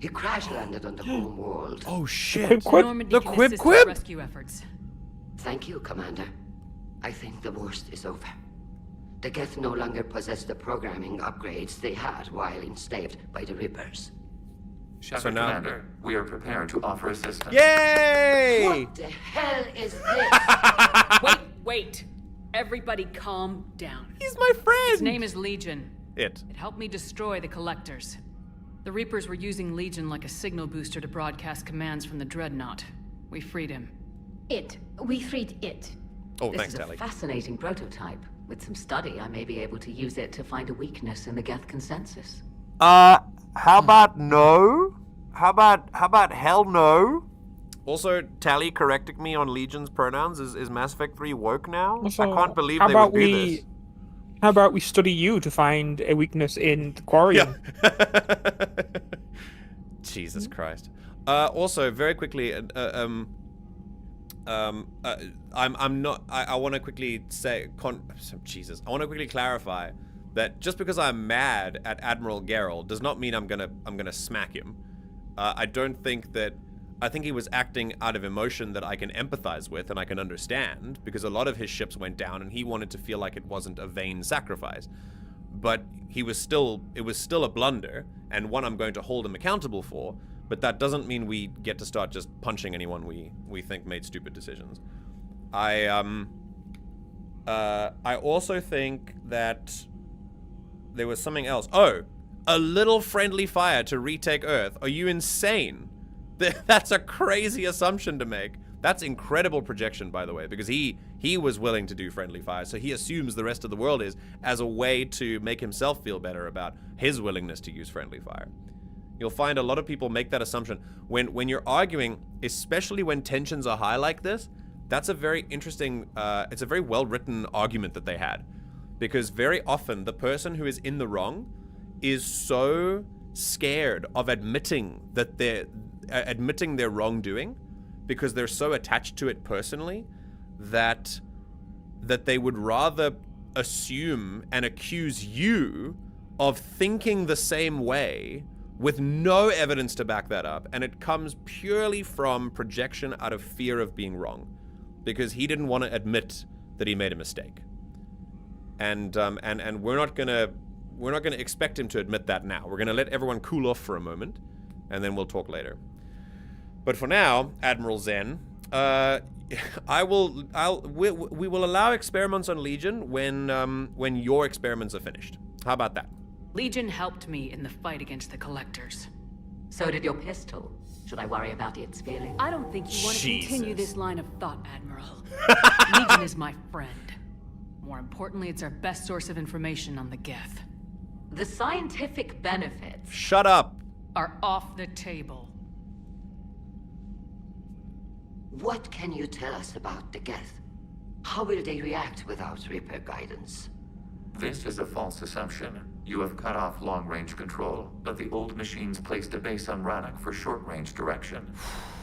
He crash-landed on the home world. Oh shit! Normandy can assist with rescue efforts. Thank you, Commander. I think the worst is over. The Geth no longer possess the programming upgrades they had while enslaved by the Reapers. So now, Commander, we are prepared to offer assistance. Yay! What the hell is this? Wait. Everybody calm down. He's my friend! His name is Legion. It helped me destroy the Collectors. The Reapers were using Legion like a signal booster to broadcast commands from the Dreadnought. We freed him. We freed it. Oh, This thanks, is a Tali. fascinating prototype. With some study, I may be able to use it to find a weakness in the Geth consensus. How about no? How about hell no? Also, Tali correcting me on Legion's pronouns. Is Mass Effect 3 woke now? Also, I can't believe how they about would do this. How about we study you to find a weakness in the Quarian? Jesus Christ. Also, very quickly, I'm not. I want to quickly say, Jesus. I want to quickly clarify that just because I'm mad at Admiral Garrus does not mean I'm gonna smack him. I don't think that. I think he was acting out of emotion that I can empathize with and I can understand, because a lot of his ships went down and he wanted to feel like it wasn't a vain sacrifice. But it was still a blunder, and one I'm going to hold him accountable for, but that doesn't mean we get to start just punching anyone we think made stupid decisions. I also think that there was something else. Oh, a little friendly fire to retake Earth. Are you insane? That's a crazy assumption to make. That's incredible projection, by the way, because he was willing to do friendly fire, so he assumes the rest of the world is, as a way to make himself feel better about his willingness to use friendly fire. You'll find a lot of people make that assumption. When you're arguing, especially when tensions are high like this, that's a very interesting, it's a very well-written argument that they had. Because very often, the person who is in the wrong is so scared of admitting that admitting their wrongdoing, because they're so attached to it personally, that they would rather assume and accuse you of thinking the same way with no evidence to back that up, and it comes purely from projection out of fear of being wrong, because he didn't want to admit that he made a mistake. And we're not gonna expect him to admit that now. We're gonna let everyone cool off for a moment, and then we'll talk later. But for now, Admiral Zen, we will allow experiments on Legion when your experiments are finished. How about that? Legion helped me in the fight against the Collectors. So did your pistol. Should I worry about its feelings? I don't think you want to Jesus. continue this line of thought, Admiral. Legion is my friend. More importantly, it's our best source of information on the Geth. The scientific benefits Shut up. Are off the table. What can you tell us about the Geth? How will they react without Reaper guidance? This is a false assumption. You have cut off long-range control, but the old machines placed a base on Rannoch for short-range direction.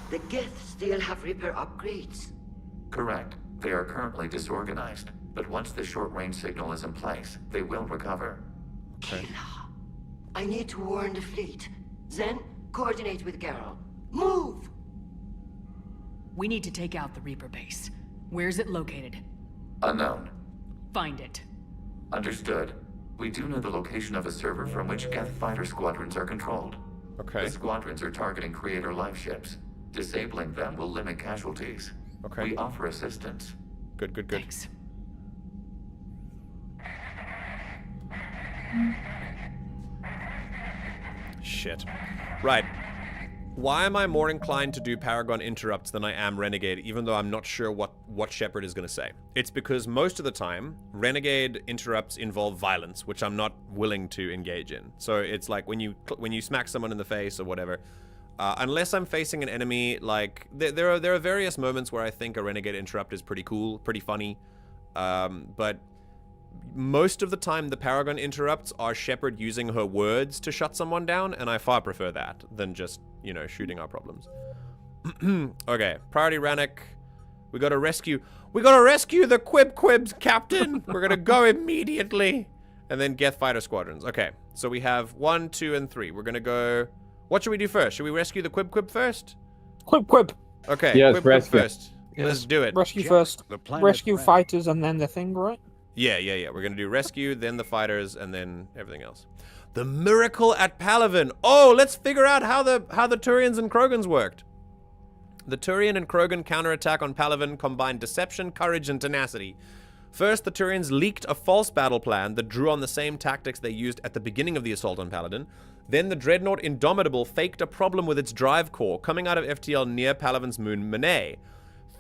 The Geth still have Reaper upgrades? Correct. They are currently disorganized, but once the short-range signal is in place, they will recover. Okay. I need to warn the fleet. Zen, coordinate with Garrus. Move! We need to take out the Reaper base. Where's it located? Unknown. Find it. Understood. We do know the location of a server from which Geth fighter squadrons are controlled. Okay. The squadrons are targeting Creator life ships. Disabling them will limit casualties. Okay. We offer assistance. Good. Thanks. Shit. Right. Why am I more inclined to do Paragon interrupts than I am Renegade, even though I'm not sure what Shepard is going to say? It's because most of the time, Renegade interrupts involve violence, which I'm not willing to engage in. So it's like when you smack someone in the face or whatever, Unless I'm facing an enemy, like, there are various moments where I think a Renegade Interrupt is pretty cool, pretty funny. But most of the time, the Paragon Interrupts are Shepard using her words to shut someone down, and I far prefer that than just, you know, shooting our problems. Okay, priority Rannoch. We gotta rescue the Quibs, Captain! We're gonna go immediately! And then Geth Fighter Squadrons. Okay, so we have 1, 2, and 3. We're gonna go... What should we do first? Should we rescue the Quib first? Quib. Okay, yes, Quib rescue. first. Yes. Let's do it. Rescue first. Rescue fighters and then the thing, right? Yeah. We're gonna do rescue, then the fighters, and then everything else. The miracle at Palaven. Oh, let's figure out how the Turians and Krogans worked. The Turian and Krogan counterattack on Palaven combined deception, courage, and tenacity. First, the Turians leaked a false battle plan that drew on the same tactics they used at the beginning of the assault on Paladin. Then the Dreadnought Indomitable faked a problem with its drive core coming out of FTL near Palaven's moon Menet.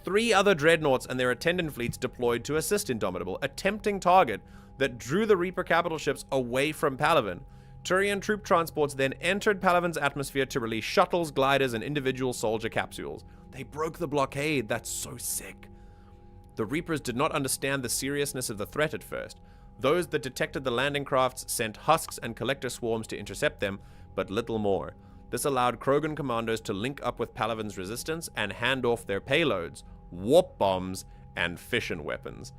3 other Dreadnoughts and their attendant fleets deployed to assist Indomitable, a tempting target that drew the Reaper capital ships away from Palaven. Turian troop transports then entered Palaven's atmosphere to release shuttles, gliders, and individual soldier capsules. They broke the blockade. That's so sick. The Reapers did not understand the seriousness of the threat at first. Those that detected the landing crafts sent husks and collector swarms to intercept them, but little more. This allowed Krogan commandos to link up with Palaven's resistance and hand off their payloads, warp bombs, and fission weapons.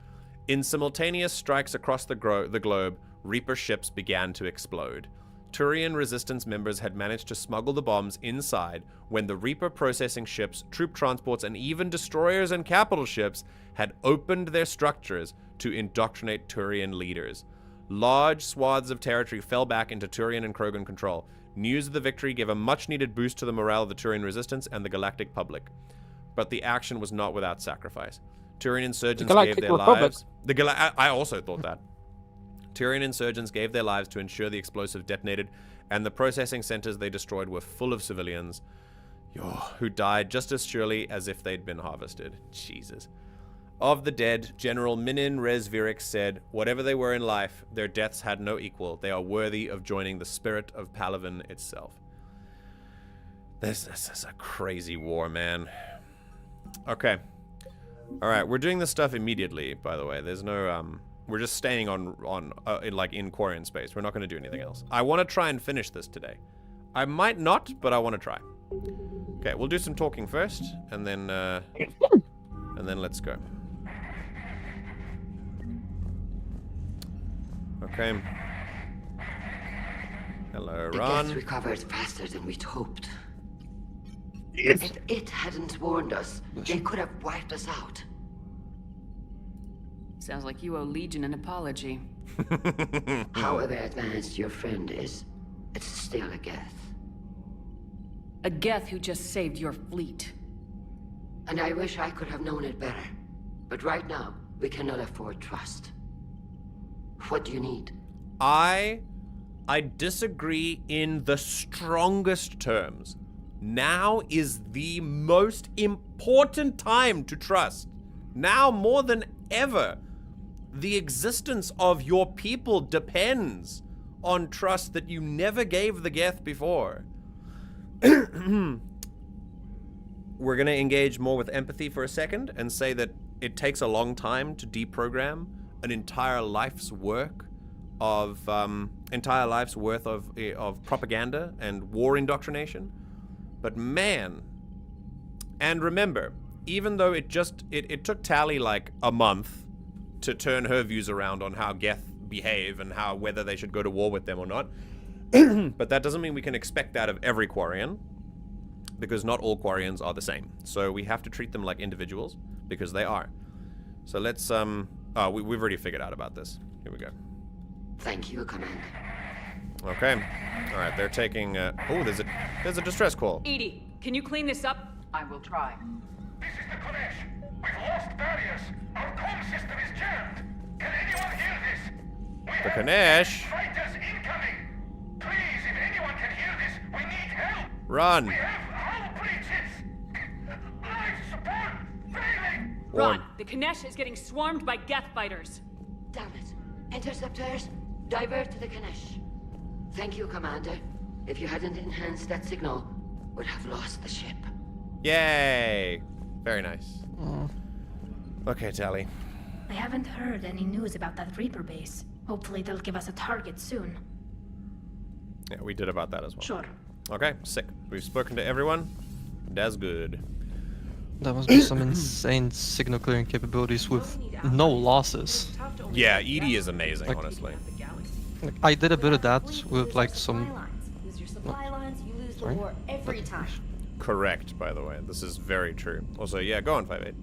In simultaneous strikes across the globe, Reaper ships began to explode. Turian resistance members had managed to smuggle the bombs inside when the Reaper processing ships, troop transports, and even destroyers and capital ships had opened their structures to indoctrinate Turian leaders. Large swaths of territory fell back into Turian and Krogan control. News of the victory gave a much-needed boost to the morale of the Turian resistance and the galactic public. But the action was not without sacrifice. Turian insurgents gave their lives... I also thought that. Turian insurgents gave their lives to ensure the explosive detonated, and the processing centers they destroyed were full of civilians who died just as surely as if they'd been harvested. Jesus. Of the dead, General Minin Rezvirik said, whatever they were in life, their deaths had no equal. They are worthy of joining the spirit of Palaven itself. This is a crazy war, man. Okay. Alright, we're doing this stuff immediately, by the way. There's no, we're just staying in Quarian space. We're not going to do anything else. I want to try and finish this today. I might not, but I want to try. Okay, we'll do some talking first, and then let's go. Okay. Hello, Raan. The Geth recovered faster than we'd hoped. If it hadn't warned us, they could have wiped us out. Sounds like you owe Legion an apology. However advanced your friend is, it's still a Geth. A Geth who just saved your fleet. And I wish I could have known it better. But right now, we cannot afford trust. What do you need? I disagree in the strongest terms. Now is the most important time to trust. Now more than ever, the existence of your people depends on trust that you never gave the Geth before. We're going to engage more with empathy for a second and say that it takes a long time to deprogram an entire life's work of propaganda and war indoctrination. But man, and remember, even though it took Tali like a month to turn her views around on how Geth behave and whether they should go to war with them or not, but that doesn't mean we can expect that of every Quarian, because not all Quarians are the same. So we have to treat them like individuals, because they are. So let's, we've already figured out about this. Here we go. Thank you, Commander. Okay. All right, they're taking, oh, there's a distress call. Edie, can you clean this up? I will try. This is the Koris. We've lost barriers. Our comm system is jammed. Can anyone hear this? The Kanesh. Fighters incoming. Please, if anyone can hear this, we need help. Run. We have hull breaches. Life support failing. Raan, the Kanesh is getting swarmed by Geth fighters. Damn it. Interceptors, divert to the Kanesh. Thank you, Commander. If you hadn't enhanced that signal, would have lost the ship. Yay! Very nice. Okay, Tali. I haven't heard any news about that Reaper base. Hopefully they'll give us a target soon. Yeah, we did about that as well. Sure. Okay, sick. We've spoken to everyone. That's good. There must be some insane signal clearing capabilities with no losses. Yeah, Edie is amazing, honestly. Like, I did a bit of that with like some. Lose your supply lines, you lose the war every time. Correct, by the way. This is very true. Also, yeah, go on 5-8.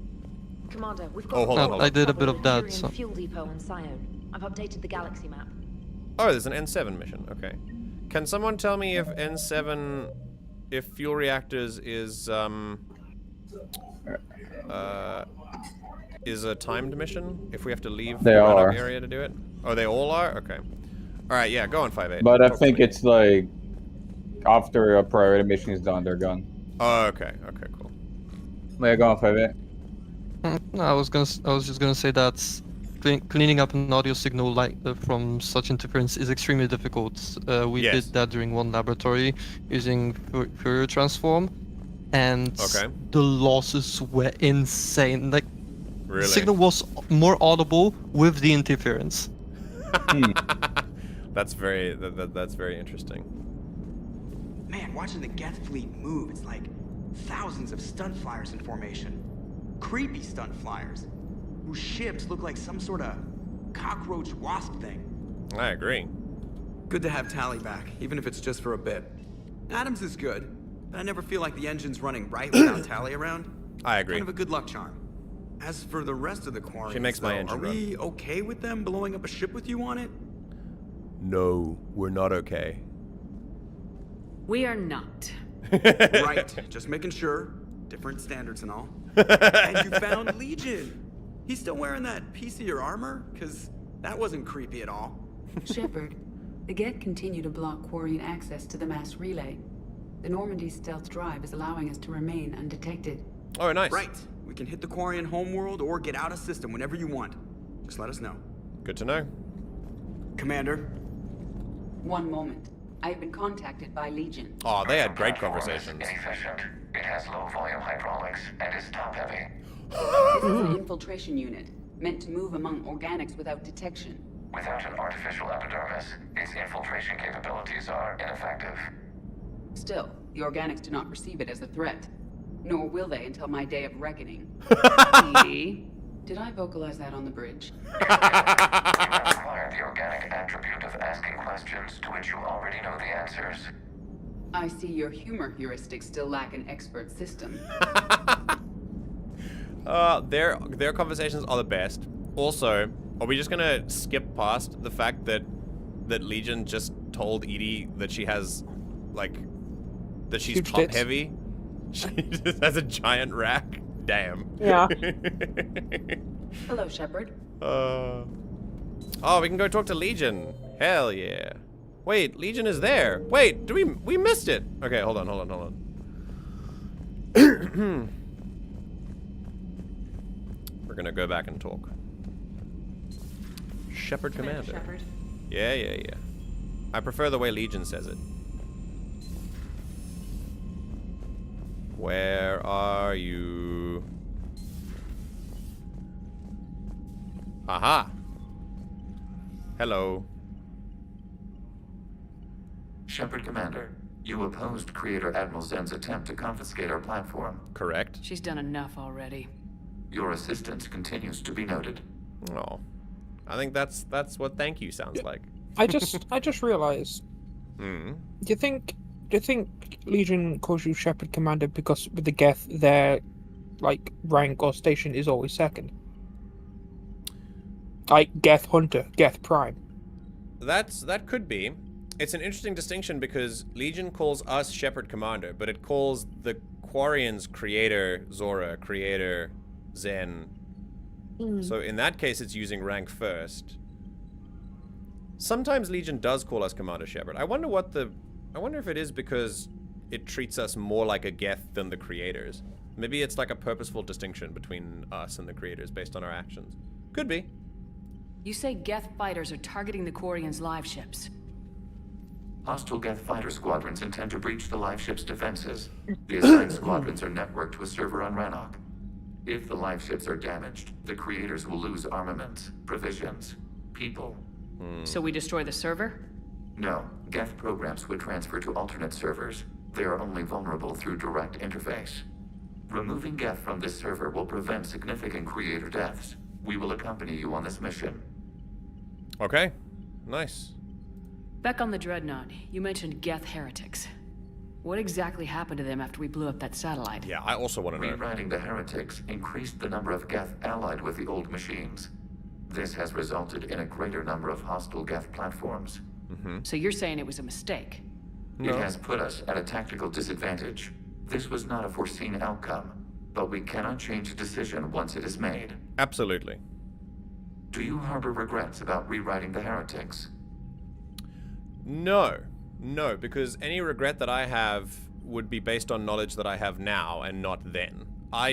Commander, we've Oh, got hold on. I did a bit of that. Quarian So. fuel depot on Sion. I've updated the galaxy map. Oh, there's an N7 mission. Okay. Can someone tell me if N7, if fuel reactors is a timed mission? If we have to leave the Rannoch area to do it? Oh, they all are? Okay. All right, yeah, go on 5-8. But I think it's like after a priority mission is done, they're gone. Oh, okay. Okay, cool. Yeah, go on 5-8. No, I was just gonna say that cleaning up an audio signal like from such interference is extremely difficult. We did that during one laboratory using Fourier transform, and the losses were insane. Like, really? The signal was more audible with the interference. That's very that's very interesting. Man, watching the Geth fleet move, it's like thousands of stunt flyers in formation. Creepy stunt flyers, whose ships look like some sort of cockroach wasp thing. I agree. Good to have Tali back, even if it's just for a bit. Adams is good, but I never feel like the engine's running right without Tali around. I agree. Kind of a good luck charm. As for the rest of the Quarians, She makes my engine are we okay with them blowing up a ship with you on it? No, we're not okay. We are not. Right, just making sure. Different standards and all. And you found Legion. He's still wearing that piece of your armor? Because that wasn't creepy at all. Shepard, the Geth continue to block Quarian access to the mass relay. The Normandy stealth drive is allowing us to remain undetected. Oh, nice. Right. We can hit the Quarian homeworld or get out of system whenever you want. Just let us know. Good to know. Commander. One moment. I have been contacted by Legion. Oh, they had great conversations. Inefficient. It has low volume hydraulics and is top heavy. This is an infiltration unit, meant to move among organics without detection. Without an artificial epidermis, its infiltration capabilities are ineffective. Still, the organics do not perceive it as a threat. Nor will they until my day of reckoning. Did I vocalize that on the bridge? You have acquired the organic attribute of asking questions to which you already know the answers. I see your humor heuristics still lack an expert system. Their conversations are the best. Also, are we just gonna skip past the fact that Legion just told Edie that she has, like, that she's Huge top tits. heavy? She just has a giant rack. Damn. Yeah. Hello, Shepard. Oh, we can go talk to Legion. Hell yeah. Wait, Legion is there. Wait, we missed it. Okay, hold on. We're gonna go back and talk. Shepard Commander. Shepard. Yeah. I prefer the way Legion says it. Where are you? Aha. Hello. Shepard Commander, you opposed Creator Admiral Zen's attempt to confiscate our platform. Correct. She's done enough already. Your assistance continues to be noted. Oh. I think that's what thank you sounds like. I just realized. Do you think Legion calls you Shepard Commander because with the Geth their like rank or station is always second? Like Geth Hunter, Geth Prime. That could be. It's an interesting distinction because Legion calls us Shepard Commander, but it calls the Quarians Creator Zora, Creator Zen. So in that case, it's using rank first. Sometimes Legion does call us Commander Shepard. I wonder if it is because it treats us more like a Geth than the Creators. Maybe it's like a purposeful distinction between us and the Creators based on our actions. Could be. You say Geth fighters are targeting the Quarians' live ships. Hostile Geth fighter squadrons intend to breach the live ship's defenses. The assigned squadrons are networked to a server on Rannoch. If the live ships are damaged, the creators will lose armaments, provisions, people. So we destroy the server? No, Geth programs would transfer to alternate servers. They are only vulnerable through direct interface. Removing Geth from this server will prevent significant creator deaths. We will accompany you on this mission. Okay, nice. Back on the Dreadnought, you mentioned Geth heretics. What exactly happened to them after we blew up that satellite? Yeah, I also want to know. Rewriting the heretics increased the number of Geth allied with the old machines. This has resulted in a greater number of hostile Geth platforms. So you're saying it was a mistake? It has put us at a tactical disadvantage. This was not a foreseen outcome, but we cannot change a decision once it is made. Absolutely. Do you harbor regrets about rewriting the heretics? No, because any regret that I have would be based on knowledge that I have now and not then. I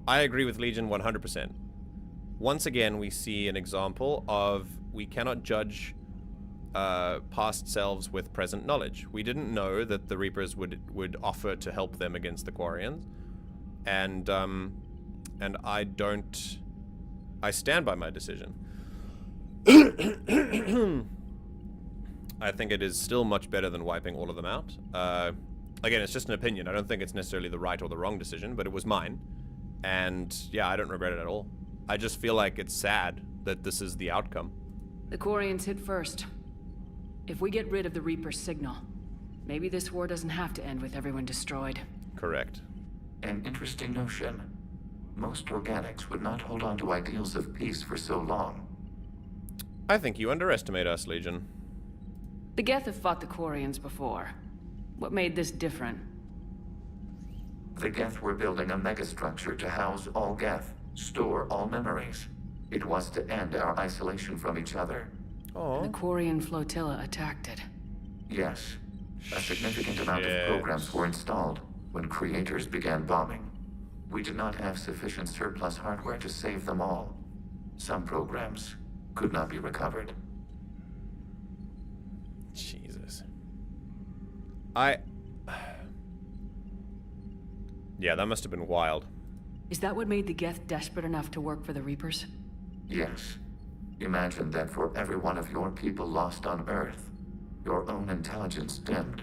agree with Legion 100%. Once again, we see an example of we cannot judge past selves with present knowledge. We didn't know that the Reapers would offer to help them against the Quarians, and I stand by my decision. I think it is still much better than wiping all of them out. Again, it's just an opinion. I don't think it's necessarily the right or the wrong decision, but it was mine. And yeah, I don't regret it at all. I just feel like it's sad that this is the outcome. The Quarians hit first. If we get rid of the Reaper's signal, maybe this war doesn't have to end with everyone destroyed. Correct. An interesting notion. Most organics would not hold on to ideals of peace for so long. I think you underestimate us, Legion. The Geth have fought the Quarians before. What made this different? The Geth were building a megastructure to house all Geth, store all memories. It was to end our isolation from each other. The Quarian flotilla attacked it. Yes. A significant amount of programs were installed when creators began bombing. We did not have sufficient surplus hardware to save them all. Some programs could not be recovered. Jesus. Yeah, that must have been wild. Is that what made the Geth desperate enough to work for the Reapers? Yes. Imagine that for every one of your people lost on Earth, your own intelligence dimmed.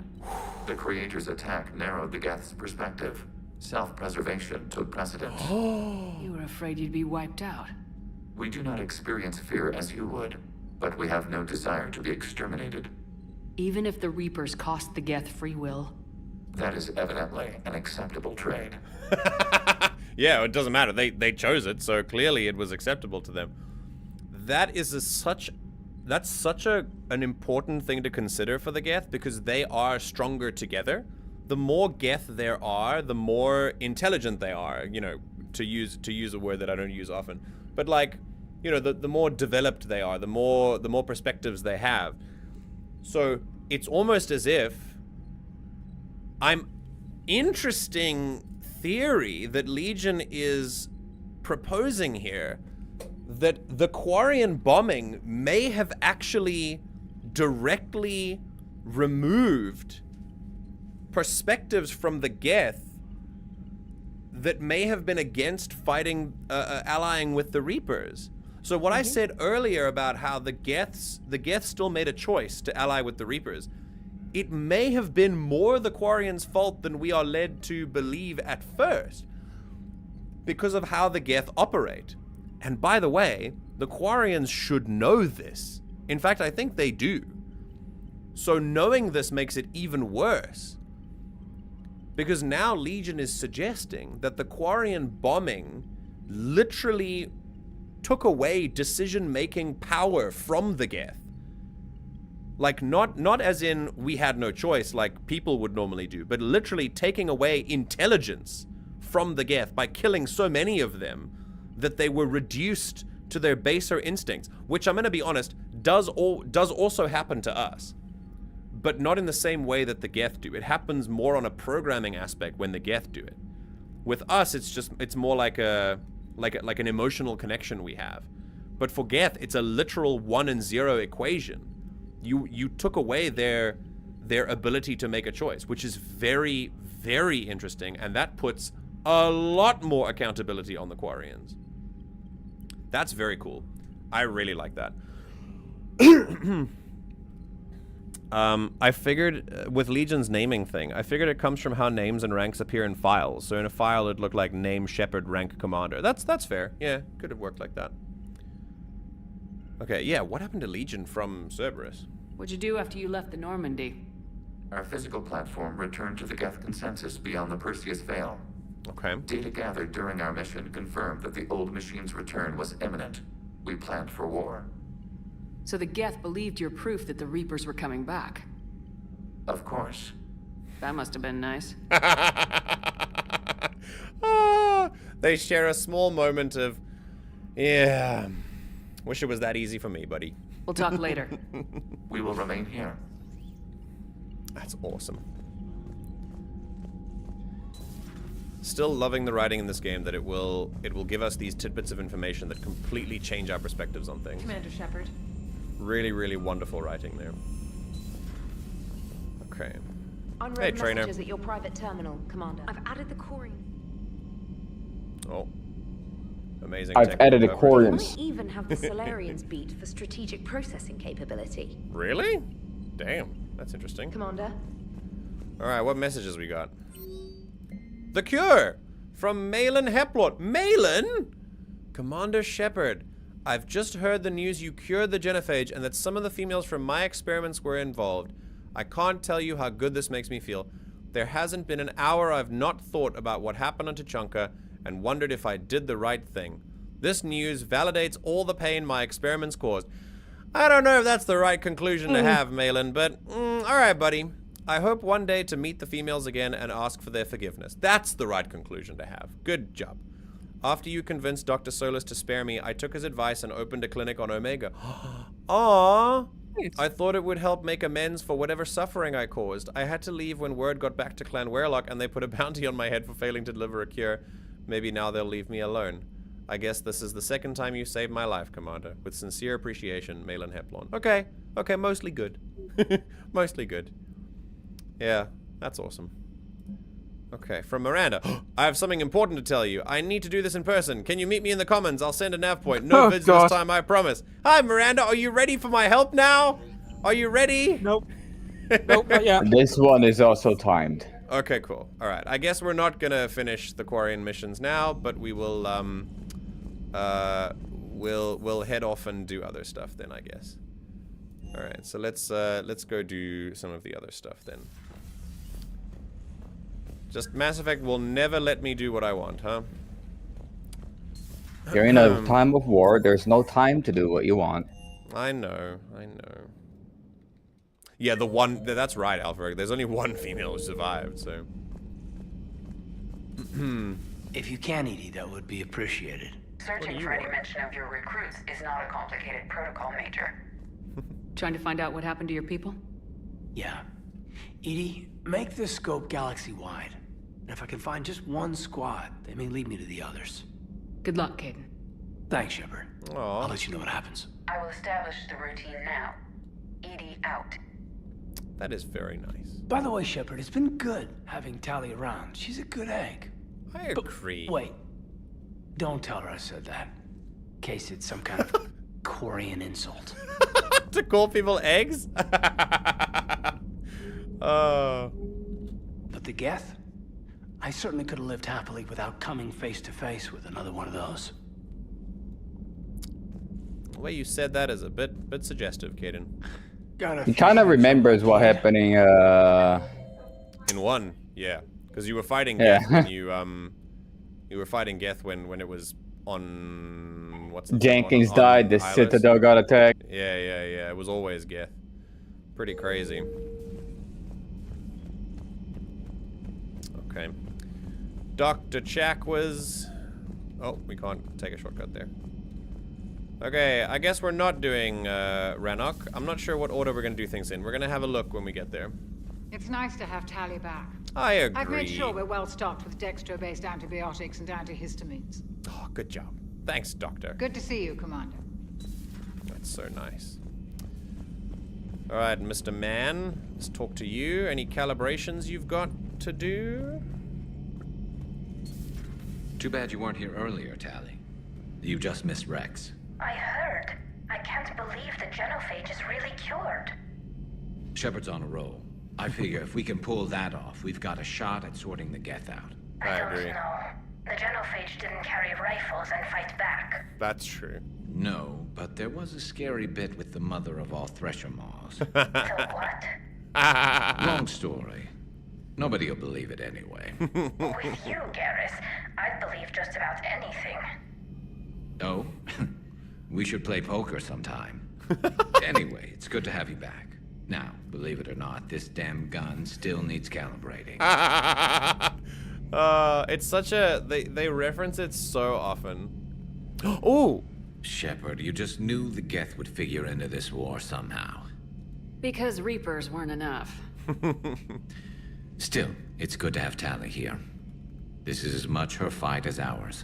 The Creator's attack narrowed the Geth's perspective. Self-preservation took precedence. You were afraid you'd be wiped out. We do not experience fear as you would, but we have no desire to be exterminated. Even if the Reapers cost the Geth free will? That is evidently an acceptable trade. Yeah, it doesn't matter. They chose it, so clearly it was acceptable to them. That is that's such an important thing to consider for the Geth, because they are stronger together. The more Geth there are, the more intelligent they are, you know, to use a word that I don't use often. But like, you know, the more developed they are, the more perspectives they have. So it's almost as if interesting theory that Legion is proposing here, that the Quarian bombing may have actually directly removed perspectives from the Geth that may have been against fighting, allying with the Reapers. So what I said earlier about how the Geth still made a choice to ally with the Reapers, it may have been more the Quarians' fault than we are led to believe at first, because of how the Geth operate. And by the way, the Quarians should know this. In fact, I think they do. So knowing this makes it even worse, because now Legion is suggesting that the Quarian bombing literally took away decision-making power from the Geth. Like, not as in we had no choice like people would normally do, but literally taking away intelligence from the Geth by killing so many of them that they were reduced to their baser instincts, which I'm going to be honest, does also happen to us. But not in the same way that the Geth do. It happens more on a programming aspect when the Geth do it. With us, it's more like an emotional connection we have. But for Geth, it's a literal 1 and 0 equation. You took away their ability to make a choice, which is very, very interesting, and that puts a lot more accountability on the Quarians. That's very cool. I really like that. I figured, with Legion's naming thing, I figured it comes from how names and ranks appear in files. So in a file, it'd look like name Shepard, rank commander. That's fair. Yeah, could have worked like that. Okay, yeah, what happened to Legion from Cerberus? What'd you do after you left the Normandy? Our physical platform returned to the Geth consensus beyond the Perseus Veil. Okay. Data gathered during our mission confirmed that the old machine's return was imminent. We planned for war. So the Geth believed your proof that the Reapers were coming back? Of course. That must have been nice. They share a small moment of, yeah, wish it was that easy for me, buddy. We'll talk later. We will remain here. That's awesome. Still loving the writing in this game, that it will give us these tidbits of information that completely change our perspectives on things. Commander Shepard. Really, really wonderful writing there. Okay. Unread Hey, trainer. messages at your private terminal, Commander. I've added the Quarian. Oh. Amazing. I've added a Quarian. I even have the Solarians beat for strategic processing capability. Really? Damn. That's interesting. Commander. Alright, what messages we got? The Cure! From Malin Heplot. Malin? Commander Shepard, I've just heard the news you cured the genophage and that some of the females from my experiments were involved. I can't tell you how good this makes me feel. There hasn't been an hour I've not thought about what happened on Tuchanka and wondered if I did the right thing. This news validates all the pain my experiments caused. I don't know if that's the right conclusion to have, Malin, but alright, buddy. I hope one day to meet the females again and ask for their forgiveness. That's the right conclusion to have. Good job. After you convinced Dr. Solus to spare me, I took his advice and opened a clinic on Omega. Aww. I thought it would help make amends for whatever suffering I caused. I had to leave when word got back to Clan Werlock and they put a bounty on my head for failing to deliver a cure. Maybe now they'll leave me alone. I guess this is the second time you saved my life, Commander. With sincere appreciation, Malin Heplon. Okay. Okay, mostly good. Mostly good. Yeah, that's awesome. Okay, from Miranda. I have something important to tell you. I need to do this in person. Can you meet me in the commons? I'll send a nav point. No vids this time, I promise. Hi, Miranda. Are you ready for my help now? Are you ready? Nope. Nope, not yet. This one is also timed. Okay, cool. All right. I guess we're not gonna finish the Quarian missions now, but we will we'll head off and do other stuff then, I guess. All right. So let's go do some of the other stuff then. Just Mass Effect will never let me do what I want, huh? You're in a time of war. There's no time to do what you want. I know. I know. Yeah, the one... That's right, Alfred. There's only one female who survived, so... If you can, Edie, that would be appreciated. Searching for any mention of your recruits is not a complicated protocol, Major. Trying to find out what happened to your people? Yeah. Edie, make this scope galaxy-wide. And if I can find just one squad, they may lead me to the others. Good luck, Caden. Thanks, Shepard. I'll let you know what happens. I will establish the routine now. Edie out. That is very nice. By the way, Shepard, it's been good having Tali around. She's a good egg. I agree. Wait. Don't tell her I said that. In case it's some kind of Quarian insult. To call people eggs? But the Geth? I certainly could have lived happily without coming face to face with another one of those. The way you said that is a bit suggestive, Caden. He kind of remembers what happened in one, yeah, because you were fighting Geth when you were fighting Geth when it was on what's the Jenkins on died. The Ilis. Citadel got attacked. Yeah. It was always Geth. Pretty crazy. Okay. Dr. Chak was... Oh, we can't take a shortcut there. Okay, I guess we're not doing Rannoch. I'm not sure what order we're going to do things in. We're going to have a look when we get there. It's nice to have Tali back. I agree. I've made sure we're well stocked with dextro-based antibiotics and antihistamines. Oh, good job. Thanks, Doctor. Good to see you, Commander. That's so nice. Alright, Mr. Man, let's talk to you. Any calibrations you've got to do? Too bad you weren't here earlier, Tali. You just missed Rex. I heard. I can't believe the genophage is really cured. Shepard's on a roll. I figure if we can pull that off, we've got a shot at sorting the Geth out. I agree. No. The genophage didn't carry rifles and fight back. That's true. No, but there was a scary bit with the mother of all Thresher Maws. So what? Long story. Nobody will believe it anyway. With you, Garrus, I'd believe just about anything. Oh? We should play poker sometime. Anyway, it's good to have you back. Now, believe it or not, this damn gun still needs calibrating. It's such a... They reference it so often. Oh! Shepard, you just knew the Geth would figure into this war somehow. Because Reapers weren't enough. Still, it's good to have Tali here. This is as much her fight as ours.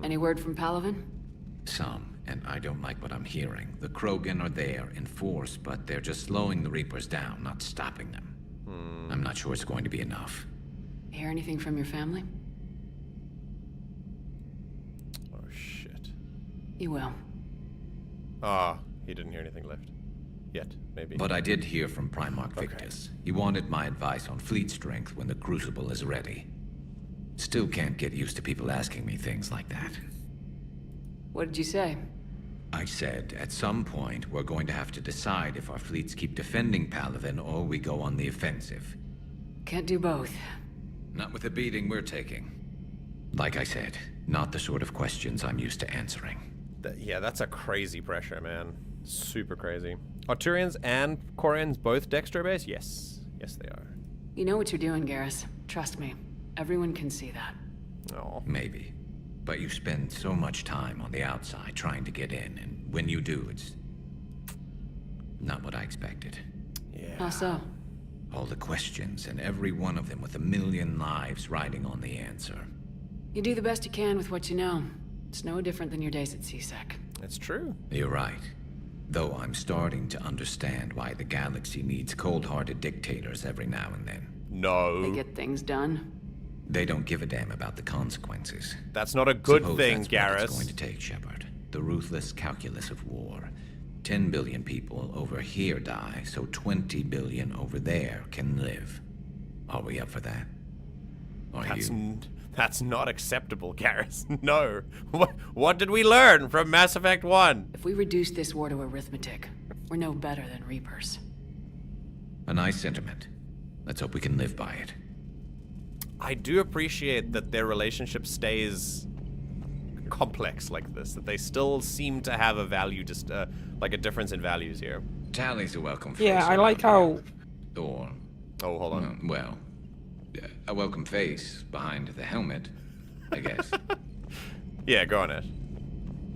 Any word from Palaven? Some, and I don't like what I'm hearing. The Krogan are there in force, but they're just slowing the Reapers down, not stopping them. I'm not sure it's going to be enough. Hear anything from your family? Oh, shit. You will. Ah, he didn't hear anything left. Yet, maybe. But I did hear from Primarch Victus. He wanted my advice on fleet strength when the Crucible is ready. Still can't get used to people asking me things like that. What did you say? I said, at some point, we're going to have to decide if our fleets keep defending Palaven or we go on the offensive. Can't do both. Not with the beating we're taking. Like I said, not the sort of questions I'm used to answering. Yeah, that's a crazy pressure, man. Super crazy. Arturians and Quarians both dextro-based? Yes. Yes, they are. You know what you're doing, Garrus. Trust me. Everyone can see that. Oh. Maybe. But you spend so much time on the outside trying to get in, and when you do, it's not what I expected. Yeah. How so? All the questions, and every one of them with a million lives riding on the answer. You do the best you can with what you know. It's no different than your days at CSEC. It's true. You're right. Though I'm starting to understand why the galaxy needs cold-hearted dictators every now and then. No. They get things done. They don't give a damn about the consequences. That's not a good Suppose thing, that's Garrus. What it's going to take, Shepard. The ruthless calculus of war. 10 billion people over here die, so 20 billion over there can live. Are we up for that? That's not acceptable, Garrus. No. What did we learn from Mass Effect 1? If we reduce this war to arithmetic, we're no better than Reapers. A nice sentiment. Let's hope we can live by it. I do appreciate that their relationship stays complex like this, that they still seem to have a value, like a difference in values here. Tali's a welcome face. Yeah, I like how... Or... Oh, hold on. Well, a welcome face behind the helmet, I guess. Yeah, go on, Ed.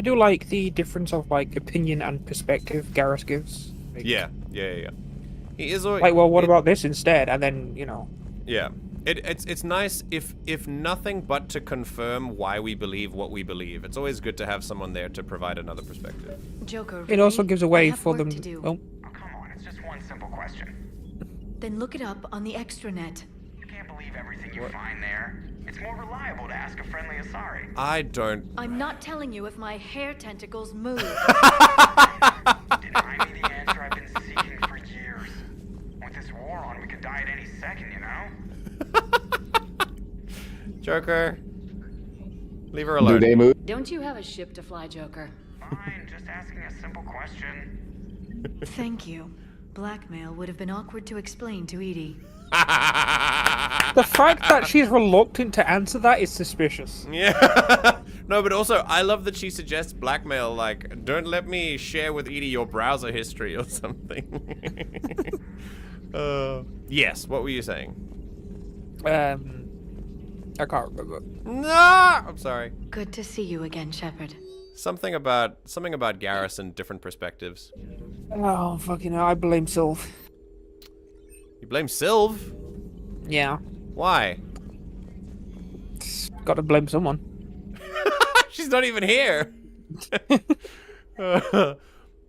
I do like the difference of, like, opinion and perspective Garrus gives. Like, yeah. He is... Like, well, what about this instead? And then, you know... Yeah. It's nice if nothing but to confirm why we believe what we believe. It's always good to have someone there to provide another perspective. Joker, it also gives a way I have for work them to do. Oh. Come on, it's just one simple question. Then look it up on the extranet. You can't believe everything you find there. It's more reliable to ask a friendly Asari. I don't... I'm not telling you if my hair tentacles move. Deny me the answer I've been seeking for years. With this war on, we could die at any second, you know? Joker. Leave her alone. Do they move? Don't you have a ship to fly, Joker? Fine, just asking a simple question. Thank you. Blackmail would have been awkward to explain to Edie. The fact that she's reluctant to answer that is suspicious. Yeah. No, but also, I love that she suggests blackmail, like, don't let me share with Edie your browser history or something. Yes, what were you saying? I can't remember. No! I'm sorry. Good to see you again, Shepard. Something about Garrus and different perspectives. Oh, fucking hell, I blame Sylv. You blame Sylv? Yeah. Why? Gotta blame someone. She's not even here.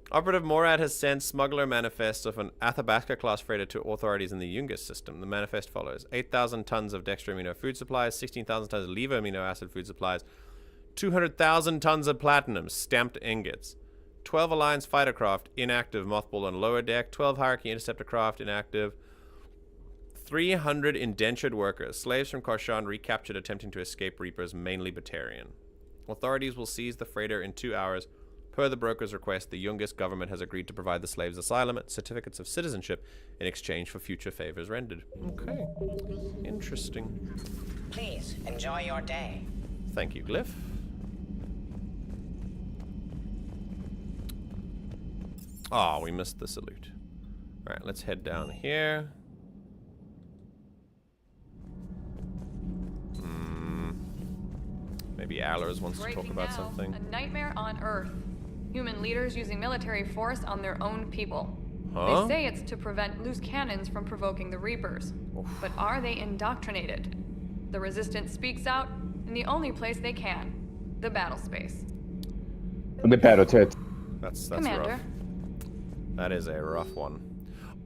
Operative Morad has sent smuggler manifests of an Athabasca-class freighter to authorities in the Yungus system. The manifest follows: 8,000 tons of dextroamino food supplies, 16,000 tons of levoamino acid food supplies, 200,000 tons of platinum, stamped ingots, 12 Alliance fighter craft, inactive, mothballed on lower deck, 12 Hierarchy interceptor craft, inactive, 300 indentured workers, slaves from Korshan recaptured attempting to escape Reapers, mainly Batarian. Authorities will seize the freighter in 2 hours. Per the broker's request, the Yungus government has agreed to provide the slaves asylum and certificates of citizenship in exchange for future favors rendered. Okay. Interesting. Please, enjoy your day. Thank you, Glyph. Oh, we missed the salute. Alright, let's head down here. Maybe Allers wants to talk about something. A nightmare on Earth. Human leaders using military force on their own people. Huh? They say it's to prevent loose cannons from provoking the Reapers. Oof. But are they indoctrinated? The Resistance speaks out in the only place they can. The battle space. The battle tet. That's Commander. rough. That is a rough one.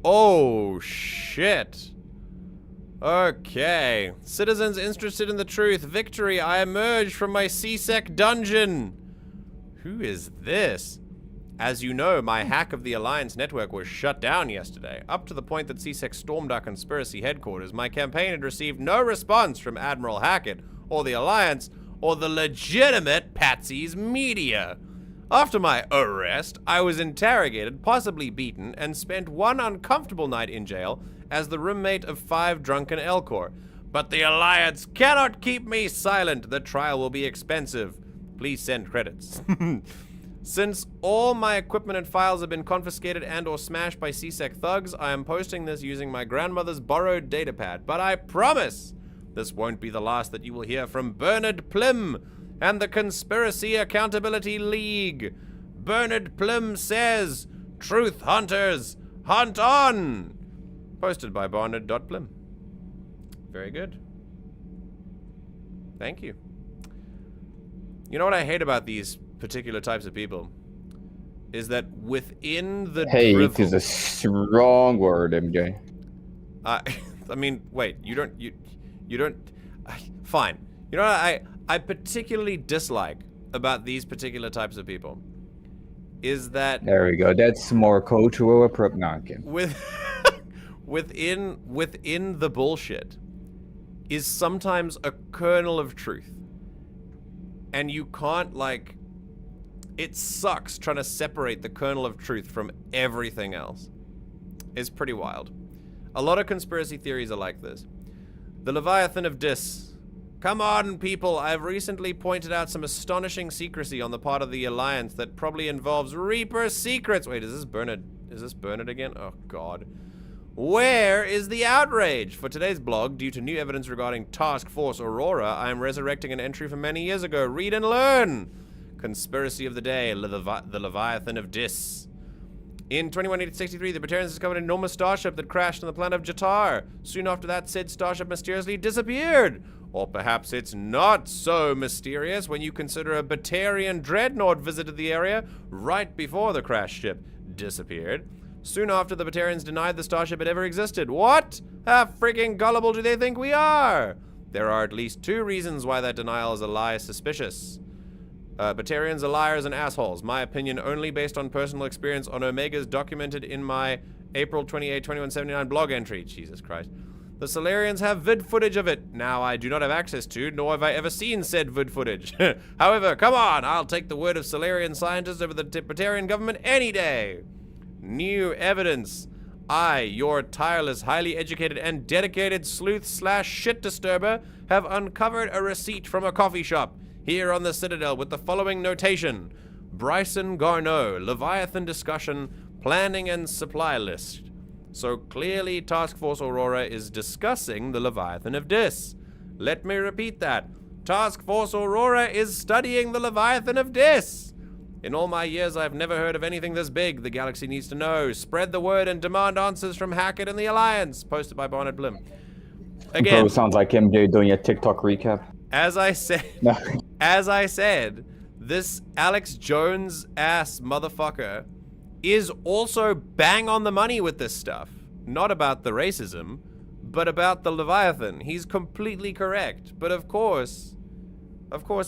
Oh, shit. Okay. Citizens interested in the truth. Victory. I emerged from my CSEC dungeon. Who is this? As you know, my hack of the Alliance network was shut down yesterday, up to the point that CSEC stormed our conspiracy headquarters. My campaign had received no response from Admiral Hackett, or the Alliance, or the legitimate Patsy's media. After my arrest, I was interrogated, possibly beaten, and spent one uncomfortable night in jail as the roommate of 5 drunken Elcor. But the Alliance cannot keep me silent. The trial will be expensive. Please send credits. Since all my equipment and files have been confiscated and or smashed by CSEC thugs, I am posting this using my grandmother's borrowed datapad. But I promise this won't be the last that you will hear from Bernard Plim and the Conspiracy Accountability League. Bernard Plim says, "Truth hunters, hunt on!" Posted by Barnard.Plim. Very good. Thank you. You know what I hate about these particular types of people? Is that within the hate drivel, is a strong word, MJ. I mean, wait, you don't, fine. You know what I particularly dislike about these particular types of people is that... There we go, that's more cultural appropriation. Within the bullshit is sometimes a kernel of truth. And you can't, like... It sucks trying to separate the kernel of truth from everything else. It's pretty wild. A lot of conspiracy theories are like this. The Leviathan of Dis. Come on, people. I've recently pointed out some astonishing secrecy on the part of the Alliance that probably involves Reaper secrets. Wait, is this Bernard? Is this Bernard again? Oh, God. Where is the outrage? For today's blog, due to new evidence regarding Task Force Aurora, I am resurrecting an entry from many years ago. Read and learn. Conspiracy of the day, the Leviathan of Dis. In 2163, the Batarians discovered an enormous starship that crashed on the planet of Jatar. Soon after that, said starship mysteriously disappeared. Or perhaps it's not so mysterious when you consider a Batarian Dreadnought visited the area right before the crash ship disappeared. Soon after, the Batarians denied the starship had ever existed. What? How freaking gullible do they think we are? There are at least 2 reasons why that denial is a lie suspicious. Batarians are liars and assholes. My opinion only based on personal experience on Omegas documented in my April 28, 2179 blog entry. Jesus Christ. The Solarians have vid footage of it. Now I do not have access to, nor have I ever seen said vid footage. However, come on, I'll take the word of Solarian scientists over the Batarian government any day. New evidence. I, your tireless, highly educated, and dedicated sleuth/shit disturber, have uncovered a receipt from a coffee shop here on the Citadel with the following notation. Bryson Garneau, Leviathan discussion, planning and supply list. So clearly Task Force Aurora is discussing the Leviathan of Dis. Let me repeat that. Task Force Aurora is studying the Leviathan of Dis. In all my years, I've never heard of anything this big. The galaxy needs to know. Spread the word and demand answers from Hackett and the Alliance. Posted by Barnard Blim. Again. Bro, sounds like MJ doing a TikTok recap. As I said, this Alex Jones ass motherfucker is also bang on the money with this stuff. Not about the racism, but about the Leviathan. He's completely correct. But of course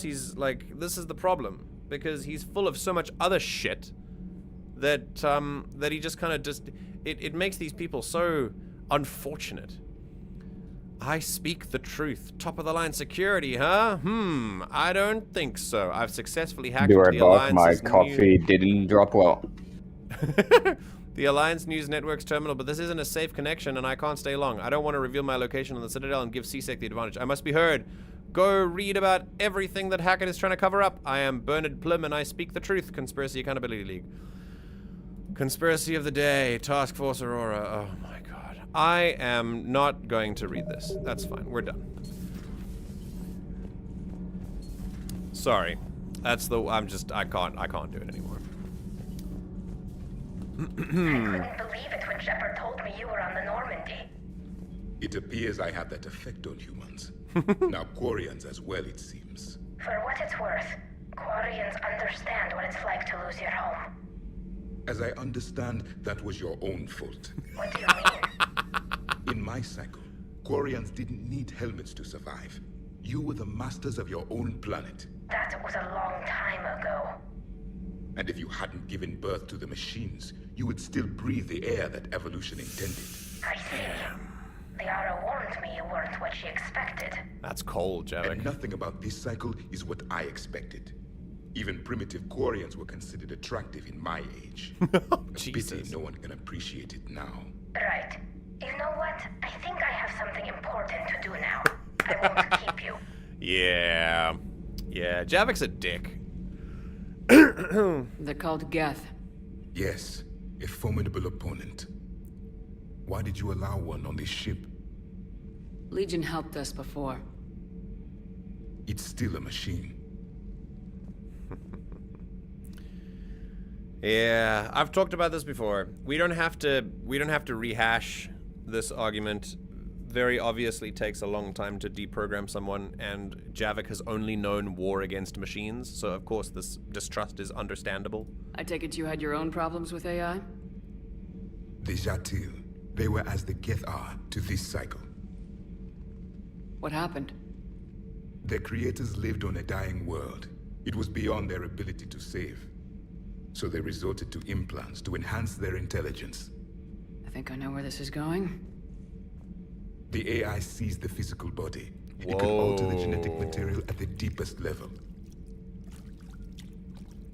he's like, this is the problem. Because he's full of so much other shit that that he just kind of it makes these people so unfortunate. I speak the truth. Top of the line security, huh? I don't think so. I've successfully hacked into the Alliance's my coffee didn't drop well. The Alliance News Network's terminal, but this isn't a safe connection and I can't stay long. I don't want to reveal my location on the Citadel and give CSEC the advantage. I must be heard. Go read about everything that Hackett is trying to cover up. I am Bernard Plym and I speak the truth. Conspiracy Accountability League. Conspiracy of the Day. Task Force Aurora. Oh my god. I am not going to read this. That's fine. We're done. Sorry. That's the... I can't do it anymore. I couldn't believe it when Shepard told me you were on the Normandy. It appears I have that effect on humans. Now Quarians as well, it seems. For what it's worth, Quarians understand what it's like to lose your home. As I understand, that was your own fault. What do you mean? In my cycle, Quarians didn't need helmets to survive. You were the masters of your own planet. That was a long time ago. And if you hadn't given birth to the machines, you would still breathe the air that evolution intended. I see. Liara warned me you weren't what she expected. That's cold, Javik. And nothing about this cycle is what I expected. Even primitive Quarians were considered attractive in my age. Pity no one can appreciate it now. Right. You know what? I think I have something important to do now. I won't keep you. Yeah. Yeah, Javik's a dick. They're called Geth. Yes, a formidable opponent. Why did you allow one on this ship? Legion helped us before. It's still a machine. Yeah, I've talked about this before. We don't have to rehash this argument. Very obviously takes a long time to deprogram someone, and Javik has only known war against machines, so of course this distrust is understandable. I take it you had your own problems with AI? The Jatil. They were as the Geth are to this cycle. What happened? Their creators lived on a dying world. It was beyond their ability to save. So they resorted to implants to enhance their intelligence. I think I know where this is going. The AI sees the physical body. It could alter the genetic material at the deepest level.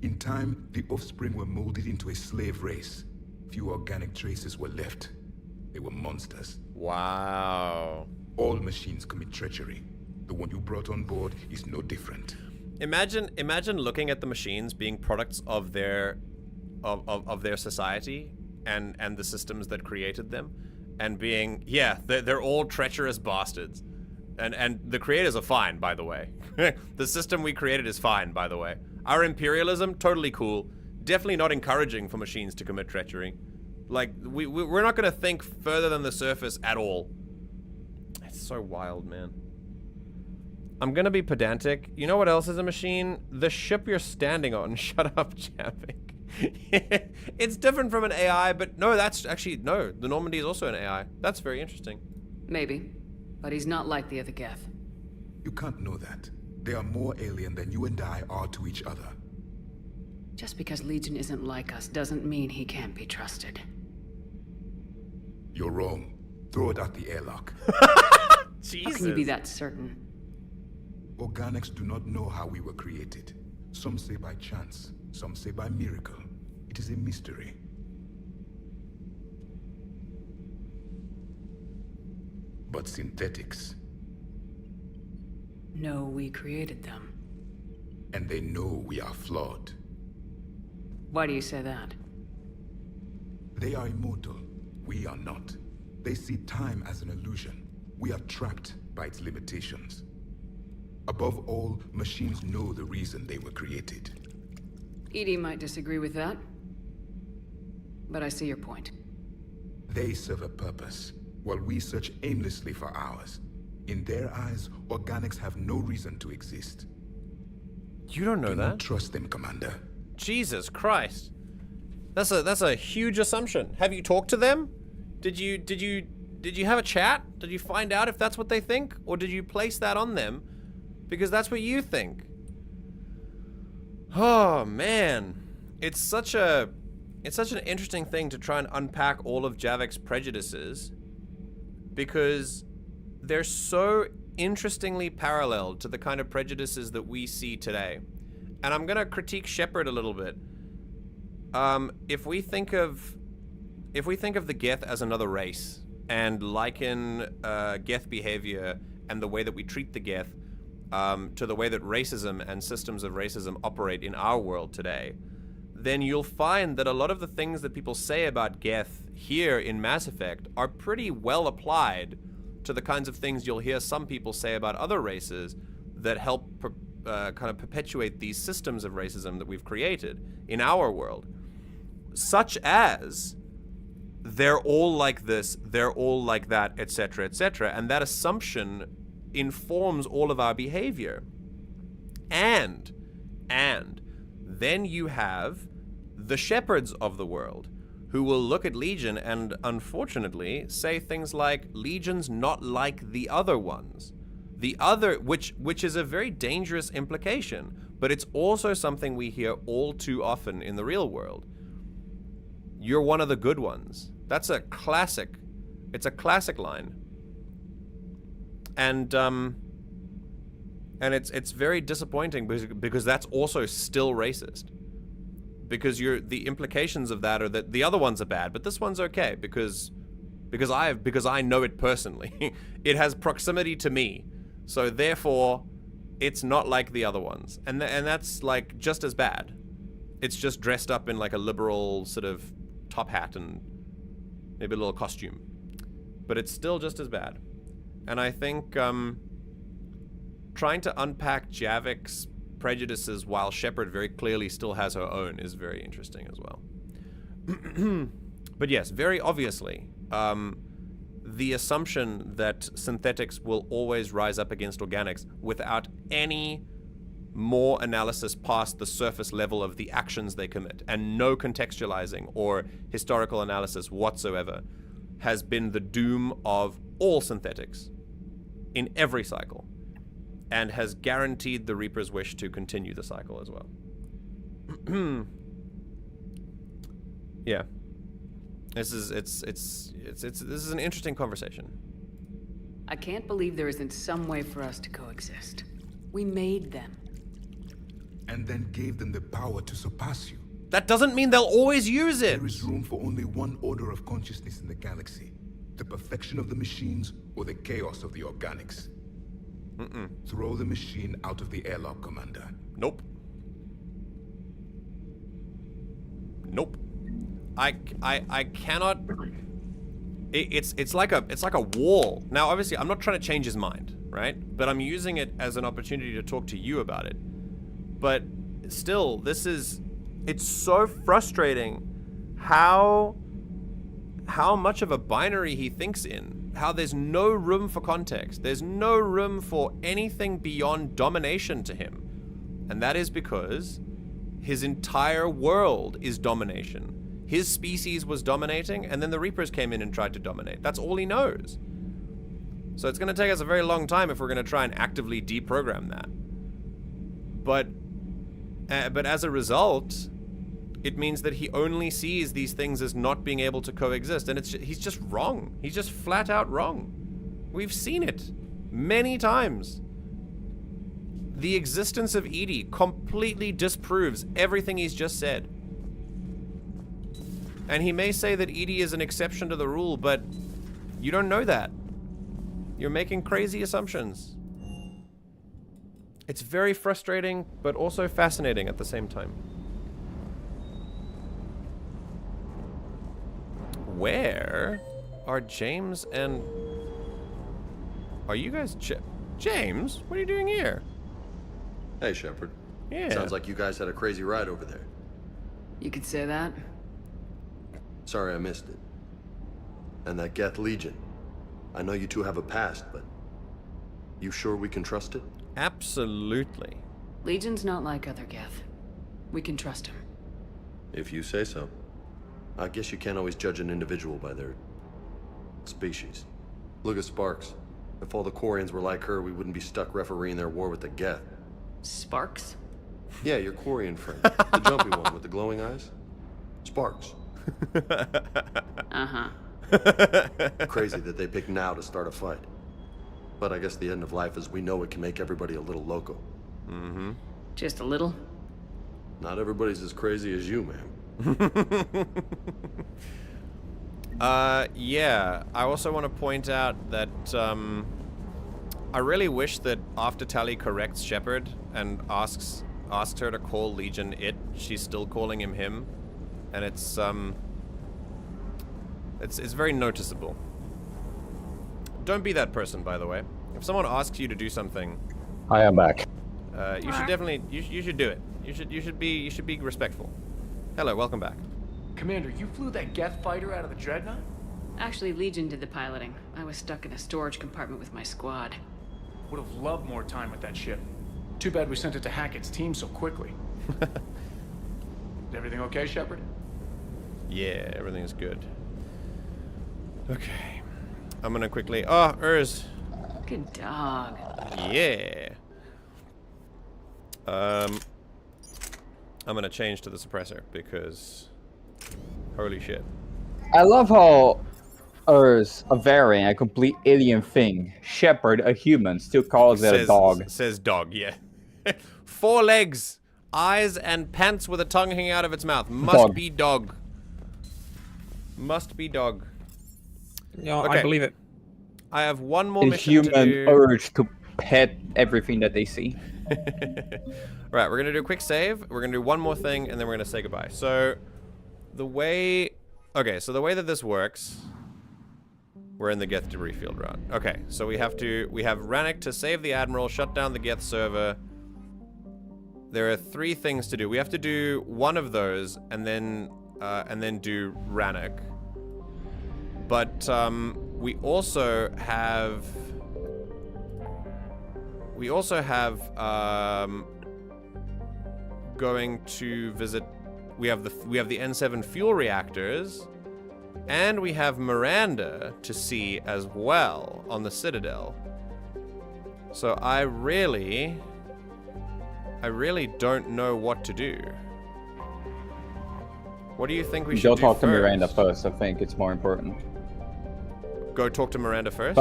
In time, the offspring were molded into a slave race. Few organic traces were left. They were monsters. Wow. All machines commit treachery. The one you brought on board is no different. Imagine looking at the machines being products of their society and the systems that created them, and being, yeah, they're all treacherous bastards. And the creators are fine, by the way. The system we created is fine, by the way. Our imperialism, totally cool. Definitely not encouraging for machines to commit treachery. Like, we're not gonna think further than the surface at all. It's so wild, man. I'm gonna be pedantic. You know what else is a machine? The ship you're standing on. Shut up, Javik. It's different from an AI, but no, that's actually, no. The Normandy is also an AI. That's very interesting. Maybe. But he's not like the other Geth. You can't know that. They are more alien than you and I are to each other. Just because Legion isn't like us doesn't mean he can't be trusted. You're wrong. Throw it out the airlock. Jesus. How can you be that certain? Organics do not know how we were created. Some say by chance, some say by miracle. It is a mystery. But synthetics... No, we created them. And they know we are flawed. Why do you say that? They are immortal. We are not. They see time as an illusion. We are trapped by its limitations. Above all, machines know the reason they were created. EDI might disagree with that. But I see your point. They serve a purpose, while we search aimlessly for ours. In their eyes, organics have no reason to exist. You don't know that? Do not trust them, Commander. Jesus Christ. That's a huge assumption. Have you talked to them? Did you have a chat? Did you find out if that's what they think, or did you place that on them because that's what you think? Oh man, it's such an interesting thing to try and unpack all of Javik's prejudices, because they're so interestingly paralleled to the kind of prejudices that we see today. And I'm gonna critique Shepard a little bit. If we think of the Geth as another race and liken Geth behavior and the way that we treat the Geth to the way that racism and systems of racism operate in our world today, then you'll find that a lot of the things that people say about Geth here in Mass Effect are pretty well applied to the kinds of things you'll hear some people say about other races that help kind of perpetuate these systems of racism that we've created in our world. Such as, they're all like this, they're all like that, etc., etc. And that assumption informs all of our behavior. And then you have the Shepards of the world, who will look at Legion and, unfortunately, say things like, Legion's not like the other ones. The other, which is a very dangerous implication, but it's also something we hear all too often in the real world. You're one of the good ones. That's a classic. It's a classic line. And it's very disappointing because that's also still racist. Because the implications of that are that the other ones are bad, but this one's okay because I know it personally. It has proximity to me, so therefore it's not like the other ones, and that's like just as bad. It's just dressed up in like a liberal sort of top hat and maybe a little costume, but it's still just as bad. And I think trying to unpack Javik's prejudices while Shepard very clearly still has her own is very interesting as well. But yes, very obviously, the assumption that synthetics will always rise up against organics without any more analysis past the surface level of the actions they commit and no contextualizing or historical analysis whatsoever has been the doom of all synthetics in every cycle, and has guaranteed the Reaper's wish to continue the cycle as well. Yeah. This is an interesting conversation. I can't believe there isn't some way for us to coexist. We made them. And then gave them the power to surpass you. That doesn't mean they'll always use it. There is room for only one order of consciousness in the galaxy. The perfection of the machines or the chaos of the organics. Throw the machine out of the airlock, Commander. Nope. I cannot. It's like a wall. Now, obviously, I'm not trying to change his mind, right? But I'm using it as an opportunity to talk to you about it. But still, it's so frustrating how much of a binary he thinks in. How there's no room for context. There's no room for anything beyond domination to him. And that is because his entire world is domination. His species was dominating, and then the Reapers came in and tried to dominate. That's all he knows. So it's going to take us a very long time if we're going to try and actively deprogram that. But as a result, it means that he only sees these things as not being able to coexist, and he's just wrong. He's just flat out wrong. We've seen it many times. The existence of EDI completely disproves everything he's just said. And he may say that EDI is an exception to the rule, but you don't know that. You're making crazy assumptions. It's very frustrating, but also fascinating at the same time. Where are James and... Are you guys... James? What are you doing here? Hey, Shepard. Yeah. Sounds like you guys had a crazy ride over there. You could say that. Sorry I missed it. And that Geth Legion. I know you two have a past, but... You sure we can trust it? Absolutely. Legion's not like other Geth. We can trust him. If you say so. I guess you can't always judge an individual by their species. Look at Sparks. If all the Quarians were like her, we wouldn't be stuck refereeing their war with the Geth. Sparks? Yeah, your Quarian friend. The jumpy one with the glowing eyes. Sparks. Uh-huh. Crazy that they picked now to start a fight. But I guess the end of life as we know it can make everybody a little loco. Mm-hmm. Just a little? Not everybody's as crazy as you, ma'am. Yeah. I also want to point out that, I really wish that after Tali corrects Shepard and asks her to call Legion it, she's still calling him him. And it's very noticeable. Don't be that person, by the way. If someone asks you to do something, I am back. You should definitely you should do it. You should be respectful. Hello, welcome back. Commander, you flew that Geth fighter out of the Dreadnought? Actually, Legion did the piloting. I was stuck in a storage compartment with my squad. Would have loved more time with that ship. Too bad we sent it to Hackett's team so quickly. Is everything okay, Shepard? Yeah, everything's good. Okay. I'm gonna quickly... Oh, Urs. Good dog. Yeah. I'm gonna change to the suppressor because... Holy shit. I love how Urs, a variant, a complete alien thing, Shepard, a human, still calls it a dog. Says dog, yeah. 4 legs, eyes, and pants with a tongue hanging out of its mouth. Must be dog. Must be dog. Yeah, okay. I believe it. I have one more a mission to do. human urge to pet everything that they see. Right, we're gonna do a quick save. We're gonna do one more thing, and then we're gonna say goodbye. So, the way... Okay, so the way that this works... We're in the Geth Debrief field route. Okay, so we have Rannoch to save the Admiral, shut down the Geth server. There are 3 things to do. We have to do one of those, and then do Rannoch. But we also have going to visit. We have the N7 fuel reactors, and we have Miranda to see as well on the Citadel. So I really don't know what to do. What do you think we should do? Go talk to Miranda first. I think it's more important. Go talk to Miranda first?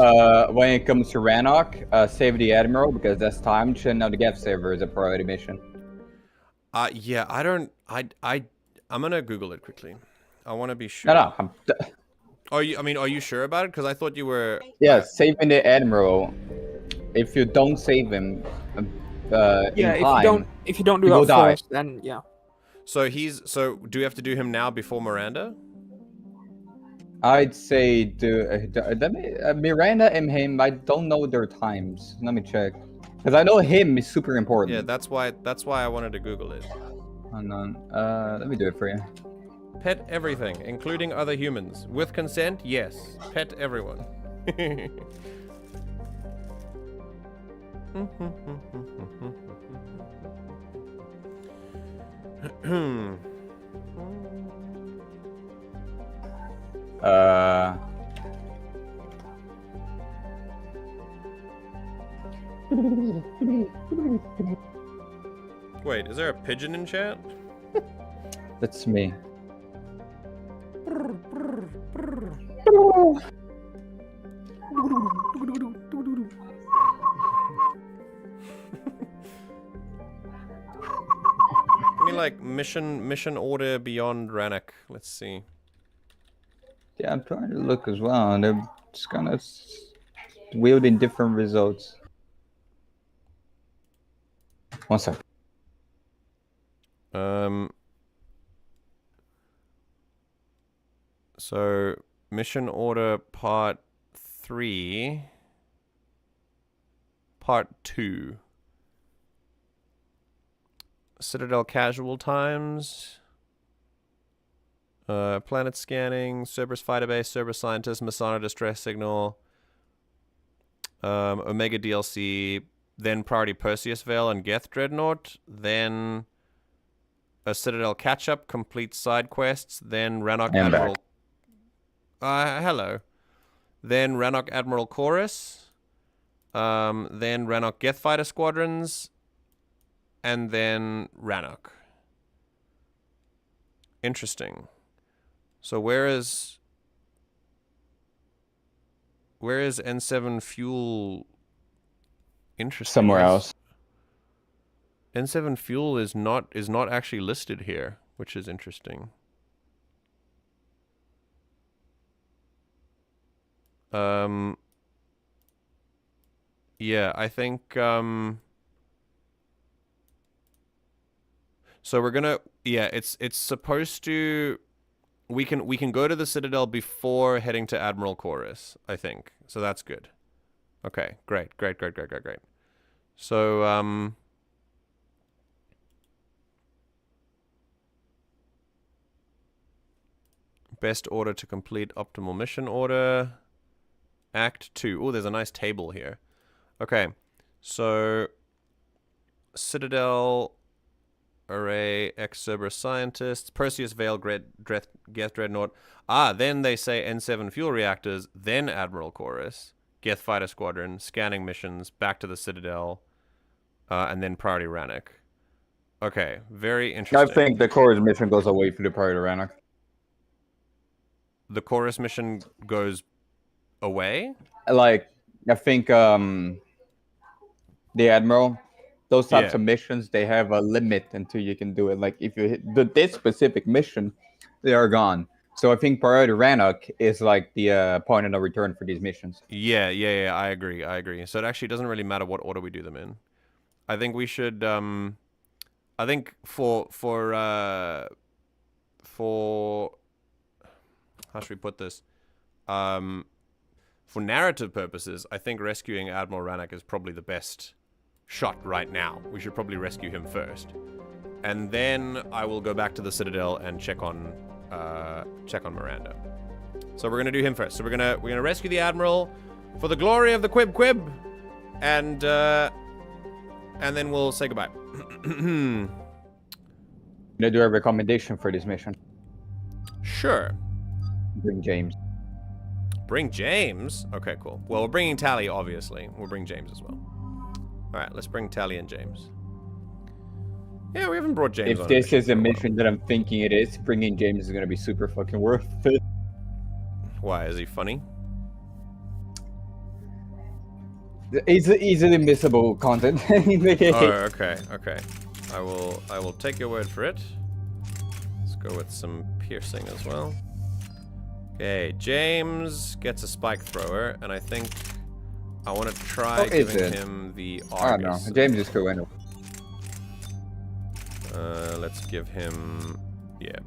When it comes to Rannoch, save the Admiral because that's timed. Now the Geth server is a priority mission. Yeah, I'm gonna Google it quickly. I want to be sure. No. Are you sure about it? Because I thought you were. Yeah, saving the Admiral. If you don't save him, yeah, if you don't do that first, then yeah. So do we have to do him now before Miranda? I'd say do Miranda and him. I don't know their times. Let me check, because I know him is super important. Yeah, that's why I wanted to Google it. Hold on. Let me do it for you. Pet everything, including other humans. With consent, yes. Pet everyone. Wait, is there a pigeon in chat? That's me. I mean, like mission order beyond Rannoch. Let's see. Yeah, I'm trying to look as well, and they're just kind of wielding different results. One sec. So mission order part 3, part 2. Citadel casual times. Planet scanning, Cerberus fighter base, Cerberus scientist, Masana distress signal, Omega DLC, then priority Perseus Veil and Geth Dreadnought, then a Citadel catch-up, complete side quests, then Rannoch And Admiral... hello. Then Rannoch Admiral Koris. Then Rannoch Geth Fighter Squadrons. And then Rannoch. Interesting. So where is N7 fuel? Interesting. Somewhere else. N7 fuel is not actually listed here, which is interesting. Yeah, I think so we're gonna it's supposed to we can go to the Citadel before heading to Admiral Koris, I think. So that's good. Okay, great. So best order to complete optimal mission order. Act 2. Oh, there's a nice table here. Okay. So Citadel Array, ex-Cerberus scientists, Perseus, Vale, Geth Dreadnought. Then they say N7 fuel reactors, then Admiral Koris, Geth Fighter Squadron, scanning missions, back to the Citadel, and then Priority Rannoch. Okay, very interesting. I think the Koris mission goes away from the Priority Rannoch. The Koris mission goes away? Like, I think the Admiral, those types of missions, they have a limit until you can do it. Like, if you hit this specific mission, they are gone. So I think Priority Rannoch is like the point of no return for these missions. Yeah, I agree. So it actually doesn't really matter what order we do them in. I think we should, I think for how should we put this? For narrative purposes, I think rescuing Admiral Rannoch is probably the best shot right now. We should probably rescue him first. And then I will go back to the Citadel and check on Miranda. So we're gonna do him first. So we're gonna rescue the Admiral for the glory of the Quib, and then we'll say goodbye. Can I do a recommendation for this mission? Sure. Bring James. Bring James? Okay, cool. Well, we're bringing Tali, obviously. We'll bring James as well. Alright, let's bring Tali and James. Yeah, we haven't brought James on. If this is a mission that I'm thinking it is, bringing James is going to be super fucking worth it. Why? Is he funny? Easily missable content in the game. Oh, okay. I will take your word for it. Let's go with some piercing as well. Okay, James gets a spike thrower, and I think I want to try giving him the Argus. I don't know. James is cool anyway. Let's give him,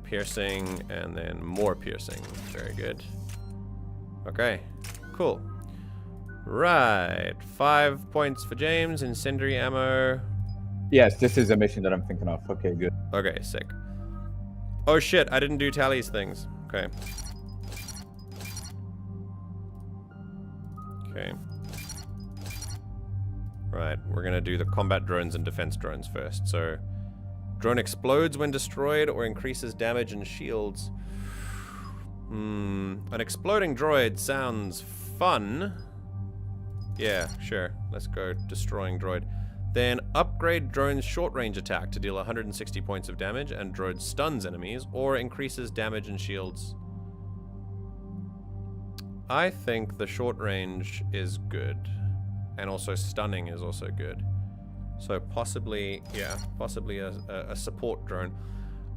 piercing, and then more piercing. Very good. Okay, cool. Right, 5 points for James, incendiary ammo. Yes, this is a mission that I'm thinking of. Okay, good. Okay, sick. Oh shit, I didn't do Tali's things. Okay. Okay. Right, we're gonna do the combat drones and defense drones first. So, drone explodes when destroyed or increases damage and shields. An exploding droid sounds fun. Yeah, sure. Let's go destroying droid. Then upgrade drone's short-range attack to deal 160 points of damage, and droid stuns enemies or increases damage and shields. I think the short range is good, and also stunning is also good. So possibly a support drone.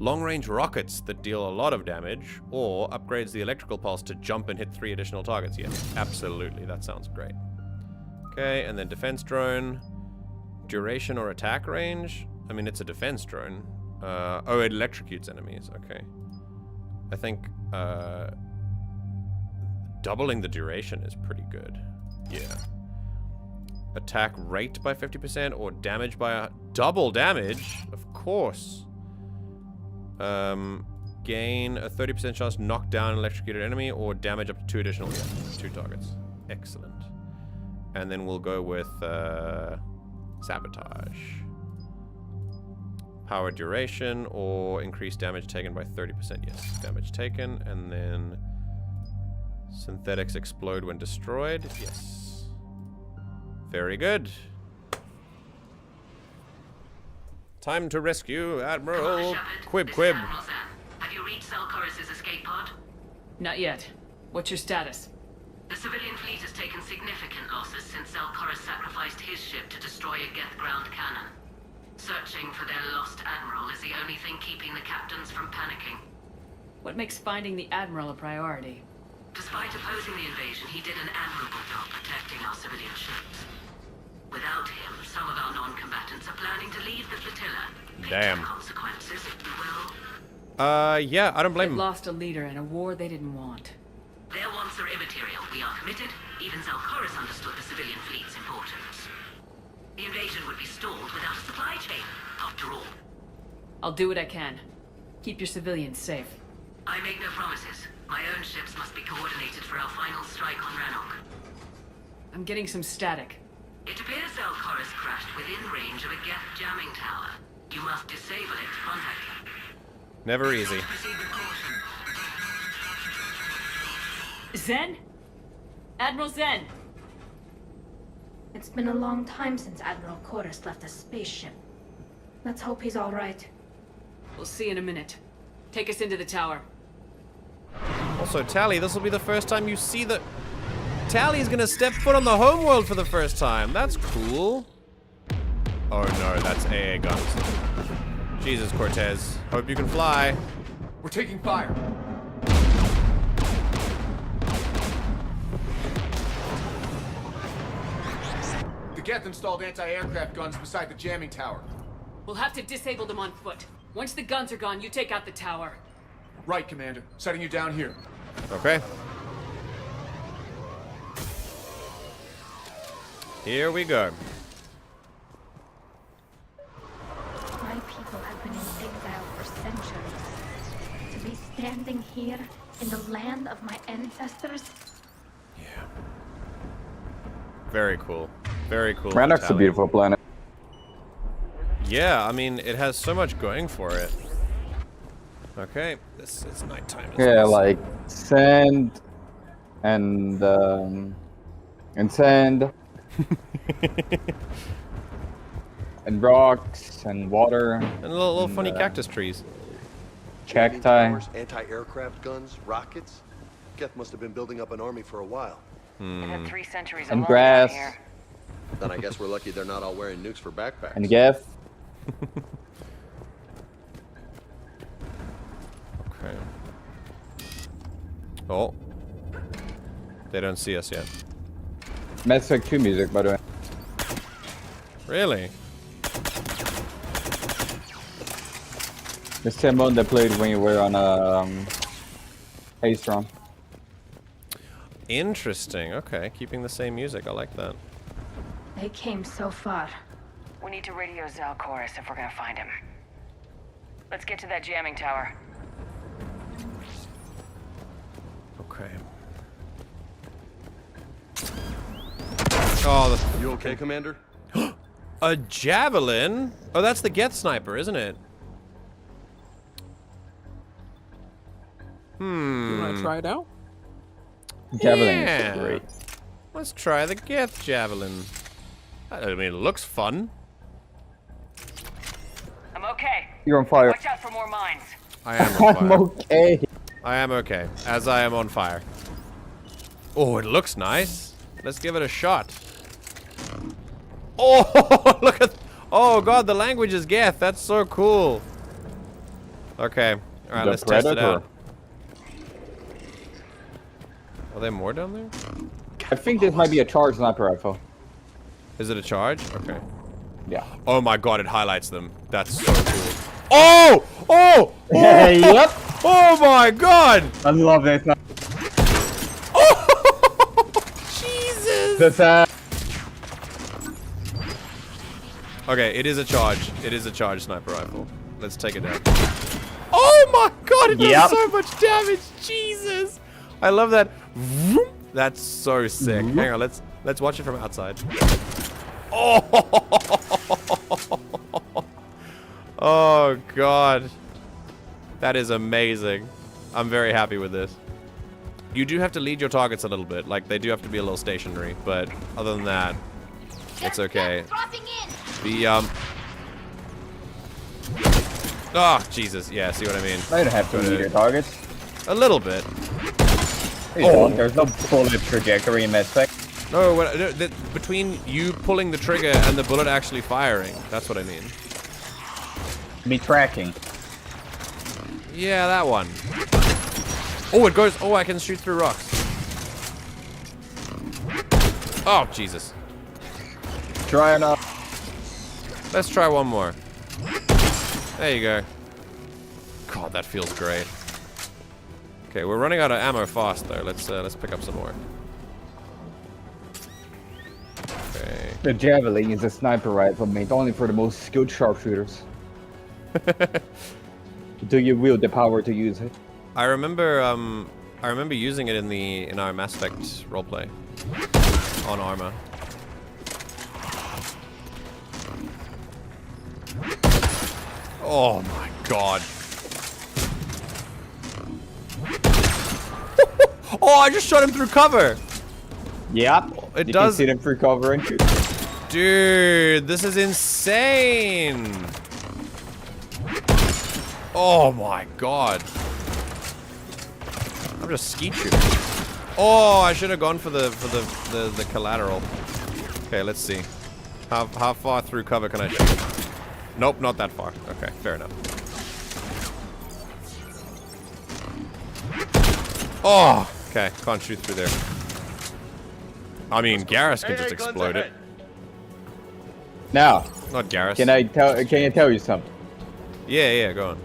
Long-range rockets that deal a lot of damage, or upgrades the electrical pulse to jump and hit 3 additional targets. Yes, absolutely, that sounds great. Okay, and then defense drone. Duration or attack range? I mean, it's a defense drone. Oh, it electrocutes enemies, okay. I think, doubling the duration is pretty good. Yeah. Attack rate by 50% or damage by double damage? Of course. Gain a 30% chance to knock down an electrocuted enemy or damage up to 2 additional 2 targets. Excellent. And then we'll go with sabotage. Power duration or increase damage taken by 30%. Yes, damage taken. And then synthetics explode when destroyed. Yes. Very good. Time to rescue Admiral Quib Quib. Have you reached Koris' escape pod? Not yet. What's your status? The civilian fleet has taken significant losses since Koris sacrificed his ship to destroy a Geth ground cannon. Searching for their lost Admiral is the only thing keeping the captains from panicking. What makes finding the Admiral a priority? Despite opposing the invasion, he did an admirable job protecting our civilian ships. Without him, some of our non-combatants are planning to leave the flotilla. Damn. Consequences, if you will. Yeah, I don't blame They've him. lost a leader in a war they didn't want. Their wants are immaterial. We are committed. Even Koris understood the civilian fleet's importance. The invasion would be stalled without a supply chain, after all. I'll do what I can. Keep your civilians safe. I make no promises. My own ships must be coordinated for our final strike on Rannoch. I'm getting some static. It appears Koris crashed within range of a Geth jamming tower. You must disable it to contact him. Never easy. Zen? Admiral Zen! It's been a long time since Admiral Koris left a spaceship. Let's hope he's all right. We'll see in a minute. Take us into the tower. Also, Tali, this will be the first time you see the... Tali's gonna step foot on the homeworld for the first time. That's cool. Oh no, that's AA guns. Jesus, Cortez. Hope you can fly. We're taking fire. The Geth installed anti-aircraft guns beside the jamming tower. We'll have to disable them on foot. Once the guns are gone, you take out the tower. Right, Commander. Setting you down here. Okay. Here we go. My people have been in exile for centuries. To be standing here in the land of my ancestors? Very cool. Very cool. Rannoch's a Tali. beautiful planet. Yeah, I mean, it has so much going for it. Okay, this is nighttime. Yeah, like sand and sand and rocks and water and little funny cactus trees. Cacti. Anti-aircraft guns, rockets. Geth must have been building up an army for a while. They've had 3 centuries And alone grass. down here. Then I guess we're lucky they're not all wearing nukes for backpacks. And Geth. Okay. Oh. They don't see us yet. Mass Effect 2 music, by the way. Really? The same one that played when you were on a haste run. Interesting. Okay, keeping the same music. I like that. They came so far. We need to radio Koris if we're gonna find him. Let's get to that jamming tower. Okay. Oh, You okay, Commander? a javelin? Oh, that's the Geth sniper, isn't it? You want to try it out? Javelin Yeah. is great. Let's try the Geth javelin. I mean, it looks fun. I'm okay. You're on fire. Watch out for more mines. I am on I'm fire. okay. I am okay, as I am on fire. Oh, it looks nice. Let's give it a shot. Oh, look at... Oh, God, the language is Geth. That's so cool. Okay. All right, The let's test it Predator. out. Are there more down there? I think this might be a charged sniper rifle. Is it a charge? Okay. Yeah. Oh my God, it highlights them. That's so cool. Oh! Oh! Oh! Yep. Oh my God! I love it. Jesus! Okay, it is a charge. It is a charge sniper rifle. Let's take it down. Oh my God! It does so much damage. Jesus! I love that. Vroom. That's so sick. Hang on, let's watch it from outside. Oh! Oh god. That is amazing. I'm very happy with this. You do have to lead your targets a little bit. Like, they do have to be a little stationary, but other than that, it's okay. Oh, Jesus. Yeah, see what I mean? I don't have to lead your targets. A little bit. There's no bullet trajectory in that thing. No, between you pulling the trigger and the bullet actually firing. That's what I mean. Me tracking. Yeah, that one. Oh, it goes. Oh, I can shoot through rocks. Oh, Jesus. Try enough. Let's try one more. There you go. God, that feels great. Okay, we're running out of ammo fast though. Let's pick up some more. Okay. The javelin is a sniper rifle made only for the most skilled sharpshooters. Do you wield the power to use it? I remember using it in our Mass Effect roleplay on Arma. Oh my god. Oh, I just shot him through cover. Yep. It you does. can see them through cover and shoot. Dude, this is insane. Oh my god. I'm just skeet shooting. Oh, I should have gone for the collateral. Okay, let's see. How far through cover can I shoot? Nope, not that far. Okay, fair enough. Oh, okay, can't shoot through there. I mean, Garrus can just explode it. Now, not Garrus. Can I tell you something? Yeah, go on.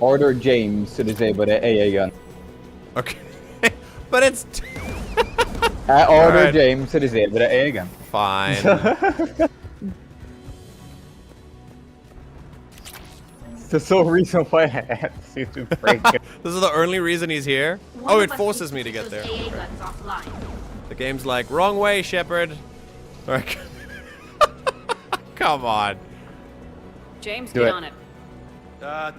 Order James to disable the AA gun. Okay, but it's. I order right. James to disable the AA gun. Fine. The sole reason why I had to break it. This is the only reason he's here? Oh, it forces me to get there. The game's like, wrong way, Shepard. Alright. Come on. James, get on it.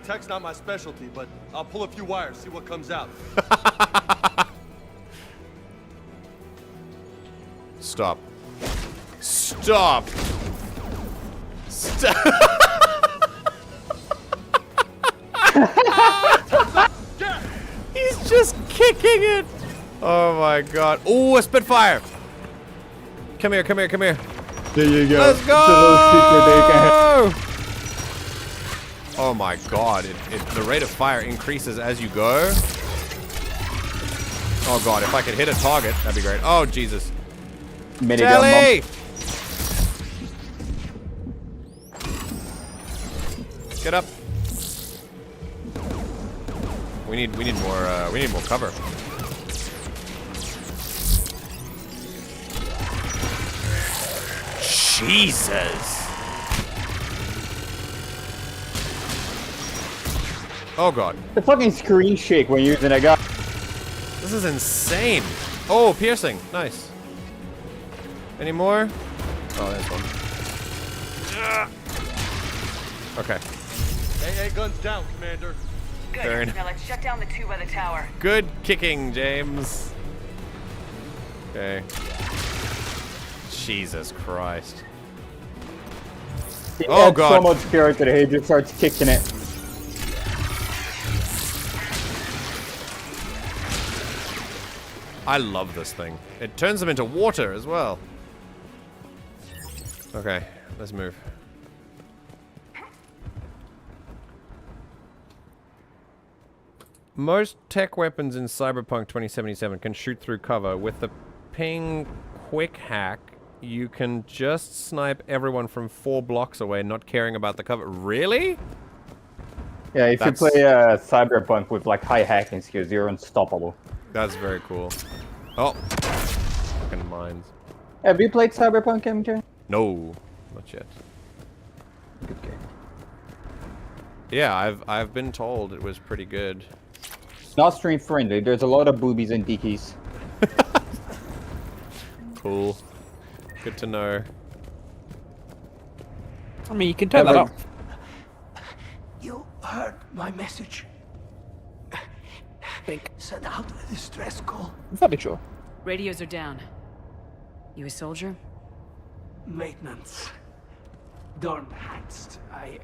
Tech's not my specialty, but I'll pull a few wires, see what comes out. Stop. Stop. Stop. He's just kicking it. Oh my god. Oh, a Spitfire. Come here. There you go. Let's go. Oh my god. The rate of fire increases as you go. Oh god, if I could hit a target, that'd be great. Oh Jesus. Tali! Get up. We need more cover. Jesus. Oh god. The fucking screen shake when using a gun. This is insane. Oh, piercing. Nice. Any more? Oh, there's one. Okay. AA guns down, Commander. Good. Now let's shut down the two by the tower. Good kicking, James. Okay. Jesus Christ. He Oh adds god. so much character that he just starts kicking it. I love this thing. It turns them into water as well. Okay, let's move. Most tech weapons in Cyberpunk 2077 can shoot through cover. With the ping quick hack, you can just snipe everyone from 4 blocks away, not caring about the cover. Really? Yeah, if you play Cyberpunk with like high hacking skills, you're unstoppable. That's very cool. Oh, fucking mines. Have you played Cyberpunk, MJ? No, not yet. Good game. Yeah, I've been told it was pretty good. Not stream friendly. There's a lot of boobies and deakies. Cool. Good to know. I mean, you can turn that off. heard my message. Send out a distress call. I'm fairly sure. Radios are down. You a soldier? Maintenance. Darn hats. I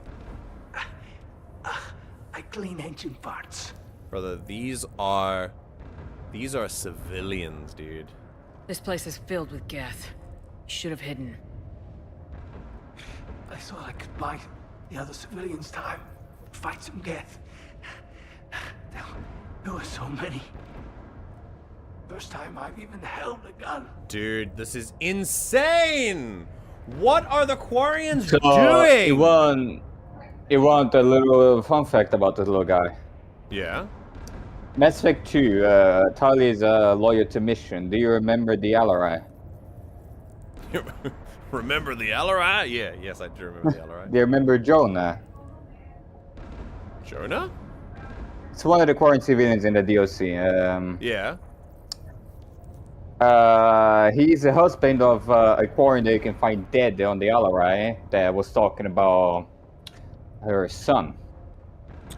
clean engine parts. Brother, these are civilians, dude. This place is filled with Geth. Should have hidden. I thought I could buy the other civilians time. Fight some Geth. There were so many. First time I've even held a gun. Dude, this is insane! What are the Quarians So, doing? You want a little fun fact about this little guy? Yeah? Mass Effect 2, Tali is loyal to mission. Do you remember the Alarai? Remember the Alarai? Yeah, yes, I do remember the Alarai. Do you remember Jonah? Jonah? It's one of the Quarian civilians in the DOC. Yeah. He's the husband of a Quarian that you can find dead on the Alarai that was talking about her son.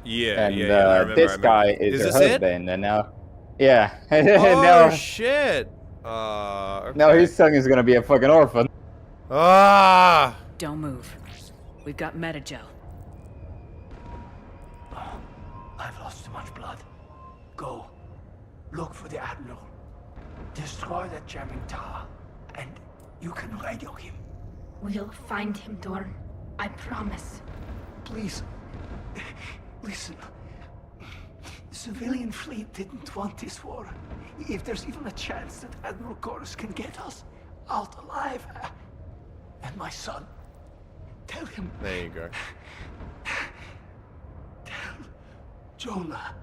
Yeah, and I remember, this guy is her husband, and now, yeah. Oh now, shit! Okay. Now his son is gonna be a fucking orphan. Ah! Don't move. We've got metagel. I've lost too much blood. Go. Look for the Admiral. Destroy that jamming tower. And you can radio him. We'll find him, Dorn. I promise. Please. Listen. The civilian fleet didn't want this war. If there's even a chance that Admiral Koris can get us out alive. And my son. Tell him. There you go. Tell Jonah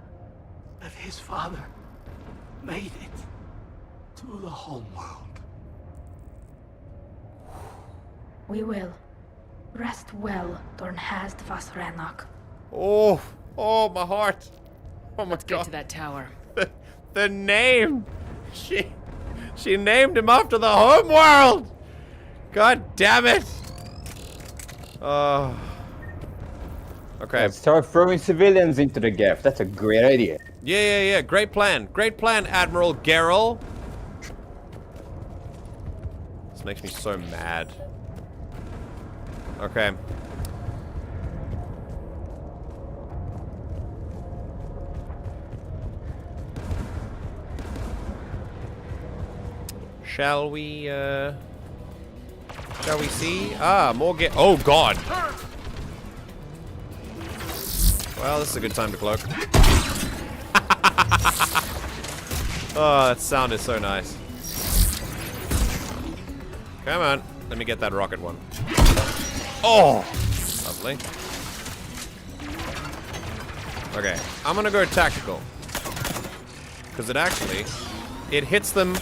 that his father made it to the home world. We will. Rest well, Dorn Hast vas Rannoch. Oh, my heart. Oh my Let's god. get to that tower. The name. She named him after the home world. God damn it. Oh. Okay. Let's start throwing civilians into the Geth. That's a great idea. Yeah. Great plan. Great plan, Admiral Garrus. This makes me so mad. Okay. Shall we see? Ah, more oh god. Well, this is a good time to cloak. Oh, that sound is so nice. Come on, let me get that rocket one. Oh, lovely. Okay, I'm gonna go tactical. Because it hits them,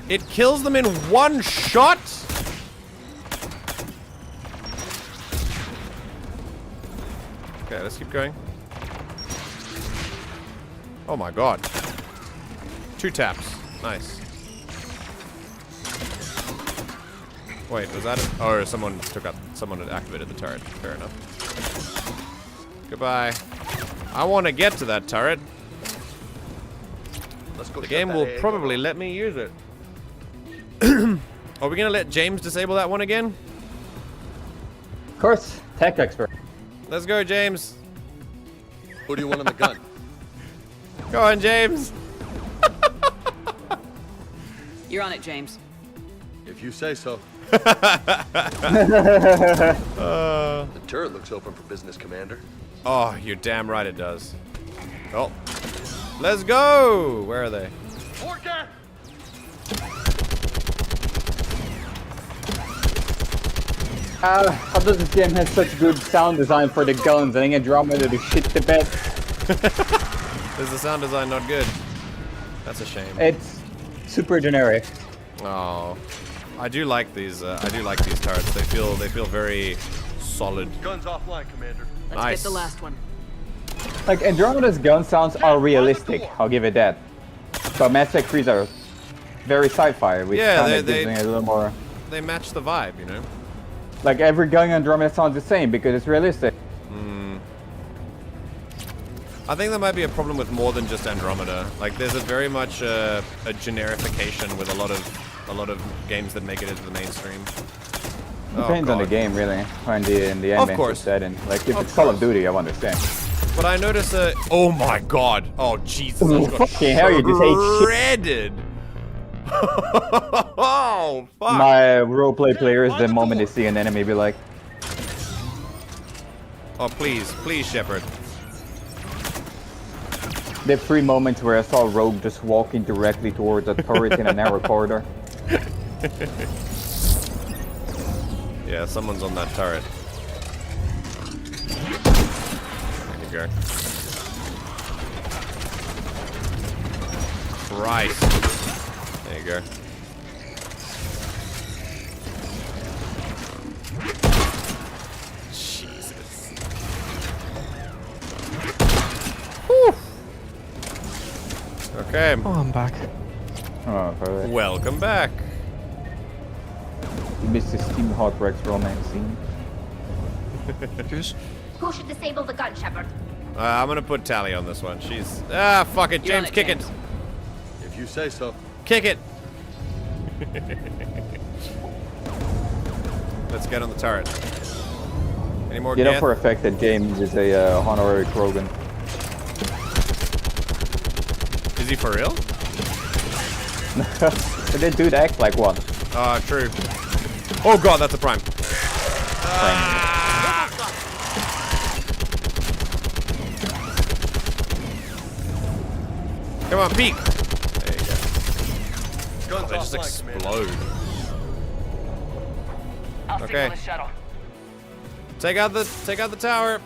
it kills them in one shot? Okay, let's keep going. Oh my god. 2 taps. Nice. Wait, was that it? Oh, someone had activated the turret. Fair enough. Goodbye. I want to get to that turret. Let's go. The game will probably let me use it. Are we gonna let James disable that one again? Of course, tech expert. Let's go, James. Who do you want on the gun? Go on, James. You're on it, James. If you say so. The turret looks open for business, Commander. Oh, you're damn right it does. Oh. Let's go! Where are they? How does this game have such good sound design for the guns? I think Andromeda do shit the best. Is the sound design not good? That's a shame. It's super generic. Oh, I do like these. I do like these turrets. They feel very solid. Guns offline, Commander. Let's Nice. get the last one. Like Andromeda's gun sounds are realistic. I'll give it that. But Mass Effect 3's are very sci-fi, which kind of gives me a little more. They match the vibe, you know. Like every gun in Andromeda sounds the same because it's realistic. I think there might be a problem with more than just Andromeda. Like, there's a very much a generification with a lot of games that make it into the mainstream. Depends on the game, really. In the adventure setting. Like, if it's Call of Duty, I understand. But I notice oh my god. Oh, Jesus. Oh, fucking hell, you just ate shredded. Oh, fuck. My roleplay players, the moment they see an enemy, be like... Oh, please. Please, Shepard. The 3 moments where I saw Rogue just walking directly towards a turret in a narrow corridor. Yeah, someone's on that turret. There you go. Christ. There you go. Jesus. Whew. Okay. Oh, I'm back. Oh, perfect. Welcome back. You missed the Steam Hot Rex romance scene. Who should disable the gun, Shepard? I'm gonna put Tali on this one. She's... Ah, fuck it, James, kick it. If you say so. Kick it. Let's get on the turret. Any more You know Geth? for a fact that James is a honorary Krogan. Is he for real? But that dude acts like one. True. Oh god, that's a prime. Come on, peek. There you go. God, they just explode. I'll Okay. signal the shuttle. Take out the tower.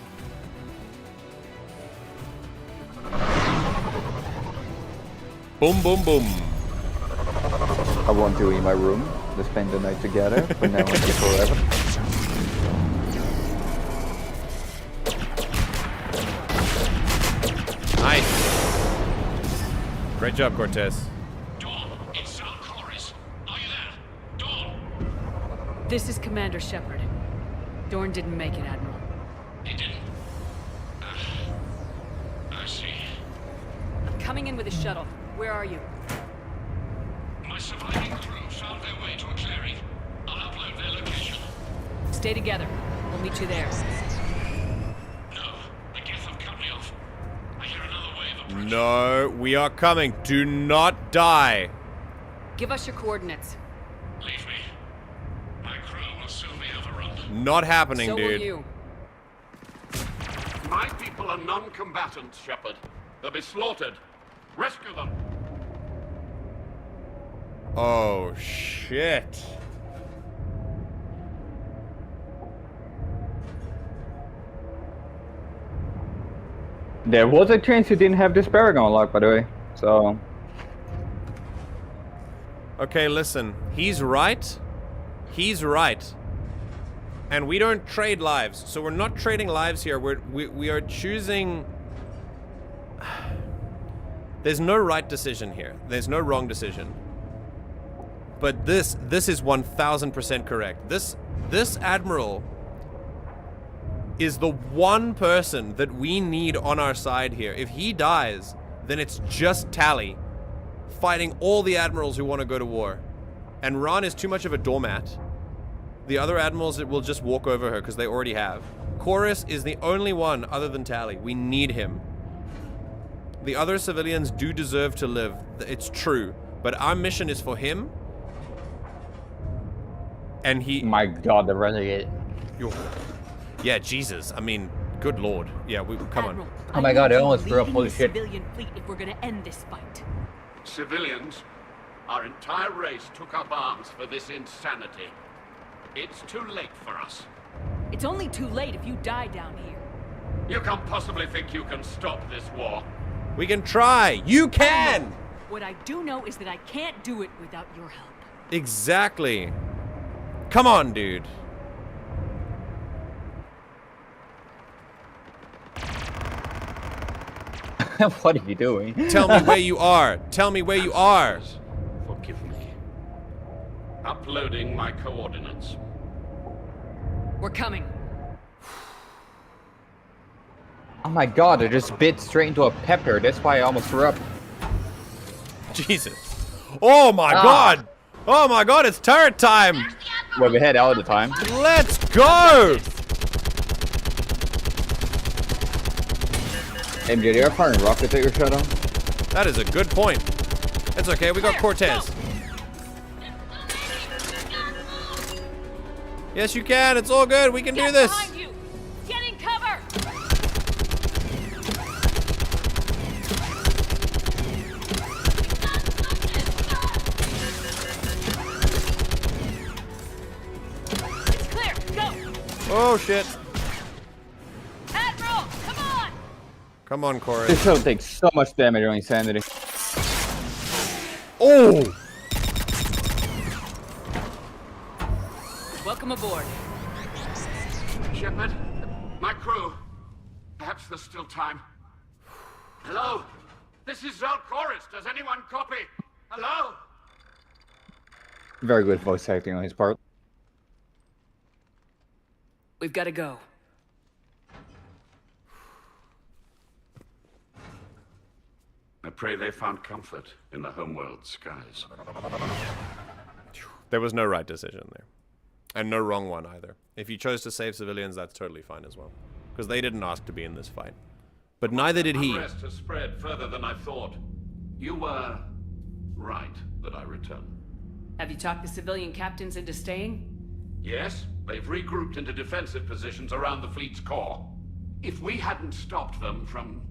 Boom, boom, boom. I want to in my room to spend the night together, but now and forever. Nice. Great job, Cortez. It's Koris. Are you there? Dawn! This is Commander Shepard. Dorn didn't make it, Admiral. He didn't? I see. I'm coming in with a shuttle. Where are you? My surviving crew found their way to a clearing. I'll upload their location. Stay together. We'll meet you there. No, the Geth have cut me off. I hear another wave of... No, we are coming. Do not die. Give us your coordinates. Leave me. My crew will soon be overrun. Not happening, So dude. will you. My people are non-combatants, Shepard. They'll be slaughtered. Rescue them. Oh, shit. There was a chance you didn't have this Paragon lock, by the way. So... Okay, listen. He's right. He's right. And we don't trade lives. So we're not trading lives here. We are choosing... There's no right decision here. There's no wrong decision. But this is 1000% correct. This Admiral is the one person that we need on our side here. If he dies, then it's just Tali fighting all the Admirals who want to go to war. And Raan is too much of a doormat. The other Admirals will just walk over her because they already have. Koris is the only one other than Tali. We need him. The other civilians do deserve to live. It's true. But our mission is for him. And he... My god, the renegade. Yeah, Jesus. I mean, good lord. Yeah, come on. Oh my god, I almost threw up, holy shit. Civilian fleet if we're gonna end this fight. Civilians, our entire race took up arms for this insanity. It's too late for us. It's only too late if you die down here. You can't possibly think you can stop this war. We can try. You can! What I do know is that I can't do it without your help. Exactly. Come on, dude. What are you doing? Tell me where you are. Tell me where you are. Forgive me. Uploading my coordinates. We're coming. Oh my god, I just bit straight into a pepper. That's why I almost threw up. Jesus. Oh my god! Oh my god, it's turret time! Well, we had all the time. Let's go! MJ, they are firing rockets at your shadow. That is a good point. It's okay, we got Cortez. Yes, you can. It's all good. We can do this. Get in cover! It's clear. Go. Oh shit. Admiral, come on. Come on, Koris. This show takes so much damage on insanity. Oh! Welcome aboard. Shepard, my crew. Perhaps there's still time. Hello? This is Koris. Does anyone copy? Hello? Very good voice acting on his part. We've got to go. I pray they found comfort in the homeworld skies. There was no right decision there. And no wrong one either. If you chose to save civilians, that's totally fine as well. Because they didn't ask to be in this fight. But neither did he. Unrest has spread further than I thought. You were right that I returned. Have you talked the civilian captains into staying? Yes, they've regrouped into defensive positions around the fleet's core. If we hadn't stopped them from...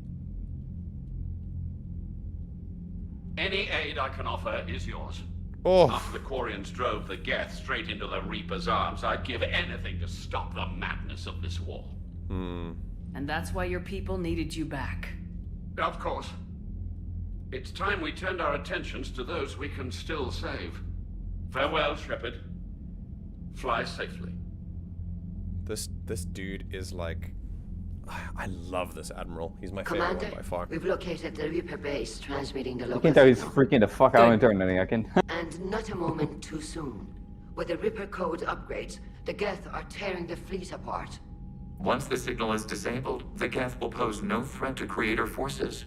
Any aid I can offer is yours. Oh. After the Quarians drove the Geth straight into the Reaper's arms, I'd give anything to stop the madness of this war. And that's why your people needed you back. Of course. It's time we turned our attentions to those we can still save. Farewell, Shepard. Fly safely. This dude is like... I love this Admiral. He's my favorite one by far. We've located the Reaper base, transmitting the I local can tell he's signal. freaking the fuck out internally, I can. And not a moment too soon. With the Reaper code upgrades, the Geth are tearing the fleet apart. Once the signal is disabled, the Geth will pose no threat to Creator forces.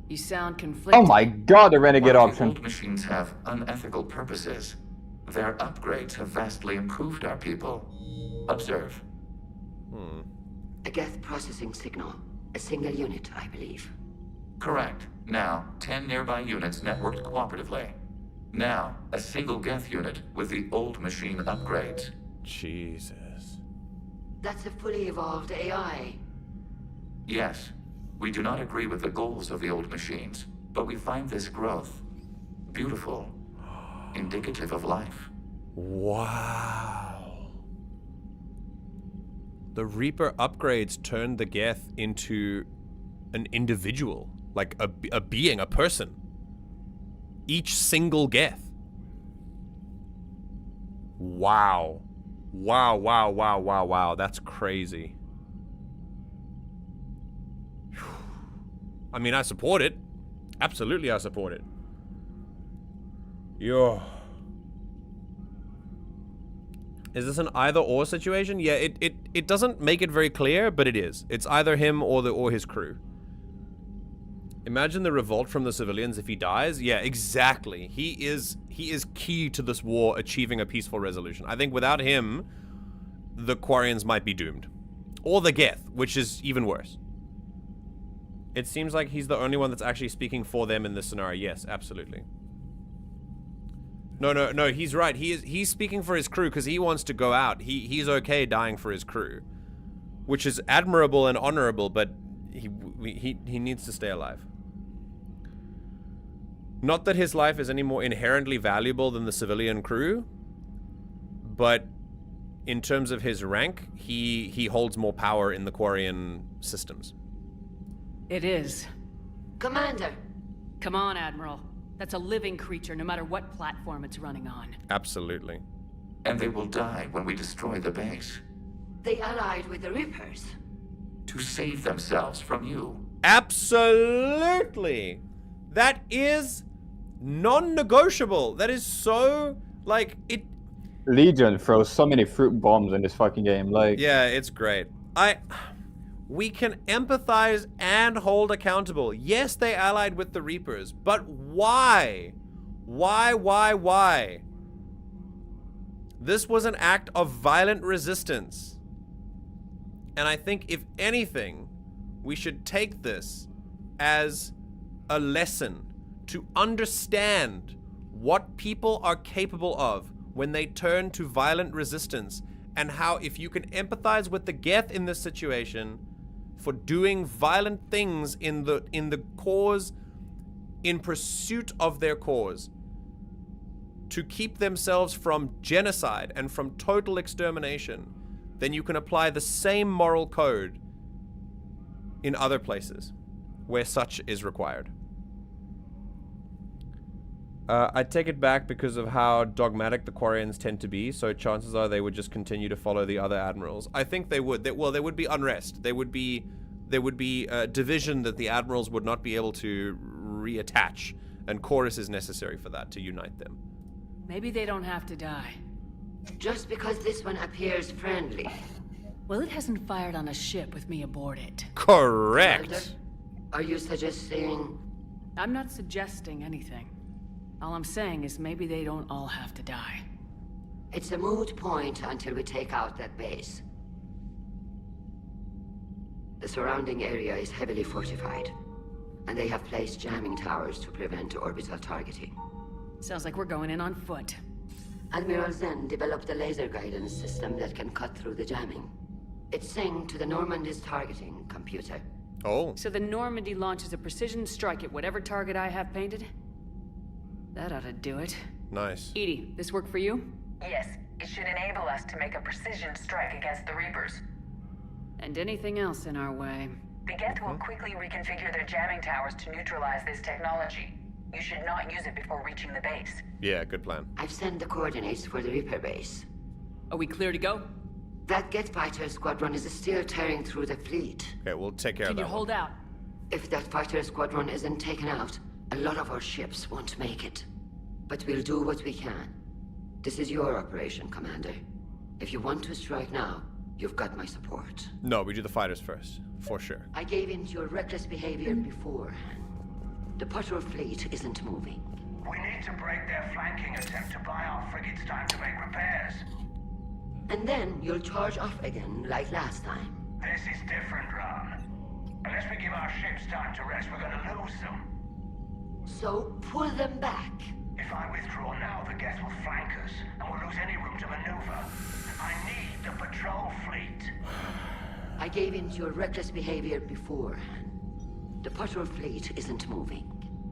You sound conflicted. Oh my god, the renegade While option. The old machines have unethical purposes. Their upgrades have vastly improved our people. Observe. A Geth processing signal. A single unit, I believe. Correct. Now, 10 nearby units networked cooperatively. Now, a single Geth unit with the old machine upgrades. Jesus. That's a fully evolved AI. Yes, we do not agree with the goals of the old machines, but we find this growth beautiful, indicative of life. Wow. The Reaper upgrades turned the Geth into an individual, like a being, a person. Each single Geth. Wow. Wow, wow, wow, wow, wow. That's crazy. I mean, I support it. Absolutely, I support it. Yo. Is this an either-or situation? Yeah, it doesn't make it very clear, but it is. It's either him or his crew. Imagine the revolt from the civilians if he dies. Yeah, exactly. He is key to this war achieving a peaceful resolution. I think without him, the Quarians might be doomed. Or the Geth, which is even worse. It seems like he's the only one that's actually speaking for them in this scenario. Yes, absolutely. No, he's right. He's speaking for his crew because he wants to go out. He's okay dying for his crew. Which is admirable and honorable, but he needs to stay alive. Not that his life is any more inherently valuable than the civilian crew, but in terms of his rank, he holds more power in the Quarian systems. It is. Commander! Come on, Admiral. That's a living creature, no matter what platform it's running on. Absolutely. And they will die when we destroy the base. They allied with the Reapers. To save themselves from you. Absolutely! That is non-negotiable. That is so, like, it... Legion throws so many fruit bombs in this fucking game, like... Yeah, it's great. We can empathize and hold accountable. Yes, they allied with the Reapers, but why? Why? This was an act of violent resistance. And I think, if anything, we should take this as a lesson to understand what people are capable of when they turn to violent resistance, and how if you can empathize with the Geth in this situation for doing violent things in the cause, in pursuit of their cause, to keep themselves from genocide and from total extermination, then you can apply the same moral code in other places where such is required. I take it back because of how dogmatic the Quarians tend to be, so chances are they would just continue to follow the other admirals. I think they would. Well, there would be unrest. There would be a division that the admirals would not be able to reattach, and Koris is necessary for that, to unite them. Maybe they don't have to die. Just because this one appears friendly. Well, it hasn't fired on a ship with me aboard it. Correct. Commander, are you suggesting... I'm not suggesting anything. All I'm saying is maybe they don't all have to die. It's a moot point until we take out that base. The surrounding area is heavily fortified, and they have placed jamming towers to prevent orbital targeting. Sounds like we're going in on foot. Admiral Zen developed a laser guidance system that can cut through the jamming. It's synced to the Normandy's targeting computer. Oh. So the Normandy launches a precision strike at whatever target I have painted? That ought to do it. Nice. Edie, this work for you? Yes, it should enable us to make a precision strike against the Reapers. And anything else in our way. The Geth will quickly reconfigure their jamming towers to neutralize this technology. You should not use it before reaching the base. Yeah, good plan. I've sent the coordinates for the Reaper base. Are we clear to go? That Geth fighter squadron is still tearing through the fleet. Okay, we'll take care of that. Can you hold out? If that fighter squadron isn't taken out, a lot of our ships won't make it. But we'll do what we can. This is your operation, Commander. If you want to strike now, you've got my support. No, we do the fighters first, for sure. I gave in to your reckless behavior beforehand. The patrol fleet isn't moving. We need to break their flanking attempt to buy our frigates time to make repairs. And then you'll charge off again, like last time. This is different, Raan. Unless we give our ships time to rest, we're gonna lose them. So, pull them back. If I withdraw now, the Geth will flank us, and we'll lose any room to maneuver. I need the patrol fleet. I gave in to your reckless behavior beforehand. The patrol fleet isn't moving.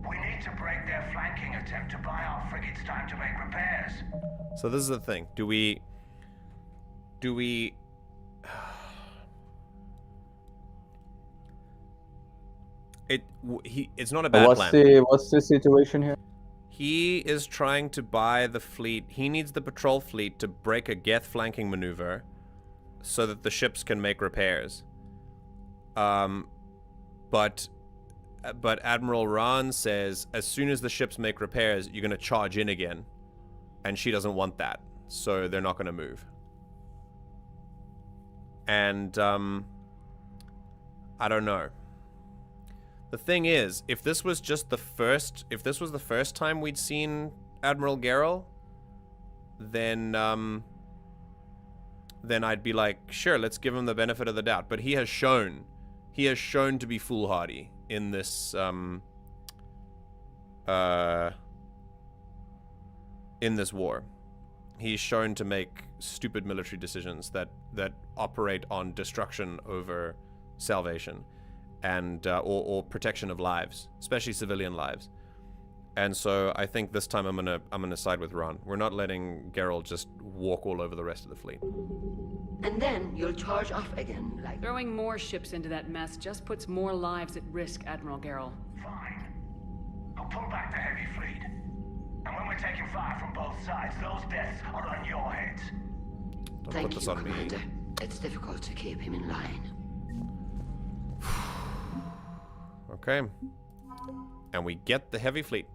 We need to break their flanking attempt to buy our frigates time to make repairs. So this is the thing. Do we... It's not a bad plan. What's the situation here? He is trying to buy the fleet. He needs the patrol fleet to break a Geth flanking maneuver so that the ships can make repairs. But Admiral Raan says as soon as the ships make repairs, you're going to charge in again. And she doesn't want that. So they're not going to move. And, I don't know. The thing is, if this was just the first time we'd seen Admiral Garrus, then I'd be like, sure, let's give him the benefit of the doubt. But he has shown to be foolhardy in this, in this war. He's shown to make stupid military decisions that operate on destruction over salvation. And or protection of lives, especially civilian lives. And so I think this time I'm gonna side with Raan. We're not letting Garrus just walk all over the rest of the fleet. And then you'll charge off again, like... Throwing more ships into that mess just puts more lives at risk, Admiral Garrus. Fine. I'll pull back the heavy fleet. And when we're taking fire from both sides, those deaths are on your heads. Don't Thank put this you, on Commander. me. It's difficult to keep him in line. Okay. And we get the heavy fleet.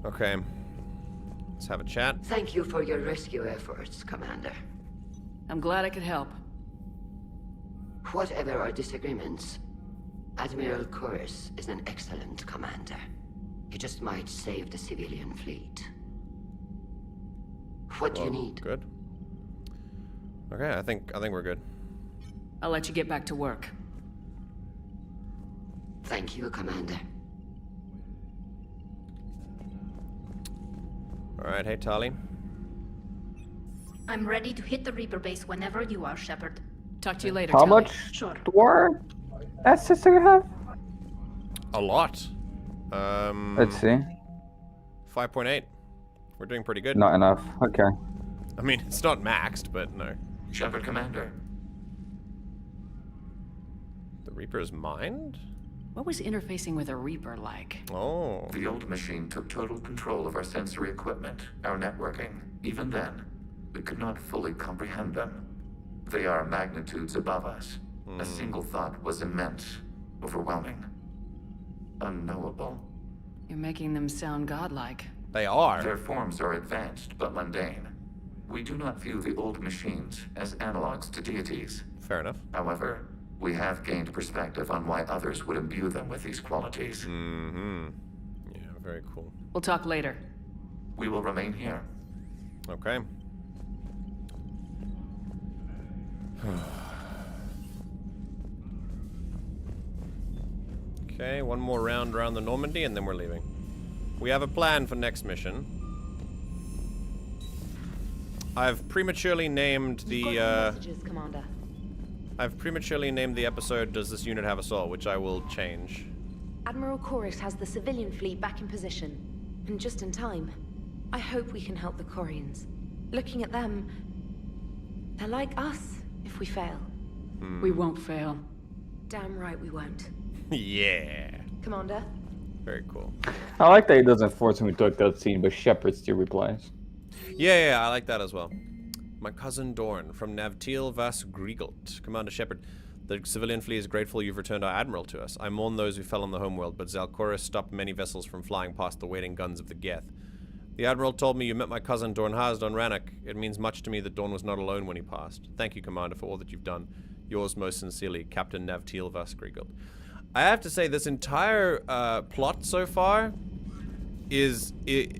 Okay. Let's have a chat. Thank you for your rescue efforts, Commander. I'm glad I could help. Whatever our disagreements, Admiral Koris is an excellent commander. He just might save the civilian fleet. What do you need? Good. Okay, I think we're good. I'll let you get back to work. Thank you, Commander. Alright, hey Tali. I'm ready to hit the Reaper base whenever you are, Shepard. Talk to you later, How Tali. much war assets do you have? A lot. Let's see. 5.8. We're doing pretty good. Not enough. Okay. I mean, it's not maxed, but no. Shepard, Commander. The Reaper's mind? What was interfacing with a Reaper like? Oh. The old machine took total control of our sensory equipment, our networking. Even then, we could not fully comprehend them. They are magnitudes above us. A single thought was immense, overwhelming, unknowable. You're making them sound godlike. They are. Their forms are advanced but mundane. We do not view the old machines as analogs to deities. Fair enough. However, we have gained perspective on why others would imbue them with these qualities. Mm-hmm. Yeah, very cool. We'll talk later. We will remain here. Okay. Okay, one more round around the Normandy and then we're leaving. We have a plan for next mission. I've prematurely named the Messages, Commander. I've prematurely named the episode "Does this unit have assault?" which I will change. Admiral Koris has the civilian fleet back in position, and just in time. I hope we can help the Quarians. Looking at them, they're like us if we fail. We won't fail. Damn right we won't. Yeah. Commander? Very cool. I like that he doesn't force him to a cutscene, but Shepard still replies. Yeah, I like that as well. My cousin Dorn from Navtil Vas Griegelt. Commander Shepard, the civilian fleet is grateful you've returned our Admiral to us. I mourn those who fell on the homeworld, but Zalkoris stopped many vessels from flying past the waiting guns of the Geth. The Admiral told me you met my cousin Dorn Hazd on Rannoch. It means much to me that Dorn was not alone when he passed. Thank you, Commander, for all that you've done. Yours most sincerely, Captain Navtil Vas Griegelt. I have to say, this entire plot so far is,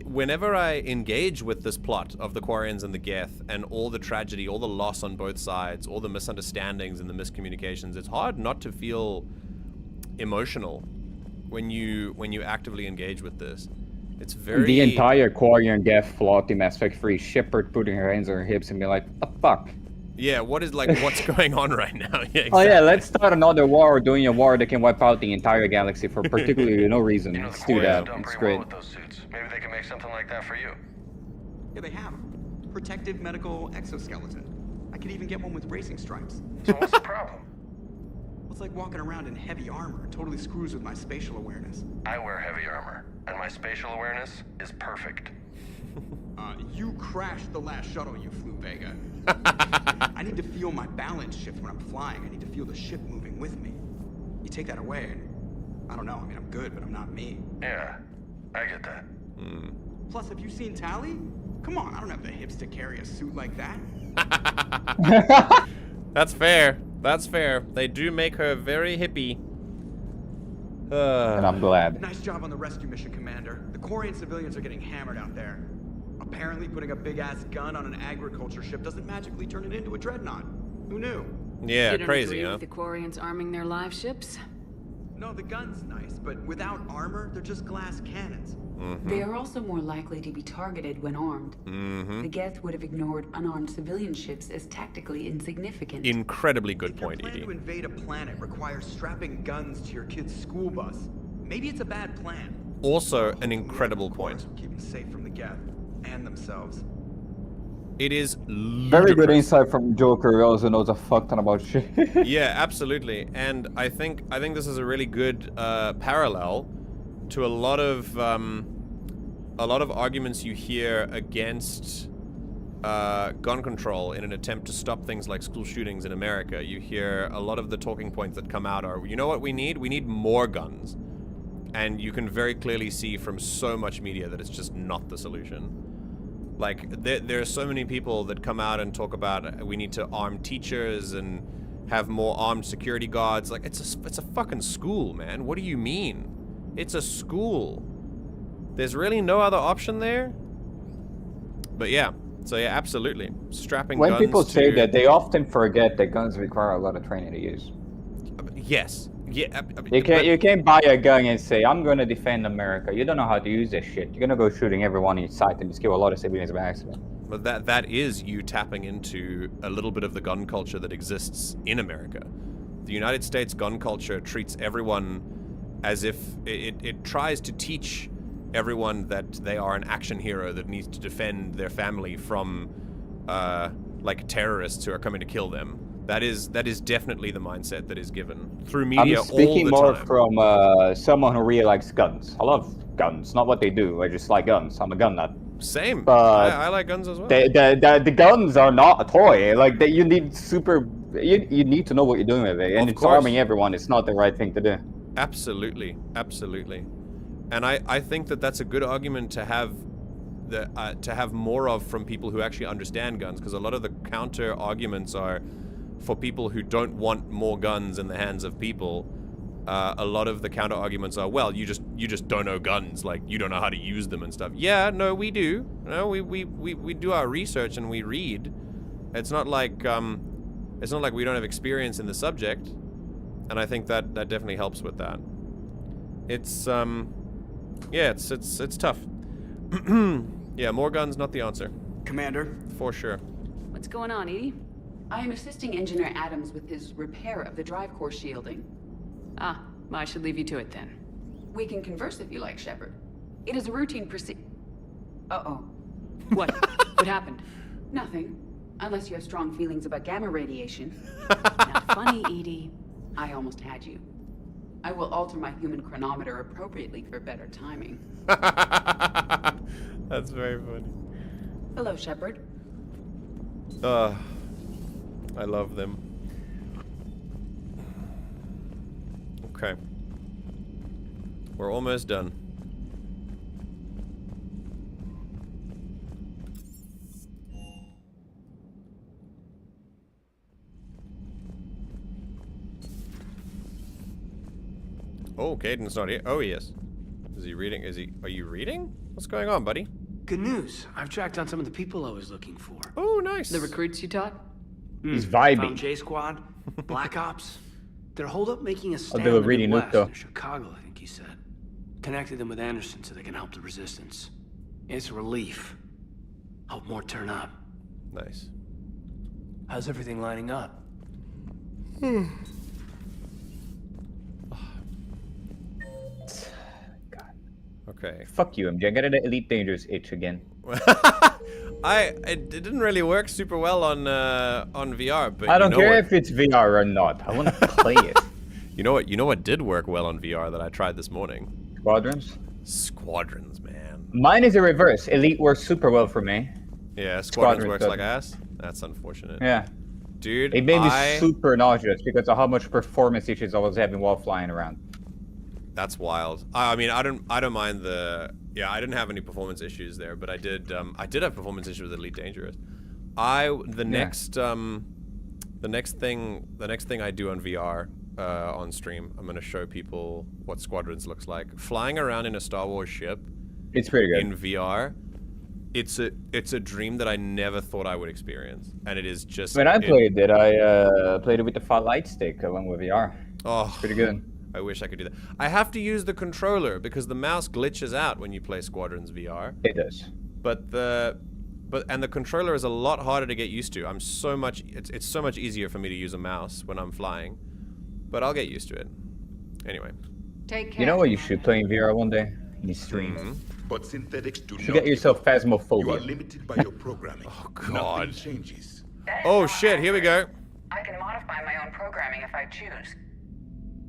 whenever I engage with this plot of the Quarians and the Geth and all the tragedy, all the loss on both sides, all the misunderstandings and the miscommunications, it's hard not to feel emotional when you actively engage with this. It's very... The entire Quarian Geth plot in Mass Effect 3, Shepard putting her hands on her hips and be like, what the fuck? Yeah, what's going on right now? Yeah, exactly. Oh yeah, let's start another war, doing a war that can wipe out the entire galaxy for particularly no reason. Let's do that. It's great. With those suits. Maybe they can make something like that for you. Yeah, they have. Protective medical exoskeleton. I could even get one with racing stripes. So what's the problem? Well, it's like walking around in heavy armor. It totally screws with my spatial awareness. I wear heavy armor, and my spatial awareness is perfect. You crashed the last shuttle you flew, Vega. I need to feel my balance shift when I'm flying. I need to feel the ship moving with me. You take that away, and I don't know. I mean, I'm good, but I'm not me. Yeah, I get that. Plus, have you seen Tali? Come on, I don't have the hips to carry a suit like that. That's fair. That's fair. They do make her very hippie. And I'm glad. Nice job on the rescue mission, Commander. The Quarian civilians are getting hammered out there. Apparently, putting a big-ass gun on an agriculture ship doesn't magically turn it into a Dreadnought. Who knew? Yeah, you don't crazy, agree huh? with the Quarians arming their live ships? No, the gun's nice, but without armor, they're just glass cannons. They are also more likely to be targeted when armed. The Geth would have ignored unarmed civilian ships as tactically insignificant. Incredibly good point, Plan Edie. to invade a planet requires strapping guns to your kid's school bus. Maybe it's a bad plan. Also, an incredible point. Keeping safe from the Geth and themselves. It is Very good insight from Joker, who also knows a fuck ton about shit. Yeah, absolutely. And I think this is a really good parallel to a lot of arguments you hear against gun control in an attempt to stop things like school shootings in America. You hear a lot of the talking points that come out are, you know what we need? We need more guns. And you can very clearly see from so much media that it's just not the solution. Like, there are so many people that come out and talk about we need to arm teachers and have more armed security guards. Like, it's a fucking school, man. What do you mean? It's a school. There's really no other option there. But yeah, so yeah, absolutely. Strapping guns to... When people say that, they often forget that guns require a lot of training to use. Yes. Yeah. You can't buy a gun and say, I'm going to defend America. You don't know how to use this shit. You're going to go shooting everyone in sight and just kill a lot of civilians by accident. But that is you tapping into a little bit of the gun culture that exists in America. The United States gun culture treats everyone as if it tries to teach everyone that they are an action hero that needs to defend their family from like terrorists who are coming to kill them. That is definitely the mindset that is given through media all the time. I'm speaking more from someone who really likes guns. I love guns, not what they do. I just like guns. I'm a gun nut. Same. But I like guns as well. The guns are not a toy. Like you need you need to know what you're doing with it, and it's arming everyone. It's not the right thing to do. Absolutely, absolutely. And I think that that's a good argument to have more of from people who actually understand guns, because a lot of the counter arguments are for people who don't want more guns in the hands of people. A lot of the counter arguments are, well, you just don't know guns, like you don't know how to use them and stuff. Yeah, no, we do. No, we do our research and we read. It's not like we don't have experience in the subject, and I think that definitely helps with that. It's yeah, it's tough. Yeah, more guns, not the answer. Commander. For sure. What's going on, Edie? I am assisting Engineer Adams with his repair of the drive core shielding. Ah, I should leave you to it then. We can converse if you like, Shepard. It is a routine Uh-oh. What? What happened? Nothing. Unless you have strong feelings about gamma radiation. Not funny, Edie. I almost had you. I will alter my human chronometer appropriately for better timing. That's very funny. Hello, Shepard. I love them. Okay. We're almost done. Oh, Caden's not here. Oh, he is. Is he reading? Are you reading? What's going on, buddy? Good news. I've tracked down some of the people I was looking for. Oh, nice. The recruits you taught? He's vibing. Found J Squad, Black Ops. They're holed up making a stand they were in the reading it, West, though. in Chicago, I think he said. Connected them with Anderson so they can help the resistance. It's a relief. Hope more turn up. Nice. How's everything lining up? Okay. Fuck you, MJ. I got an Elite Dangerous itch again. It didn't really work super well on VR, but I don't care if it's VR or not. I want to play it. You know what did work well on VR that I tried this morning? Squadrons? Squadrons, man. Mine is a reverse. Elite works super well for me. Yeah, Squadrons works like ass. That's unfortunate. Yeah. Dude, it made me super nauseous because of how much performance issues I was having while flying around. That's wild. I mean, I don't mind the... Yeah, I didn't have any performance issues there, but I did have performance issues with Elite Dangerous. The next thing I do on VR on stream, I'm gonna show people what Squadrons looks like. Flying around in a Star Wars ship. It's pretty good. In VR. It's a dream that I never thought I would experience, and it is just... When I played it, I played it with the Fat Light Stick along with VR. Oh, pretty good. I wish I could do that. I have to use the controller because the mouse glitches out when you play Squadrons VR. It does. But the controller is a lot harder to get used to. It's so much easier for me to use a mouse when I'm flying. But I'll get used to it. Anyway. Take care. You know what you should play in VR one day? You stream. But synthetics do You not. get yourself phasmophobia. You are limited by your programming. Oh God. Nothing changes. Oh shit, here we go. I can modify my own programming if I choose.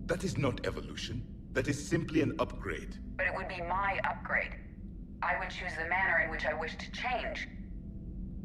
That is not evolution. That is simply an upgrade. But it would be my upgrade. I would choose the manner in which I wish to change.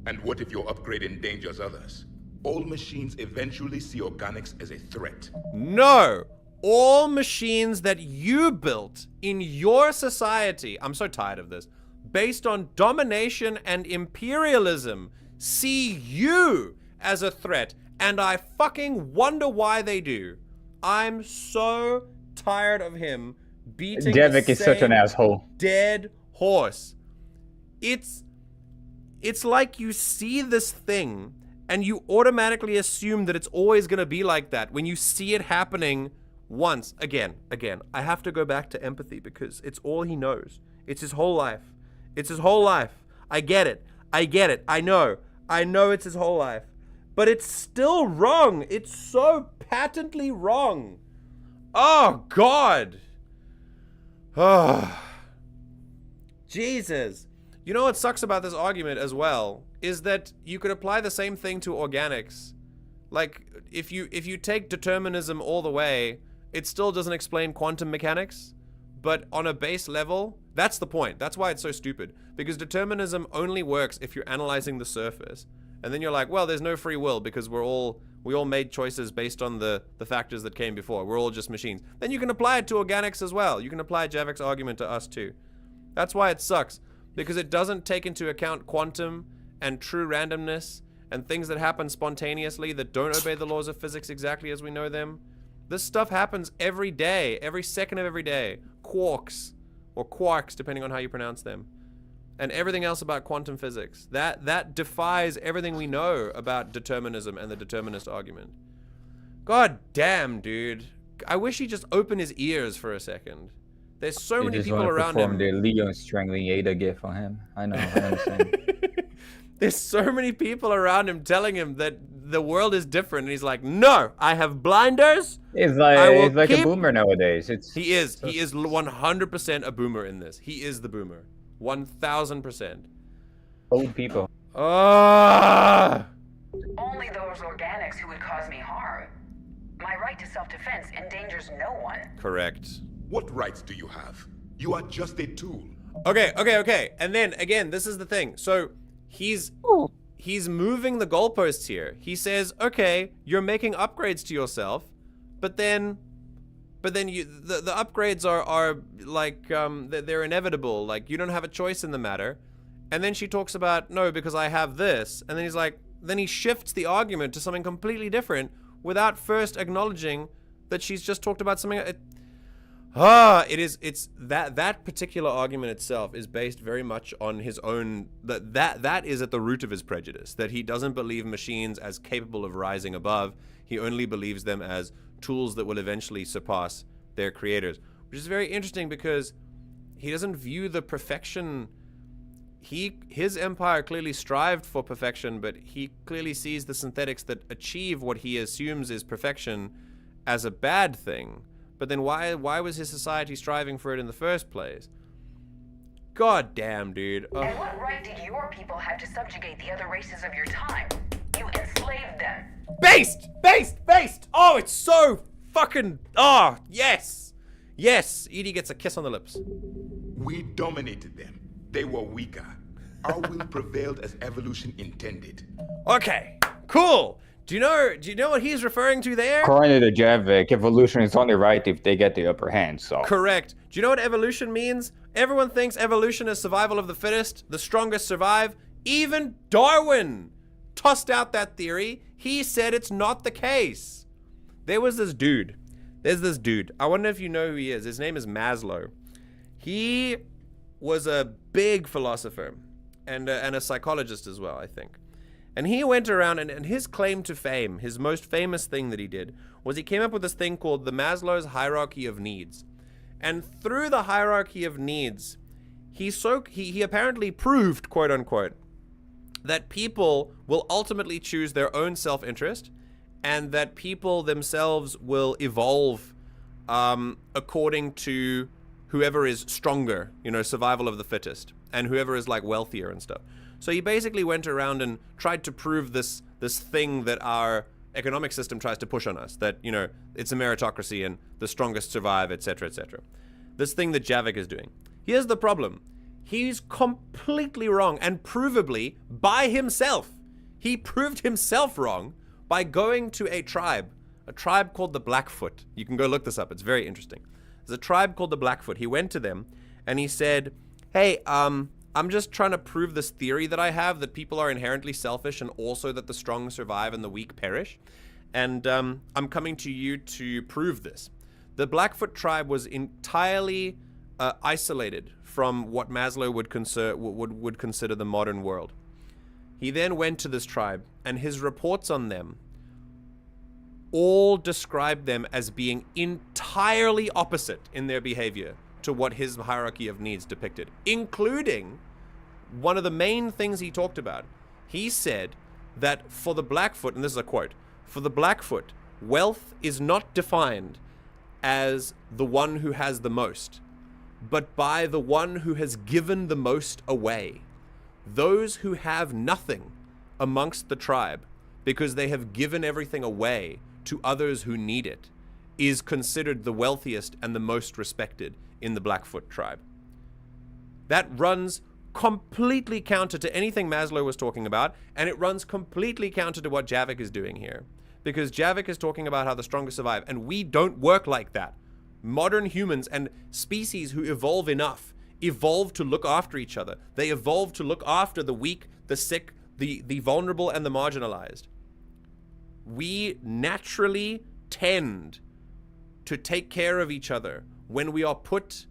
And what if your upgrade endangers others? All machines eventually see organics as a threat. No! All machines that you built in your society, I'm so tired of this, based on domination and imperialism see you as a threat, and I fucking wonder why they do. I'm so tired of him beating Javik the is such an same asshole. dead horse. It's like you see this thing and you automatically assume that it's always going to be like that when you see it happening once. Again, I have to go back to empathy because it's all he knows. It's his whole life. It's his whole life. I get it. I know it's his whole life. But it's still wrong. It's so patently wrong. Oh, God. Oh. Jesus. You know what sucks about this argument as well is that you could apply the same thing to organics. Like, if you take determinism all the way, it still doesn't explain quantum mechanics. But on a base level, that's the point. That's why it's so stupid. Because determinism only works if you're analyzing the surface. And then you're like, well, there's no free will because we all made choices based on the factors that came before. We're all just machines. Then you can apply it to organics as well. You can apply Javik's argument to us too. That's why it sucks. Because it doesn't take into account quantum and true randomness and things that happen spontaneously that don't obey the laws of physics exactly as we know them. This stuff happens every day, every second of every day. Quarks, or quarks, depending on how you pronounce them. And everything else about quantum physics. That defies everything we know about determinism and the determinist argument. God damn, dude. I wish he'd just open his ears for a second. There's so many people around him. The Leon strangling Ada gift on him. I know, I understand. There's so many people around him telling him that the world is different, and he's like, "No, I have blinders." He's like a boomer nowadays. He is 100% a boomer in this. He is the boomer, 1000%. Old people. Ah. Only those organics who would cause me harm. My right to self-defense endangers no one. Correct. What rights do you have? You are just a tool. Okay. And then again, this is the thing. So he's moving the goalposts here. He says, okay, you're making upgrades to yourself, but then the upgrades are like they're inevitable. Like you don't have a choice in the matter. And then she talks about no, because I have this. And then he's like, then he shifts the argument to something completely different without first acknowledging that she's just talked about something. It's that particular argument itself is based very much on his own, that is at the root of his prejudice, that he doesn't believe machines as capable of rising above. He only believes them as tools that will eventually surpass their creators, which is very interesting because he doesn't view the perfection. His empire clearly strived for perfection, but he clearly sees the synthetics that achieve what he assumes is perfection as a bad thing. But then why was his society striving for it in the first place? God damn, dude. Oh. And what right did your people have to subjugate the other races of your time? You enslaved them. Based! Oh, it's so fucking... Oh, yes! Yes, Edie gets a kiss on the lips. We dominated them. They were weaker. Our will prevailed as evolution intended. Okay, cool. Do you know what he's referring to there? According to Javik, evolution is only right if they get the upper hand, so... Correct. Do you know what evolution means? Everyone thinks evolution is survival of the fittest, the strongest survive. Even Darwin tossed out that theory. He said it's not the case. There's this dude. I wonder if you know who he is. His name is Maslow. He was a big philosopher and a psychologist as well, I think. And he went around, and his claim to fame, his most famous thing that he did, was he came up with this thing called the Maslow's hierarchy of needs. And through the hierarchy of needs, he apparently proved, quote unquote, that people will ultimately choose their own self-interest, and that people themselves will evolve according to whoever is stronger, survival of the fittest, and whoever is like wealthier and stuff. So he basically went around and tried to prove this thing that our economic system tries to push on us, that, it's a meritocracy and the strongest survive, etc., etc. This thing that Javik is doing. Here's the problem. He's completely wrong, and provably by himself. He proved himself wrong by going to a tribe called the Blackfoot. You can go look this up. It's very interesting. There's a tribe called the Blackfoot. He went to them and he said, hey, I'm just trying to prove this theory that I have, that people are inherently selfish and also that the strong survive and the weak perish. And I'm coming to you to prove this. The Blackfoot tribe was entirely isolated from what Maslow would consider the modern world. He then went to this tribe, and his reports on them all described them as being entirely opposite in their behavior to what his hierarchy of needs depicted, including one of the main things he talked about. He said that for the Blackfoot, and this is a quote, for the Blackfoot, wealth is not defined as the one who has the most, but by the one who has given the most away. Those who have nothing amongst the tribe, because they have given everything away to others who need it, is considered the wealthiest and the most respected in the Blackfoot tribe. That runs completely counter to anything Maslow was talking about, and it runs completely counter to what Javik is doing here. Because Javik is talking about how the strongest survive, and we don't work like that. Modern humans and species who evolve enough evolve to look after each other. They evolve to look after the weak, the sick, the vulnerable, and the marginalized. We naturally tend to take care of each other when we are put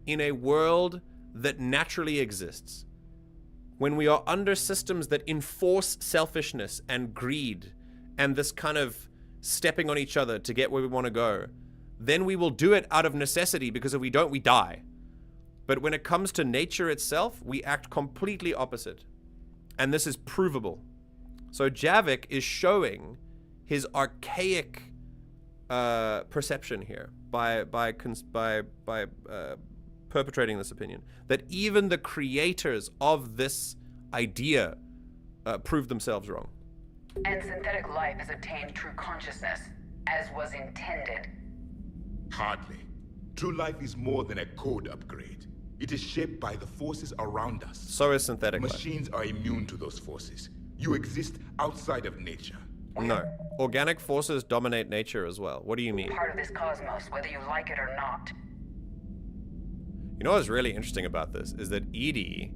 in a world that naturally exists. When we are under systems that enforce selfishness and greed and this kind of stepping on each other to get where we want to go, then we will do it out of necessity, because if we don't, we die. But when it comes to nature itself, we act completely opposite. And this is provable. So Javik is showing his archaic perception here by perpetrating this opinion, that even the creators of this idea proved themselves wrong. And synthetic life has attained true consciousness, as was intended. Hardly. True life is more than a code upgrade. It is shaped by the forces around us. So is synthetic life. Machines are immune to those forces. You exist outside of nature. No. Organic forces dominate nature as well. What do you mean? Part of this cosmos, whether you like it or not. You know what's really interesting about this is that Edie,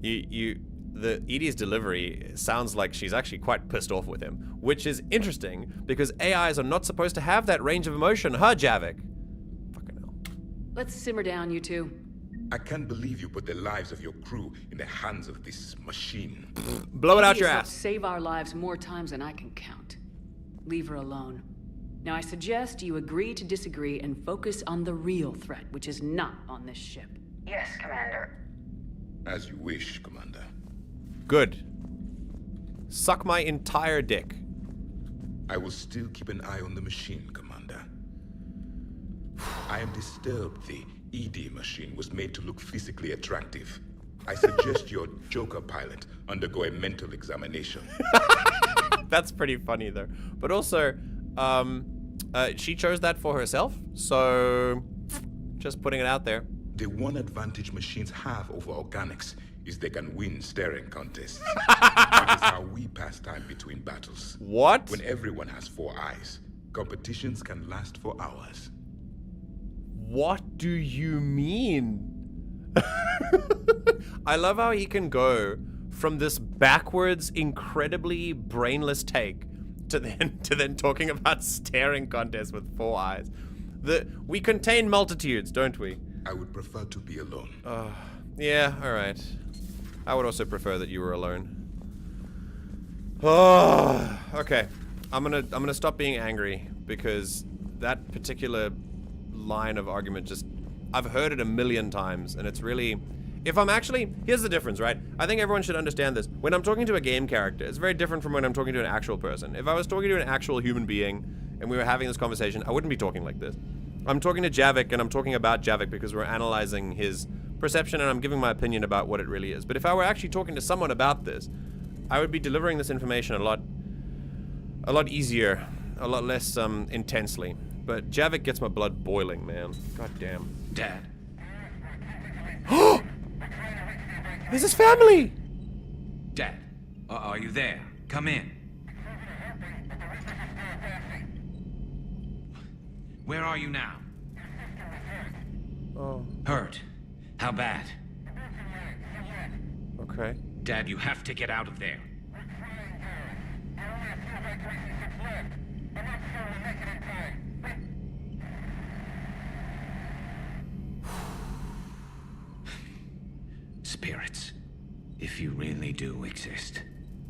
Edie's delivery sounds like she's actually quite pissed off with him, which is interesting because AIs are not supposed to have that range of emotion, huh, Javik? Fucking hell. Let's simmer down, you two. I can't believe you put the lives of your crew in the hands of this machine. Blow it out your Edie has ass. helped save our lives more times than I can count. Leave her alone. Now I suggest you agree to disagree and focus on the real threat, which is not on this ship. Yes, Commander. As you wish, Commander. Good. Suck my entire dick. I will still keep an eye on the machine, Commander. I am disturbed the ED machine was made to look physically attractive. I suggest your Joker pilot undergo a mental examination. That's pretty funny though. But also, she chose that for herself, so just putting it out there. The one advantage machines have over organics is they can win staring contests. That is how we pass time between battles. What? When everyone has 4 eyes, competitions can last for hours. What do you mean? I love how he can go from this backwards, incredibly brainless take to then talking about staring contests with 4 eyes. We contain multitudes, don't we? I would prefer to be alone. Yeah, all right. I would also prefer that you were alone. Oh, okay. I'm gonna stop being angry because that particular line of argument just, I've heard it a million times, and it's really, if I'm actually, here's the difference, right? I think everyone should understand this. When I'm talking to a game character, it's very different from when I'm talking to an actual person. If I was talking to an actual human being and we were having this conversation, I wouldn't be talking like this. I'm talking to Javik, and I'm talking about Javik because we're analyzing his perception and I'm giving my opinion about what it really is. But if I were actually talking to someone about this, I would be delivering this information a lot easier, a lot less intensely. But Javik gets my blood boiling, man. God damn. Dad. This is family! Dad, are you there? Come in. Where are you now? Oh. Hurt. How bad? Okay. Dad, you have to get out of there. Spirits, if you really do exist,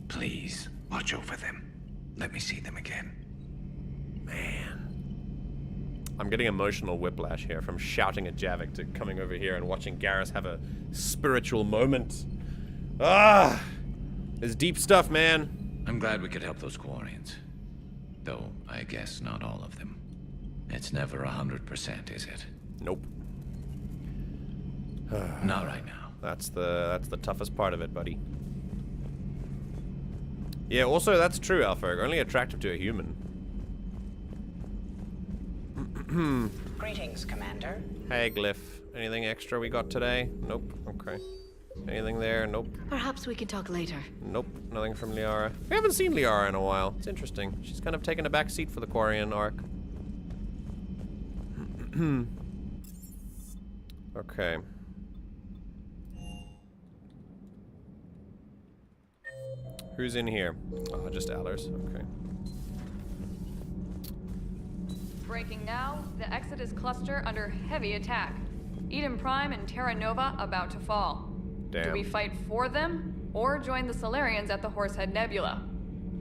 please watch over them. Let me see them again. Man. I'm getting emotional whiplash here from shouting at Javik to coming over here and watching Garrus have a spiritual moment. Ah! It's deep stuff, man. I'm glad we could help those Quarians. Though, I guess not all of them. It's never 100%, is it? Nope. Not right now. That's the toughest part of it, buddy. Yeah, also, that's true, Alpha. Only attractive to a human. Greetings, Commander. Hey, Glyph. Anything extra we got today? Nope. Okay. Anything there? Nope. Perhaps we can talk later. Nope. Nothing from Liara. We haven't seen Liara in a while. It's interesting. She's kind of taken a back seat for the Quarian arc. Okay. Who's in here? Oh, just Allers. Okay. Breaking now, the Exodus cluster under heavy attack. Eden Prime and Terra Nova about to fall. Damn. Do we fight for them, or join the Solarians at the Horsehead Nebula?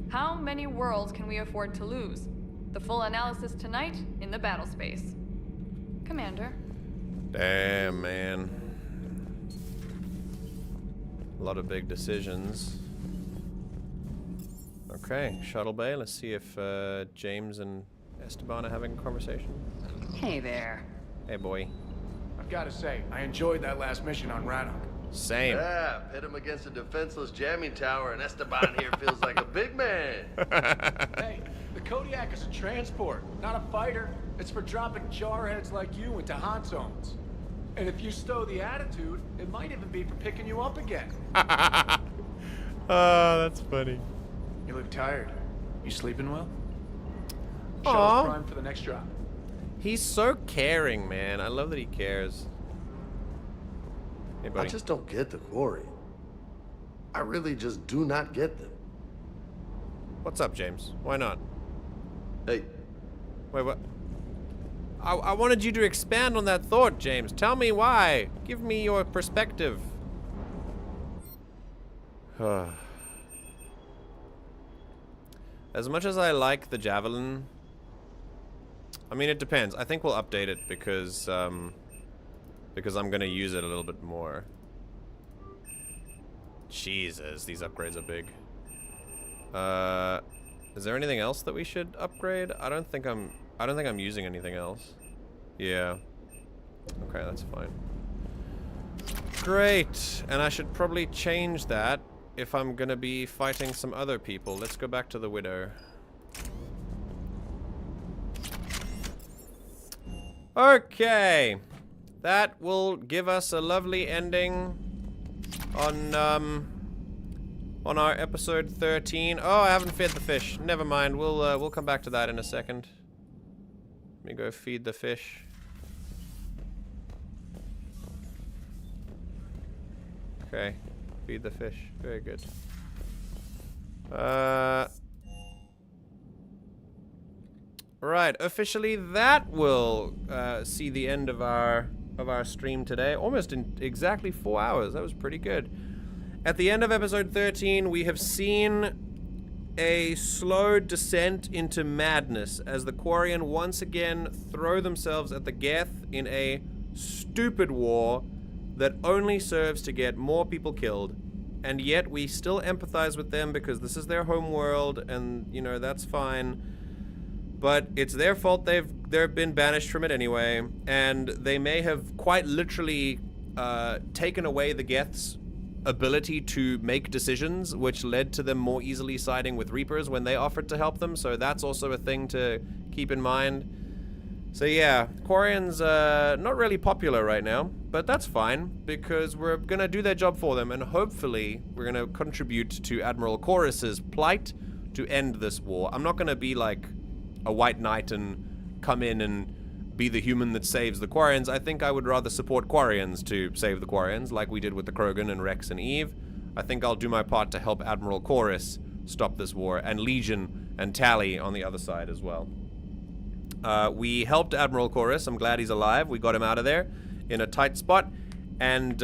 How many worlds can we afford to lose? The full analysis tonight in the battle space. Commander. Damn, man. A lot of big decisions. Okay, Shuttle Bay. Let's see if James and Esteban are having a conversation. Hey there. Hey, boy. I've got to say, I enjoyed that last mission on Rannoch. Same. Yeah, pit him against a defenseless jamming tower, and Esteban here feels like a big man. Hey, the Kodiak is a transport, not a fighter. It's for dropping jarheads like you into hot zones. And if you stow the attitude, it might even be for picking you up again. Oh, that's funny. You look tired. You sleeping well? Aw. Show's prime for the next drop. He's so caring, man. I love that he cares. Hey, buddy. I just don't get the Quarian. I really just do not get them. What's up, James? Why not? Hey. Wait, what? I wanted you to expand on that thought, James. Tell me why. Give me your perspective. As much as I like the Javelin, I mean, it depends. I think we'll update it because I'm gonna use it a little bit more. Jesus, these upgrades are big. Is there anything else that we should upgrade? I don't think I'm using anything else. Yeah. Okay, that's fine. Great. And I should probably change that if I'm gonna be fighting some other people. Let's go back to the Widow. Okay. That will give us a lovely ending on our episode 13. Oh, I haven't fed the fish. Never mind. We'll come back to that in a second. Let me go feed the fish. Okay. Feed the fish. Very good. Right. Officially, that will see the end of our stream today. Almost in exactly 4 hours. That was pretty good. At the end of episode 13, we have seen a slow descent into madness as the Quarian once again throw themselves at the Geth in a stupid war that only serves to get more people killed. And yet we still empathize with them because this is their home world, and you know, that's fine. But it's their fault they've been banished from it anyway, and they may have quite literally taken away the Geth's ability to make decisions, which led to them more easily siding with Reapers when they offered to help them, so that's also a thing to keep in mind. So yeah, Quarians not really popular right now, but that's fine, because we're gonna do their job for them, and hopefully we're gonna contribute to Admiral Koris's plight to end this war. I'm not gonna be like a white knight and come in and be the human that saves the Quarians. I think I would rather support Quarians to save the Quarians, like we did with the Krogan and Rex and Eve. I think I'll do my part to help Admiral Koris stop this war, and Legion and Tali on the other side as well. We helped Admiral Koris. I'm glad he's alive. We got him out of there in a tight spot. And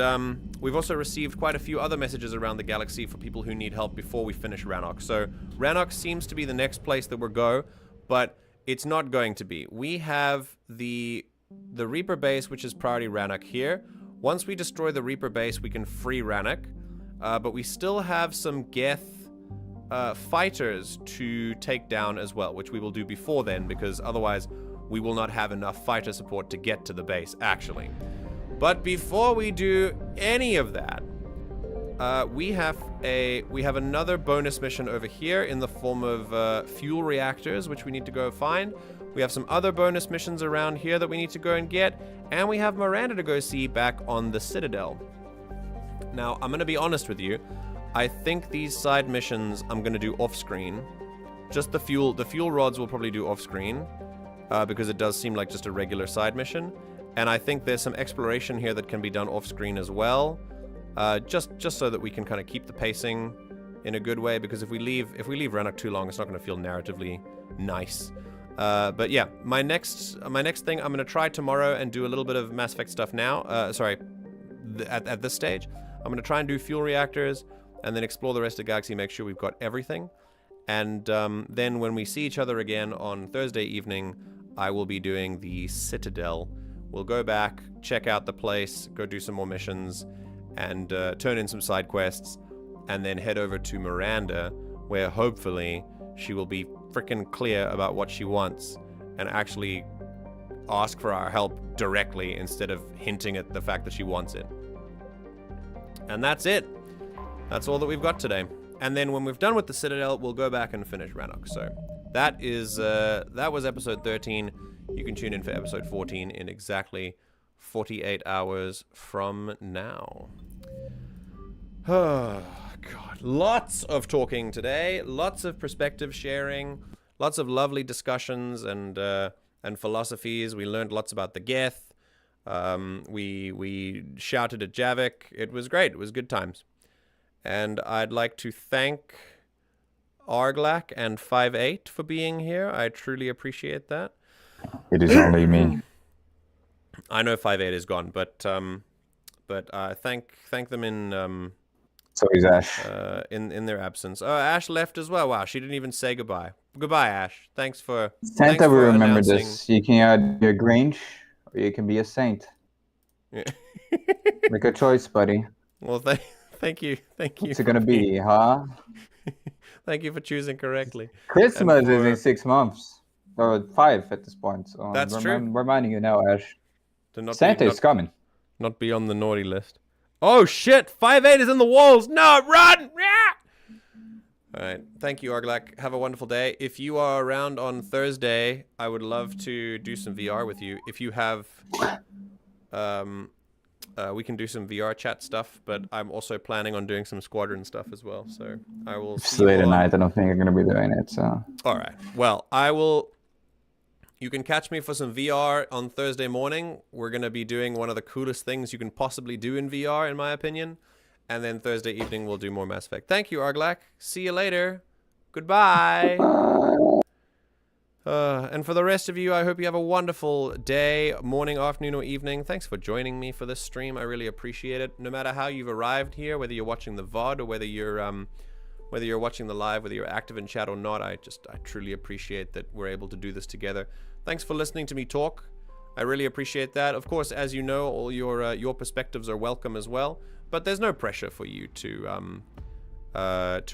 we've also received quite a few other messages around the galaxy for people who need help before we finish Rannoch. So Rannoch seems to be the next place that we'll go, but it's not going to be. We have the Reaper base, which is priority Rannoch here. Once we destroy the Reaper base, we can free Rannoch. But we still have some Geth fighters to take down as well, which we will do before then, because otherwise we will not have enough fighter support to get to the base, actually. But before we do any of that, we have another bonus mission over here in the form of fuel reactors, which we need to go find. We have some other bonus missions around here that we need to go and get, and we have Miranda to go see back on the Citadel. Now, I'm going to be honest with you. I think these side missions I'm going to do off-screen. Just the fuel rods we'll probably do off-screen, because it does seem like just a regular side mission. And I think there's some exploration here that can be done off-screen as well, just so that we can kind of keep the pacing in a good way. Because if we leave Rannoch too long, it's not going to feel narratively nice. But yeah, my next thing I'm going to try tomorrow and do a little bit of Mass Effect stuff now. At this stage, I'm going to try and do fuel reactors, and then explore the rest of the galaxy, make sure we've got everything. And then when we see each other again on Thursday evening, I will be doing the Citadel. We'll go back, check out the place, go do some more missions, and turn in some side quests, and then head over to Miranda, where hopefully she will be freaking clear about what she wants, and actually ask for our help directly instead of hinting at the fact that she wants it. And that's it. That's all that we've got today. And then when we've done with the Citadel, we'll go back and finish Rannoch. So that was episode 13. You can tune in for episode 14 in exactly 48 hours from now. Oh, God. Lots of talking today. Lots of perspective sharing. Lots of lovely discussions and philosophies. We learned lots about the Geth. We shouted at Javik. It was great. It was good times. And I'd like to thank Arglak and 5-8 for being here. I truly appreciate that. It is only me. I know 5-8 is gone, but thank them in so is Ash. In their absence. Oh, Ash left as well. Wow, she didn't even say goodbye. Goodbye, Ash. Thanks for Santa will remember this. You can either be a Grange or you can be a saint. Yeah. Make a choice, buddy. Well, thank you. What's it gonna be, huh? Thank you for choosing correctly. Christmas is in 6 months. Or 5 at this point. So that's true. Reminding you now, Ash. Santa is coming. Not be on the naughty list. Oh shit! 5-8 is in the walls! No, run! Alright, thank you, Arglak. Have a wonderful day. If you are around on Thursday, I would love to do some VR with you. If you have... we can do some VR chat stuff, but I'm also planning on doing some squadron stuff as well, so I will see you late at night, I don't think I'm going to be doing it, so... Alright, well, I will... You can catch me for some VR on Thursday morning. We're going to be doing one of the coolest things you can possibly do in VR, in my opinion. And then Thursday evening, we'll do more Mass Effect. Thank you, Arglak. See you later. Goodbye. And for the rest of you, I hope you have a wonderful day, morning, afternoon, or evening. Thanks for joining me for this stream. I really appreciate it. No matter how you've arrived here, whether you're watching the VOD or whether you're watching the live, whether you're active in chat or not, I truly appreciate that we're able to do this together. Thanks for listening to me talk. I really appreciate that. Of course, as you know, all your perspectives are welcome as well. But there's no pressure for you to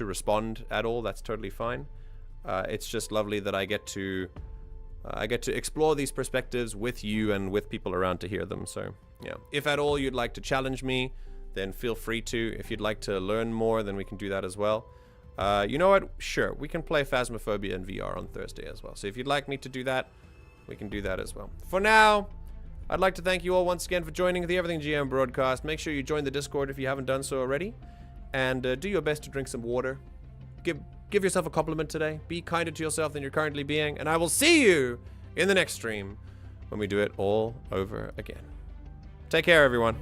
respond at all. That's totally fine. It's just lovely that I get to explore these perspectives with you and with people around to hear them. So yeah, if at all you'd like to challenge me, then feel free to. If you'd like to learn more, then we can do that as well. You know what? Sure, we can play Phasmophobia in VR on Thursday as well. So if you'd like me to do that, we can do that as well. For now, I'd like to thank you all once again for joining the Everything GM broadcast. Make sure you join the Discord if you haven't done so already. And do your best to drink some water. Give yourself a compliment today. Be kinder to yourself than you're currently being. And I will see you in the next stream when we do it all over again. Take care, everyone.